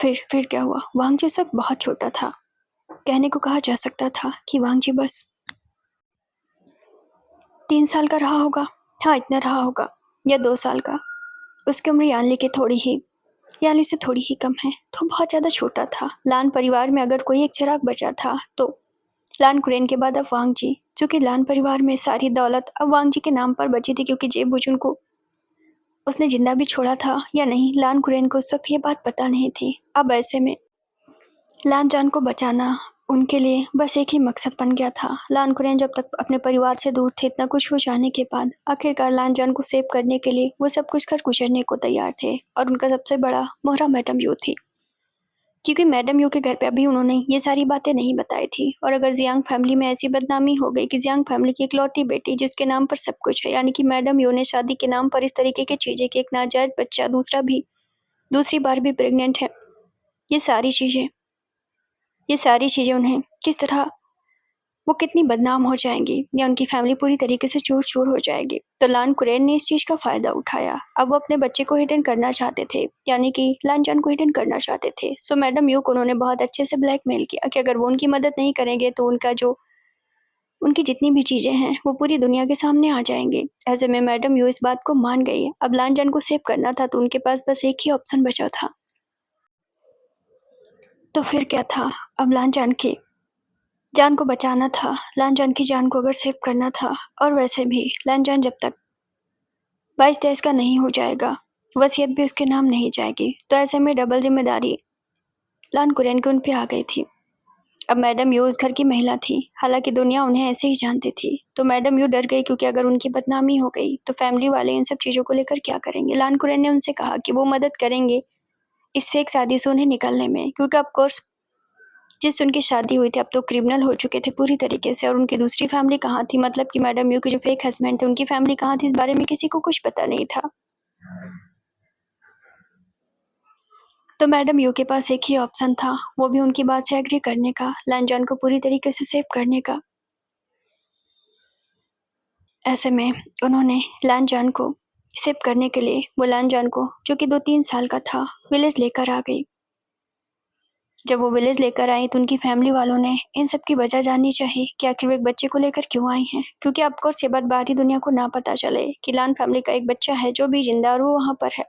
फिर क्या हुआ, वांग जी उस वक्त बहुत छोटा था। कहने को कहा जा सकता था कि वांग जी बस 3 साल का रहा होगा। हाँ, इतना रहा होगा, या 2 साल का। उसकी उम्र यानली से थोड़ी ही कम है, तो बहुत ज़्यादा छोटा था। लान परिवार में अगर कोई एक चिराग बचा था तो लान कुरैन के बाद अब वांग जी, चूँकि लान परिवार में सारी दौलत अब वांग जी के नाम पर बची थी, क्योंकि जेबुजुन को उसने जिंदा भी छोड़ा था या नहीं, लान कुरैन को उस वक्त ये बात पता नहीं थी। अब ऐसे में लान जान को बचाना उनके लिए बस एक ही मकसद बन गया था। लान कुरैन जब तक अपने परिवार से दूर थे, इतना कुछ हो जाने के बाद आखिरकार लान जान को सेव करने के लिए वो सब कुछ कर गुजरने को तैयार थे। और उनका सबसे बड़ा मोहरा मैडम यू थी, क्योंकि मैडम यू के घर पे अभी उन्होंने ये सारी बातें नहीं बताई थी। और अगर जियांग फैमिली में ऐसी बदनामी हो गई कि जियांग फैमिली की इकलौती बेटी जिसके नाम पर सब कुछ है, यानी कि मैडम यू ने शादी के नाम पर इस तरीके की चीजें कि एक नाजायज बच्चा दूसरी बार भी प्रेग्नेंट है, ये सारी चीजें उन्हें किस तरह, वो कितनी बदनाम हो जाएंगी या उनकी फैमिली पूरी तरीके से चूर चूर हो जाएगी। तो लान कुरैन ने इस चीज का फायदा उठाया। अब वो अपने बच्चे को हिडन करना चाहते थे, यानी कि लान जान को हिडन करना चाहते थे। सो मैडम यू को उन्होंने बहुत अच्छे से ब्लैकमेल किया कि अगर वो उनकी मदद नहीं करेंगे तो उनकी जितनी भी चीजें हैं वो पूरी दुनिया के सामने आ जाएंगी। ऐसे में मैडम यू इस बात को मान गई। अब लान जान को सेव करना था तो उनके पास बस एक ही ऑप्शन बचा था। तो फिर क्या था, अब लान जान की जान को बचाना था, लान जान की जान को अगर सेव करना था। और वैसे भी लान जान जब तक 22-23 का नहीं हो जाएगा, वसीयत भी उसके नाम नहीं जाएगी। तो ऐसे में डबल जिम्मेदारी लान कुरैन की उन पे आ गई थी। अब मैडम यू उस घर की महिला थी, हालांकि दुनिया उन्हें ऐसे ही जानती थी। तो मैडम यू डर गई, क्योंकि अगर उनकी बदनामी हो गई तो फैमिली वाले इन सब चीज़ों को लेकर क्या करेंगे। लान कुरैन ने उनसे कहा कि वो मदद करेंगे इस फेक शादी से उन्हें निकलने में, क्योंकि ऑफकोर्स जिससे उनकी शादी हुई थी अब तो क्रिमिनल हो चुके थे पूरी तरीके से। और उनकी दूसरी फैमिली कहाँ थी, मतलब कि मैडम यू के जो फेक हस्बैंड थे उनकी फैमिली कहाँ थी, इस बारे में किसी को कुछ पता नहीं था। तो मैडम यू के पास एक ही ऑप्शन था, वो भी उनकी बात से एग्री करने का, लान जान को पूरी तरीके से सेव करने का। ऐसे में उन्होंने लान जान को सेव करने के लिए वो लान जान को, जो कि 2-3 साल का था, विलेज लेकर आ गई। जब वो विलेज लेकर आई तो उनकी फैमिली वालों ने इन सब की वजह जाननी चाहिए कि आखिर वो एक बच्चे को लेकर क्यों आई हैं, क्योंकि ऑफकोर्स ये बात बाहरी दुनिया को ना पता चले कि लान फैमिली का एक बच्चा है जो भी जिंदा और वो वहाँ पर है।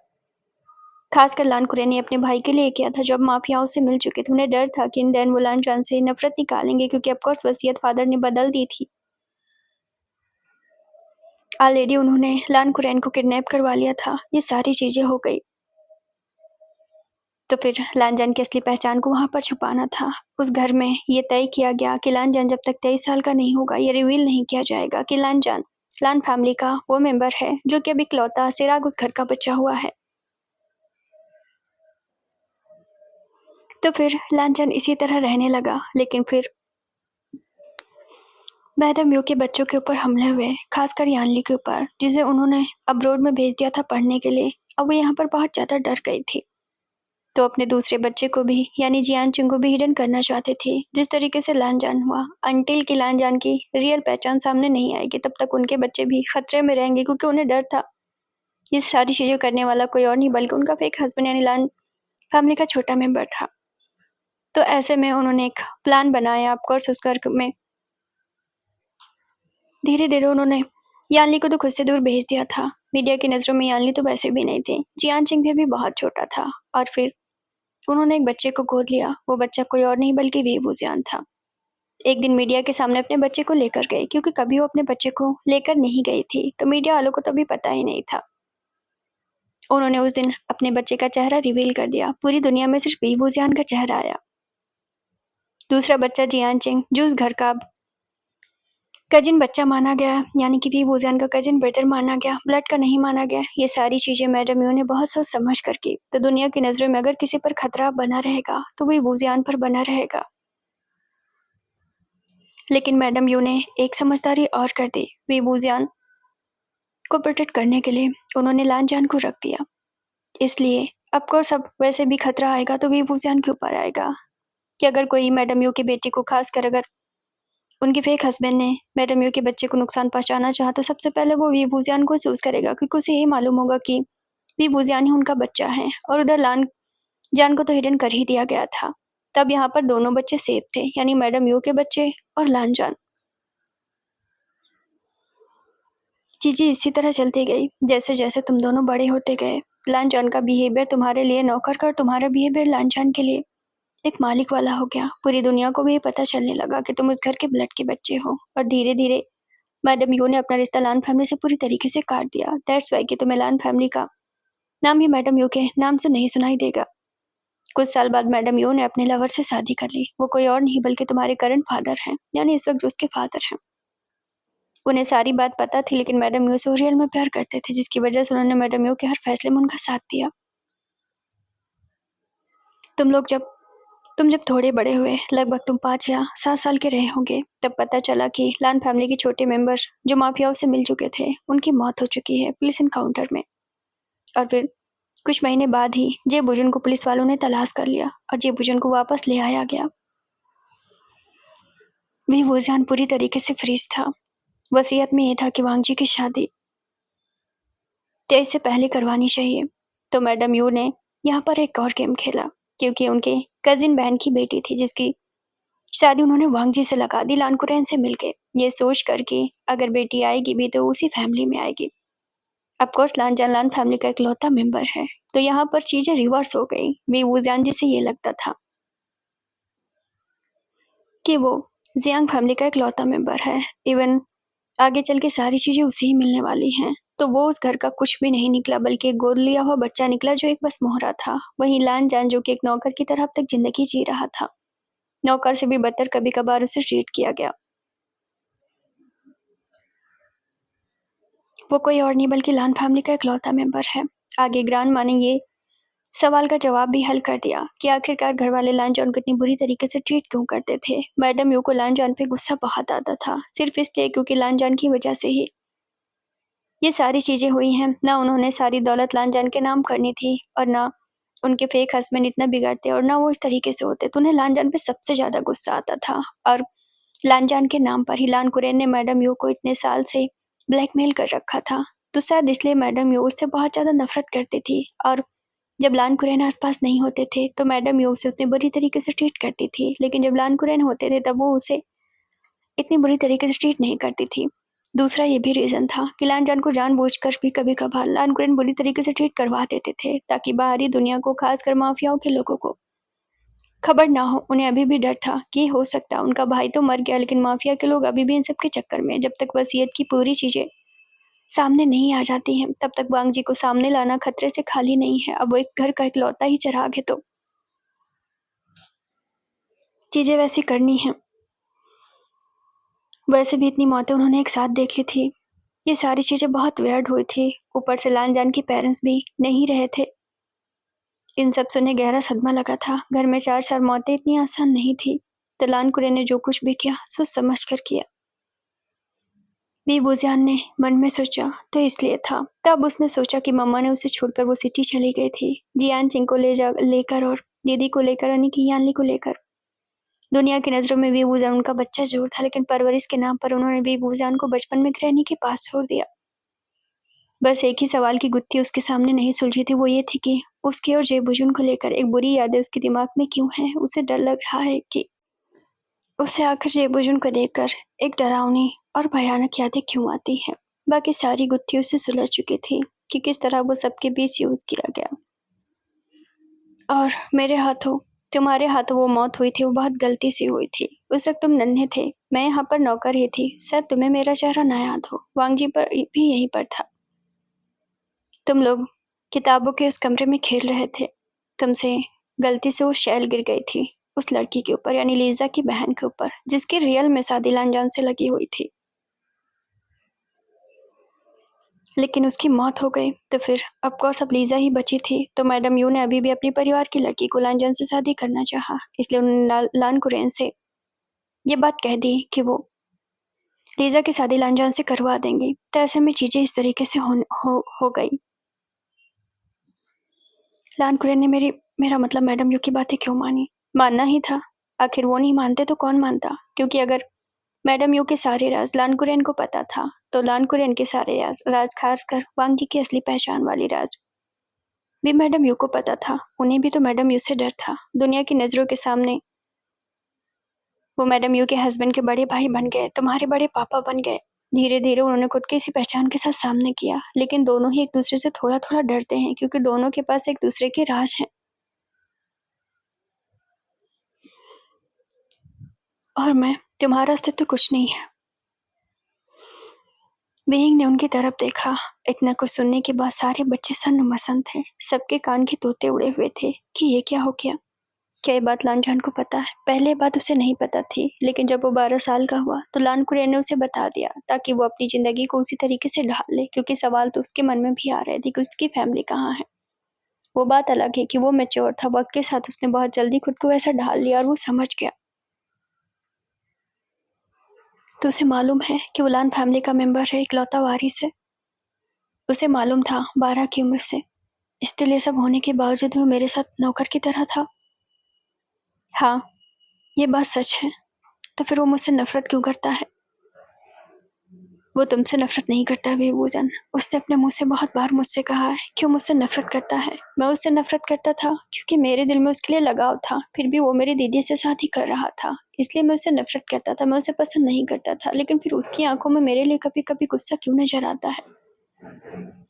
खासकर लान कुरैन ने अपने भाई के लिए किया था, जब माफियाओं से मिल चुके थे। उन्हें डर था कि इन देन वो लान जान से नफरत निकालेंगे, क्योंकि ऑफकोर्स वसीयत फादर ने बदल दी थी। ऑलरेडी उन्होंने लान कुरैन को किडनैप करवा लिया था, ये सारी चीजें हो गई। तो फिर लान जान की असली पहचान को वहां पर छुपाना था। उस घर में ये तय किया गया कि लान जान जब तक 23 साल का नहीं होगा, ये रिवील नहीं किया जाएगा कि लान फैमिली का वो मेंबर है जो कि अभी इकलौता सिराग उस घर का बचा हुआ है। तो फिर लान जान इसी तरह रहने लगा। लेकिन फिर मैडम यू के बच्चों के ऊपर हमले हुए, खासकर यानली के ऊपर, जिसे उन्होंने अब्रोड में भेज दिया था पढ़ने के लिए। अब वो यहाँ पर बहुत ज़्यादा डर गई थी, तो अपने दूसरे बच्चे को भी, यानी जियान चिंग को भी हिडन करना चाहते थे। जिस तरीके से लान जान हुआ, अंटिल की लान जान की रियल पहचान सामने नहीं आएगी तब तक उनके बच्चे भी खतरे में रहेंगे, क्योंकि उन्हें डर था ये सारी चीज़ें करने वाला कोई और नहीं बल्कि उनका फेक हस्बैंड यानी लान फैमिली का छोटा मेंबर था। तो ऐसे में उन्होंने एक प्लान बनाया। ऑफकोर्स उस घर में धीरे धीरे उन्होंने यानली को तो खुद से दूर भेज दिया था। मीडिया की नज़रों में यानली तो वैसे भी नहीं थे, जियान चिंग भी बहुत छोटा था। और फिर उन्होंने एक बच्चे को गोद लिया। वो बच्चा कोई और नहीं बल्कि वी बुजियान था। एक दिन मीडिया के सामने अपने बच्चे को लेकर गई, क्योंकि कभी वो अपने बच्चे को लेकर नहीं गई थी, तो मीडिया वालों को तो अभी पता ही नहीं था। उन्होंने उस दिन अपने बच्चे का चेहरा रिवील कर दिया। पूरी दुनिया में सिर्फ वी बुजियान का चेहरा आया। दूसरा बच्चा जियान चिंग, जो उस घर का कजिन बच्चा माना गया, यानी कि वी बुजियान का कजिन ब्रदर माना गया, ब्लड का नहीं माना गया। ये सारी चीजें मैडम यू ने बहुत सोच समझ कर की। तो दुनिया की नजरों में अगर किसी पर खतरा बना रहेगा तो वी बुजियान पर बना रहेगा। लेकिन मैडम यू ने एक समझदारी और कर दी। वी बुजियान को प्रोटेक्ट करने के लिए उन्होंने लान जान को रख दिया। इसलिए ऑफकोर्स अब वैसे भी खतरा आएगा तो वी बुजियान के ऊपर आएगा, कि अगर कोई मैडम यू की बेटी को, खासकर अगर उनके फेक हस्बैंड ने मैडम यू के बच्चे को नुकसान पहुंचाना चाहा, तो सबसे पहले वो वी बुजियान को चूज करेगा, क्योंकि उसे यही मालूम होगा कि वी बुजियान ही उनका बच्चा है। और उधर लान जान को तो हिडन कर ही दिया गया था। तब यहाँ पर दोनों बच्चे सेफ थे, यानी मैडम यू के बच्चे और लान जान। चीजें इसी तरह चलती गई। जैसे जैसे तुम दोनों बड़े होते गए, लान जान का बिहेवियर तुम्हारे लिए नौकर का और तुम्हारा बिहेवियर लान जान के लिए एक मालिक वाला हो गया। पूरी दुनिया को भी ये पता चलने लगा कि तुम उस घर के ब्लड के बच्चे हो। और धीरे धीरे मैडम यू ने अपना रिश्ता लान फैमिली से पूरी तरीके से काट दिया। दैट्स वाई कि तुम्हें लान फैमिली का नाम भी मैडम यू के नाम से नहीं सुनाई देगा। कुछ साल बाद मैडम यू ने अपने लवर से शादी कर ली। वो कोई और नहीं बल्कि तुम्हारे करंट फादर हैं, यानी इस वक्त जो उसके फादर हैं। उन्हें सारी बात पता थी, लेकिन मैडम यू से वो रियल में प्यार करते थे, जिसकी वजह से उन्होंने मैडम यू के हर फैसले में उनका साथ दिया। तुम जब थोड़े बड़े हुए, लगभग तुम 5 या 7 साल के रहे होंगे, तब पता चला कि लान फैमिली के छोटे मेंबर जो माफियाओं से मिल चुके थे, उनकी मौत हो चुकी है पुलिस एनकाउंटर में। और फिर कुछ महीने बाद ही जेबुजुन को पुलिस वालों ने तलाश कर लिया और जेबुजुन को वापस ले आया गया। वी वुजियान पूरी तरीके से फ्रीज था। वसीयत में यह था कि वांग जी की शादी 23 से पहले करवानी चाहिए। तो मैडम यू ने यहाँ पर एक और गेम खेला, क्योंकि उनके कजिन बहन की बेटी थी, जिसकी शादी उन्होंने वांग जी से लगा दी, लानकुरैन से मिलके, ये सोच कर कि अगर बेटी आएगी भी तो उसी फैमिली में आएगी। ऑफ कोर्स लान जान लान फैमिली का इकलौता मेंबर है, तो यहाँ पर चीजें रिवर्स हो गई। वी वुजियान जी से ये लगता था कि वो जियांग फैमिली का इकलौता मेंबर है, इवन आगे चल के सारी चीजें उसे ही मिलने वाली हैं। तो वो उस घर का कुछ भी नहीं निकला, बल्कि एक गोद लिया हुआ बच्चा निकला, जो एक बस मोहरा था। वहीं लान जान, जो कि एक नौकर की तरह अब तक जिंदगी जी रहा था, नौकर से भी बदतर कभी कभार उसे ट्रीट किया गया। वो कोई और नहीं बल्कि लान फैमिली का इकलौता मेंबर है। आगे ग्रांड माँ ने ये सवाल का जवाब भी हल कर दिया कि आखिरकार घर वाले लान जॉन को इतनी बुरी तरीके से ट्रीट क्यों करते थे। मैडम यू को लान जॉन पे गुस्सा बहुत आता था, सिर्फ इसलिए क्योंकि लान जॉन की वजह से ही ये सारी चीजें हुई हैं। ना उन्होंने सारी दौलत लान जॉन के नाम करनी थी, और ना उनके फेक हस्बैंड इतना बिगड़ते, और ना वो इस तरीके से होते। तो उन्हें लान जॉन पे सबसे ज्यादा गुस्सा आता था, और लान जॉन के नाम पर ही लान कुरैन ने मैडम यू को इतने साल से ब्लैकमेल कर रखा था। तो शायद इसलिए मैडम यू उससे बहुत ज्यादा नफरत करती थी, और जब लान कुरैन आसपास नहीं होते थे तो मैडम यू उसे उतनी बुरी तरीके से ट्रीट करती थी, लेकिन जब लान कुरैन होते थे तब वो उसे इतनी बुरी तरीके से ट्रीट नहीं करती थी। दूसरा ये भी रीजन था कि लान जान को जानबूझकर भी कभी कभार लान कुरैन बुरी तरीके से ट्रीट करवा देते थे, ताकि बाहरी दुनिया को, खासकर माफियाओं के लोगों को खबर ना हो। उन्हें अभी भी डर था कि हो सकता उनका भाई तो मर गया, लेकिन माफिया के लोग अभी भी इन सब के चक्कर में, जब तक वसीयत की पूरी चीजें सामने नहीं आ जाती हैं, तब तक वांग जी को सामने लाना खतरे से खाली नहीं है। अब वो एक घर का इकलौता ही चिराग है, तो चीजें वैसी करनी है। वैसे भी इतनी मौतें उन्होंने एक साथ देख ली थी। ये सारी चीजें बहुत वियर्ड हुई थी। ऊपर से लान जान की पेरेंट्स भी नहीं रहे थे। इन सब से उन्हें गहरा सदमा लगा था। घर में 4 4 मौतें इतनी आसान नहीं थी। तो लान कुरे ने जो कुछ भी किया सोच समझ कर किया। बीबूजान ने मन में सोचा तो इसलिए था। तब उसने सोचा कि मम्मा ने उसे छोड़कर वो सिटी चली गई थी, जियान चिंग को लेकर और दीदी को लेकर, यानी कि यानली को लेकर। दुनिया की नजरों में बीबूजान उनका बच्चा जरूर था, लेकिन परवरिश के नाम पर उन्होंने बीबूजान को बचपन में ग्रहणी के पास छोड़ दिया। बस एक ही सवाल की गुत्थी उसके सामने नहीं सुलझी थी, वो ये थी कि उसकी और जेबुजुन को लेकर एक बुरी यादें उसके दिमाग में क्यों हैं। उसे डर लग रहा है कि उसे आखिर जेबुजुन को देखकर एक डरावनी और भयानक यादें क्यों आती हैं। बाकी सारी गुत्थी उसे सुलझ चुकी थी कि किस तरह वो सबके बीच यूज किया गया, और मेरे हाथों, तुम्हारे हाथों वो मौत हुई थी, वो बहुत गलती से हुई थी। उस वक्त तुम नन्हे थे, मैं यहाँ पर नौकर ही थी। शायद तुम्हें मेरा चेहरा ना याद हो, वांग जी पर भी यहीं पर था। तुम लोग किताबों के उस कमरे में खेल रहे थे। तुमसे गलती से वो शैल गिर गई थी उस लड़की के ऊपर, यानी लीजा की बहन के ऊपर, जिसकी रियल में शादी लानजान से लगी हुई थी। लेकिन उसकी मौत हो गई, तो फिर ऑफकोर्स अब लीजा ही बची थी। तो मैडम यू ने अभी भी अपने परिवार की लड़की को लानजान से शादी करना चाहा, इसलिए उन्होंने लान कुरैन से ये बात कह दी कि वो लीजा की शादी लानजान से करवा देंगी। तो ऐसे में चीजें इस तरीके से हो गई। लान कुरैन ने मेरा मतलब मैडम यू की बातें क्यों मानी? मानना ही था। आखिर वो नहीं मानते तो कौन मानता? क्योंकि अगर मैडम यू के सारे राज लान कुरैन को पता था, तो लान कुरैन के सारे राज, खासकर वांग जी की असली पहचान वाली राज भी मैडम यू को पता था। उन्हें भी तो मैडम यू से डर था। दुनिया की नजरों के सामने वो मैडम यू के हस्बैंड के बड़े भाई बन गए, तुम्हारे बड़े पापा बन गए। धीरे धीरे उन्होंने खुद की इसी पहचान के साथ सामने किया, लेकिन दोनों ही एक दूसरे से थोड़ा थोड़ा डरते हैं, क्योंकि दोनों के पास एक दूसरे के राज हैं। और मैं, तुम्हारा अस्तित्व कुछ नहीं है। बेइंग ने उनकी तरफ देखा। इतना कुछ सुनने के बाद सारे बच्चे सन्न-मसन्न थे। सबके कान के तोते उड़े हुए थे कि ये क्या हो गया? क्या ये बात लानजान को पता है? पहले बात उसे नहीं पता थी, लेकिन जब वो 12 साल का हुआ तो लानकुरैन ने उसे बता दिया ताकि वो अपनी ज़िंदगी को उसी तरीके से ढाल ले, क्योंकि सवाल तो उसके मन में भी आ रहे थे कि उसकी फैमिली कहाँ है। वो बात अलग है कि वो मैच्योर था, वक़्त के साथ उसने बहुत जल्दी खुद को वैसा ढाल लिया और वो समझ गया। तो उसे मालूम है कि वो लान फैमिली का मेंबर है, इकलौता वारिस है। उसे मालूम था 12 की उम्र से। इसलिए सब होने के बावजूद वो मेरे साथ नौकर की तरह था। हाँ, ये बात सच है। तो फिर वो मुझसे नफ़रत क्यों करता है? वो तुमसे नफ़रत नहीं करता बेबूज़न। उसने अपने मुँह से बहुत बार मुझसे कहा है कि वो मुझसे नफ़रत करता है। मैं उससे नफ़रत करता था क्योंकि मेरे दिल में उसके लिए लगाव था। फिर भी वो मेरी दीदी से शादी कर रहा था, इसलिए मैं उससे नफ़रत करता था। मैं उसे पसंद नहीं करता था, लेकिन फिर उसकी आँखों में मेरे लिए कभी-कभी गुस्सा क्यों नज़र आता है?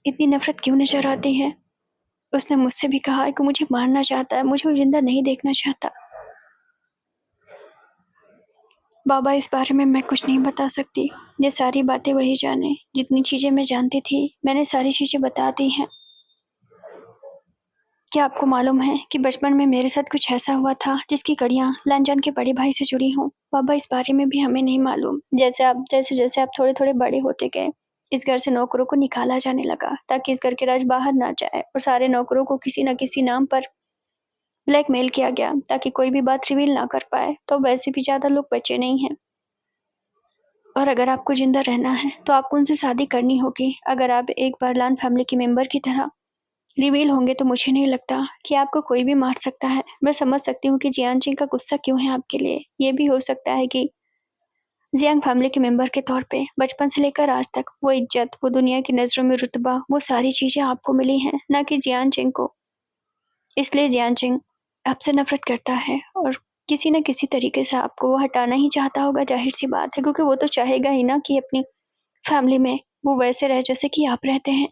इतनी नफ़रत क्यों नज़र आती है? उसने मुझसे भी कहा है कि मुझे मारना चाहता है, मुझे वो ज़िंदा नहीं देखना चाहता। बाबा, इस बारे में मैं कुछ नहीं बता सकती। ये सारी बातें वही जाने। जितनी चीज़ें मैं जानती थी, मैंने सारी चीज़ें बता दी हैं। क्या आपको मालूम है कि बचपन में मेरे साथ कुछ ऐसा हुआ था जिसकी कड़ियाँ लानजान के बड़े भाई से जुड़ी हों? बाबा, इस बारे में भी हमें नहीं मालूम। जैसे-जैसे आप थोड़े-थोड़े बड़े होते गए, इस घर से नौकरों को निकाला जाने लगा ताकि इस घर के राज बाहर ना जाए, और सारे नौकरों को किसी न किसी नाम पर ब्लैकमेल किया गया ताकि कोई भी बात रिवील ना कर पाए। तो वैसे भी ज़्यादा लोग बचे नहीं हैं। और अगर आपको ज़िंदा रहना है, तो आपको उनसे शादी करनी होगी। अगर आप एक बार लान फैमिली के मेंबर की तरह रिवील होंगे, तो मुझे नहीं लगता कि आपको कोई भी मार सकता है। मैं समझ सकती हूँ कि जियान जी का गुस्सा क्यों है आपके लिए। ये भी हो सकता है कि जियांग फैमिली के मेंबर के तौर पे बचपन से लेकर आज तक वो इज़्ज़त, वो दुनिया की नज़रों में रुतबा, वो सारी चीज़ें आपको मिली हैं, ना कि जियान चिंग को। इसलिए जियान चिंग आपसे नफ़रत करता है और किसी न किसी तरीके से आपको वो हटाना ही चाहता होगा, ज़ाहिर-सी बात है, क्योंकि वो तो चाहेगा ही ना कि अपनी फैमिली में वो वैसे रहे जैसे कि आप रहते हैं।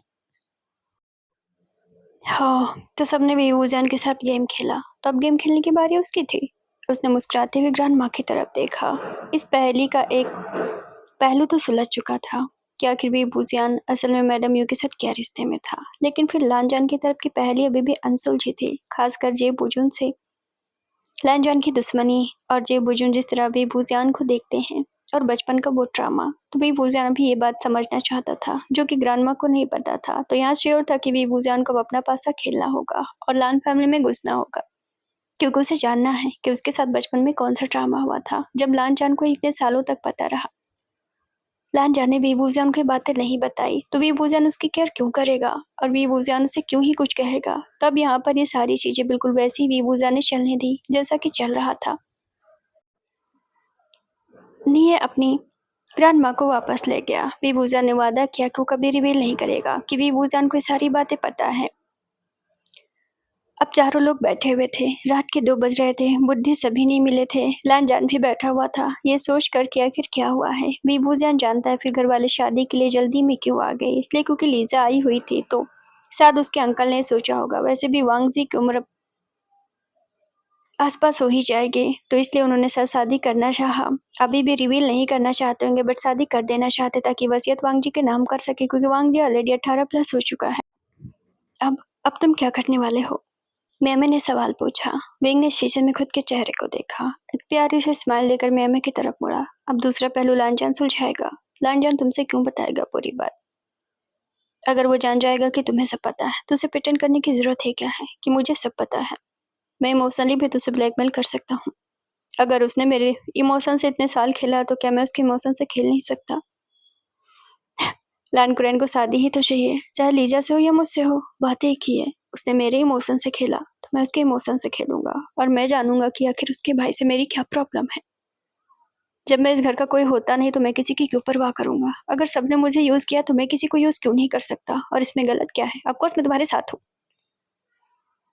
हाँ, तो सबने बेवजह के साथ गेम खेला, तो अब गेम खेलने की बारी उसकी थी। उसने मुस्कुराते हुए ग्रैंडमा की तरफ देखा। इस पहेली का एक पहलू तो सुलझ चुका था कि आखिर बेबूजियान असल में मैडम यू के साथ क्या रिश्ते में था। लेकिन फिर लानजान की तरफ की पहेली अभी भी अनसुलझी थी, खासकर जेबुजुन से। लानजान की दुश्मनी और जेबुजुन जिस तरह बेबूजियान को देखते हैं, और बचपन का वो ट्रामा, तो बेबूजियान भी ये बात समझना चाहता था, जो कि ग्रांडमा को नहीं पता था। तो यहाँ श्योर था कि बेबूजियान को अब अपना पासा खेलना होगा और लान फैमिली में घुसना होगा, क्योंकि उसे जानना है कि उसके साथ बचपन में कौन सा ड्रामा हुआ था, जब लानजान को इतने सालों तक पता रहा। लानजान ने बेबूजियान को ये बातें नहीं बताई, तो बेबूजियान उसकी केयर क्यों करेगा और बेबूजियान उसे क्यों ही कुछ कहेगा। तब यहाँ पर ये सारी चीज़ें बिल्कुल वैसी ही बेबूजियान ने चलने दी जैसा कि चल रहा था। निये अपनी ग्रैंडमा को वापस ले गया। बेबूजान ने वादा किया कि वो कभी रिवील नहीं करेगा कि बेबूजान को ये सारी बातें पता है। अब चारों लोग बैठे हुए थे। रात के 2 बज रहे थे। बुड्ढे सभी नहीं मिले थे। लानजान भी बैठा हुआ था, ये सोच कर कि आखिर क्या हुआ है। बेबूजान जानता है फिर घर वाले शादी के लिए जल्दी में क्यों आ गए, इसलिए क्योंकि लीजा आई हुई थी, तो शायद उसके अंकल ने सोचा होगा। वैसे भी वांगजी की उम्र आस-पास हो ही जाएगी, तो इसलिए उन्होंने शादी करना चाहा। अभी भी रिवील नहीं करना चाहते होंगे, बट शादी कर देना चाहते ताकि वसीयत वांगजी के नाम कर सके, क्योंकि वांगजी ऑलरेडी 18 प्लस हो चुका है। अब तुम क्या करने वाले हो? मेमे ने सवाल पूछा। विंग ने शीशे में खुद के चेहरे को देखा। एक प्यारी सी स्माइल लेकर मेमे की तरफ मुड़ा। अब दूसरा पहलू लानजान सुलझाएगा। लानजान तुमसे क्यों बताएगा पूरी बात? अगर वो जान जाएगा कि तुम्हें सब पता है, तो उसे प्रिटेंड करने की ज़रूरत है क्या है कि मुझे सब पता है? मैं इमोशनली भी तो उसे ब्लैकमेल कर सकता हूँ। अगर उसने मेरे इमोशन से इतने साल खेला, तो क्या मैं उसके इमोशन से खेल नहीं सकता? लानकुरैन को शादी ही तो चाहिए, चाहे लीजा से हो या मुझसे हो, बात एक ही है। उसने मेरे इमोशन से खेला, तो मैं उसके इमोशन से खेलूंगा, और मैं जानूंगा कि आखिर उसके भाई से मेरी क्या प्रॉब्लम है। जब मैं इस घर का कोई होता नहीं, तो मैं किसी की क्यों परवाह करूंगा? अगर सबने मुझे यूज किया, तो मैं किसी को यूज क्यों नहीं कर सकता? और इसमें गलत क्या है? ऑफ कोर्स मैं तुम्हारे साथ हूँ।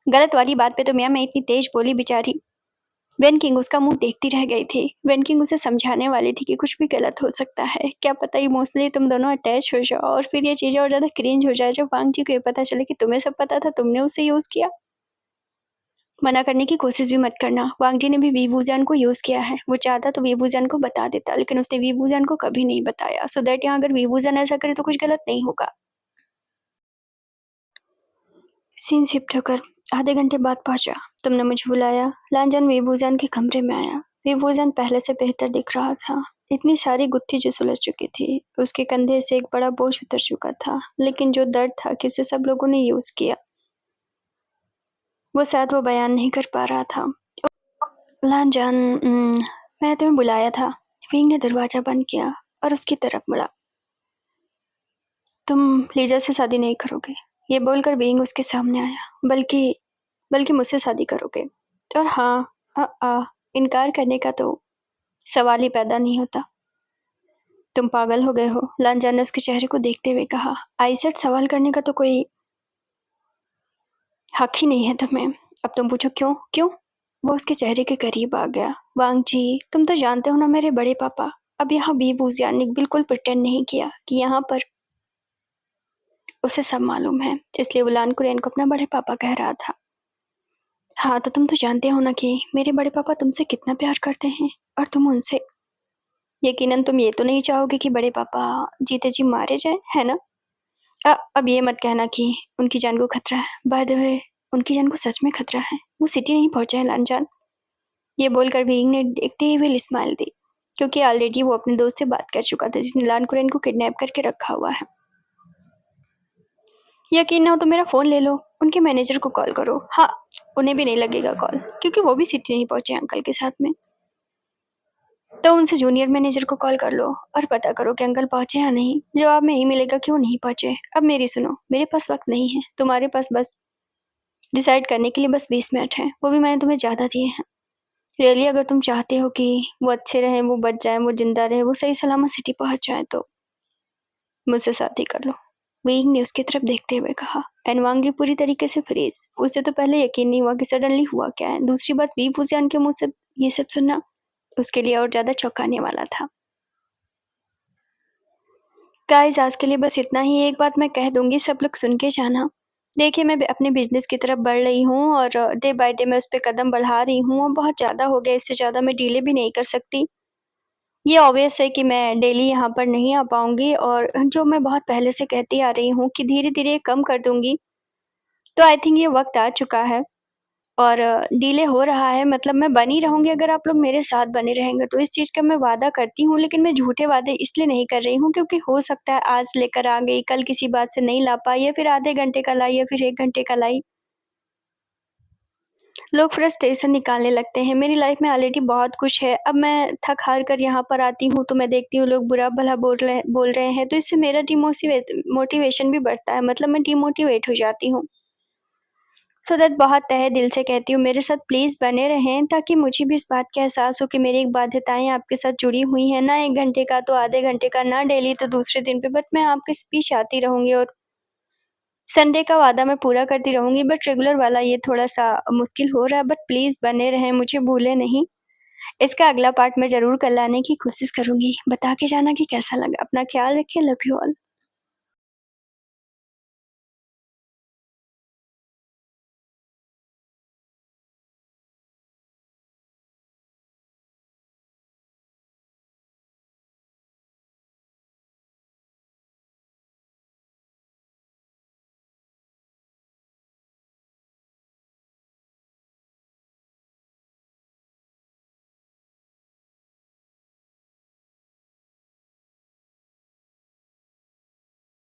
गलत वाली बात पे तो मैं इतनी तेज बोली बेचारी वेन किंग उसका मुंह देखती रह गई थी। वेन किंग उसे समझाने वाली थी कि कुछ भी गलत हो सकता है, क्या पता इमोशनली तुम दोनों अटैच हो जाओ और फिर ये चीज़ें और ज़्यादा क्रिंज हो जाए जब वांग जी को ये पता चले कि तुम्हें सब पता था, तुमने उसे यूज़ किया। मना करने की कोशिश भी मत करना। वांग जी ने भी वीवूज़ान को यूज़ किया है। वो चाहता तो वीवूज़ान को बता देता, लेकिन उसने वीवूज़ान को कभी नहीं बताया, सो दैट यहाँ अगर वीवूज़ान ऐसा करे तो कुछ गलत नहीं होगा। सीन शिफ्ट होकर आधे घंटे बाद पहुंचा। तुमने मुझे बुलाया। लांजन वीवूज़ान के कमरे में आया। वीवूज़ान पहले से बेहतर दिख रहा था। इतनी सारी गुत्थी जो सुलझ चुकी थी, उसके कंधे से एक बड़ा बोझ उतर चुका था, लेकिन जो दर्द था कि उसे सब लोगों ने यूज़ किया, वो शायद वो बयान नहीं कर पा रहा था। लांजन, मैंने तुम्हें बुलाया था। विंग ने दरवाजा बंद किया और उसकी तरफ मुड़ा। तुम लीजा से शादी नहीं करोगे, ये बोलकर विंग उसके सामने आया। बल्कि मुझसे शादी करोगे। और हाँ, इनकार करने का तो सवाल ही पैदा नहीं होता। तुम पागल हो गए हो, लांजन ने उसके चेहरे को देखते हुए कहा। आइसेट सवाल करने का तो कोई हक ही नहीं है तुम्हें। अब तुम पूछो क्यों क्यों? वो उसके चेहरे के करीब आ गया। वांग जी, तुम तो जानते हो ना मेरे बड़े पापा। अब यहाँ वीवूज़ान ने बिल्कुल प्रिटेंड नहीं किया कि यहाँ पर उसे सब मालूम है, इसलिए वो लान कुरैन को अपना बड़े पापा कह रहा था। हाँ, तो तुम तो जानते हो ना कि मेरे बड़े पापा तुमसे कितना प्यार करते हैं और तुम उनसे। यकीनन तुम ये तो नहीं चाहोगे कि बड़े पापा जीते जी मारे जाएं, है ना? अब ये मत कहना कि उनकी जान को खतरा है। बाय द वे, उनकी जान को सच में खतरा है। वो सिटी नहीं पहुंचे हैं लांजान। ये बोलकर बीइंग ने एक टेविल स्माइल दी, क्योंकि ऑलरेडी वो अपने दोस्त से बात कर चुका था जिसने लान कुरैन को किडनैप करके रखा हुआ है। यकीन ना हो तो मेरा फ़ोन ले लो, उनके मैनेजर को कॉल करो। हाँ, उन्हें भी नहीं लगेगा कॉल, क्योंकि वो भी सिटी नहीं पहुंचे अंकल के साथ में। तो उनसे जूनियर मैनेजर को कॉल कर लो और पता करो कि अंकल पहुंचे या नहीं। जवाब में यही मिलेगा कि वो नहीं पहुंचे। अब मेरी सुनो, मेरे पास वक्त नहीं है, तुम्हारे पास बस डिसाइड करने के लिए बस 20 मिनट हैं, वो भी मैंने तुम्हें ज़्यादा दिए हैं। रियली अगर तुम चाहते हो कि वो अच्छे रहें, वो बच जाएं, वो जिंदा रहे, वो सही सलामत सिटी पहुंच जाए, तो मुझसे शादी कर लो। वेइंग ने उसकी तरफ देखते हुए कहा। एनवांग जी पूरी तरीके से फ्रीज। उसे तो पहले यकीन नहीं हुआ कि सडनली हुआ क्या है। दूसरी बात, वी फुजियान के मुंह से ये सब सुनना उसके लिए और ज्यादा चौंकाने वाला था। गाइस, आज के लिए बस इतना ही। एक बात मैं कह दूंगी, सब लोग सुन के जाना। देखिए, मैं अपने बिजनेस की तरफ बढ़ रही हूँ और डे बाय डे मैं उस पर कदम बढ़ा रही हूँ और बहुत ज़्यादा हो गया। इससे ज़्यादा मैं डीले भी नहीं कर सकती। ये ऑब्वियस है कि मैं डेली यहाँ पर नहीं आ पाऊंगी, और जो मैं बहुत पहले से कहती आ रही हूँ कि धीरे धीरे कम कर दूंगी। तो आई थिंक ये वक्त आ चुका है और डिले हो रहा है। मतलब मैं बनी रहूंगी अगर आप लोग मेरे साथ बने रहेंगे, तो इस चीज़ का मैं वादा करती हूँ। लेकिन मैं झूठे वादे इसलिए नहीं कर रही हूँ क्योंकि हो सकता है आज लेकर आ गई, कल किसी बात से नहीं ला पाई, या फिर आधे घंटे का लाई, या फिर 1 घंटे का लाई। लोग फ्रस्ट्रेशन निकालने लगते हैं। मेरी लाइफ में ऑलरेडी बहुत कुछ है। अब मैं थक हार कर यहाँ पर आती हूँ तो मैं देखती हूँ लोग बुरा भला बोल रहे हैं, तो इससे मेरा मोटिवेशन भी बढ़ता है। मतलब मैं डिमोटिवेट हो जाती हूँ। सो दैट बहुत तहे दिल से कहती हूँ, मेरे साथ प्लीज़ बने रहें, ताकि मुझे भी इस बात का एहसास हो कि मेरी एक बाध्यताएँ आपके साथ जुड़ी हुई हैं। ना 1 घंटे का तो आधे घंटे का, ना डेली तो दूसरे दिन पे, बट मैं आपके बीच आती रहूँगी और संडे का वादा मैं पूरा करती रहूँगी। बट रेगुलर वाला ये थोड़ा-सा मुश्किल हो रहा है, बट प्लीज़ बने रहें, मुझे भूलें नहीं। इसका अगला पार्ट मैं ज़रूर कल लाने की कोशिश करूँगी। बता के जाना कि कैसा लगा। अपना ख्याल रखिए। Love you all.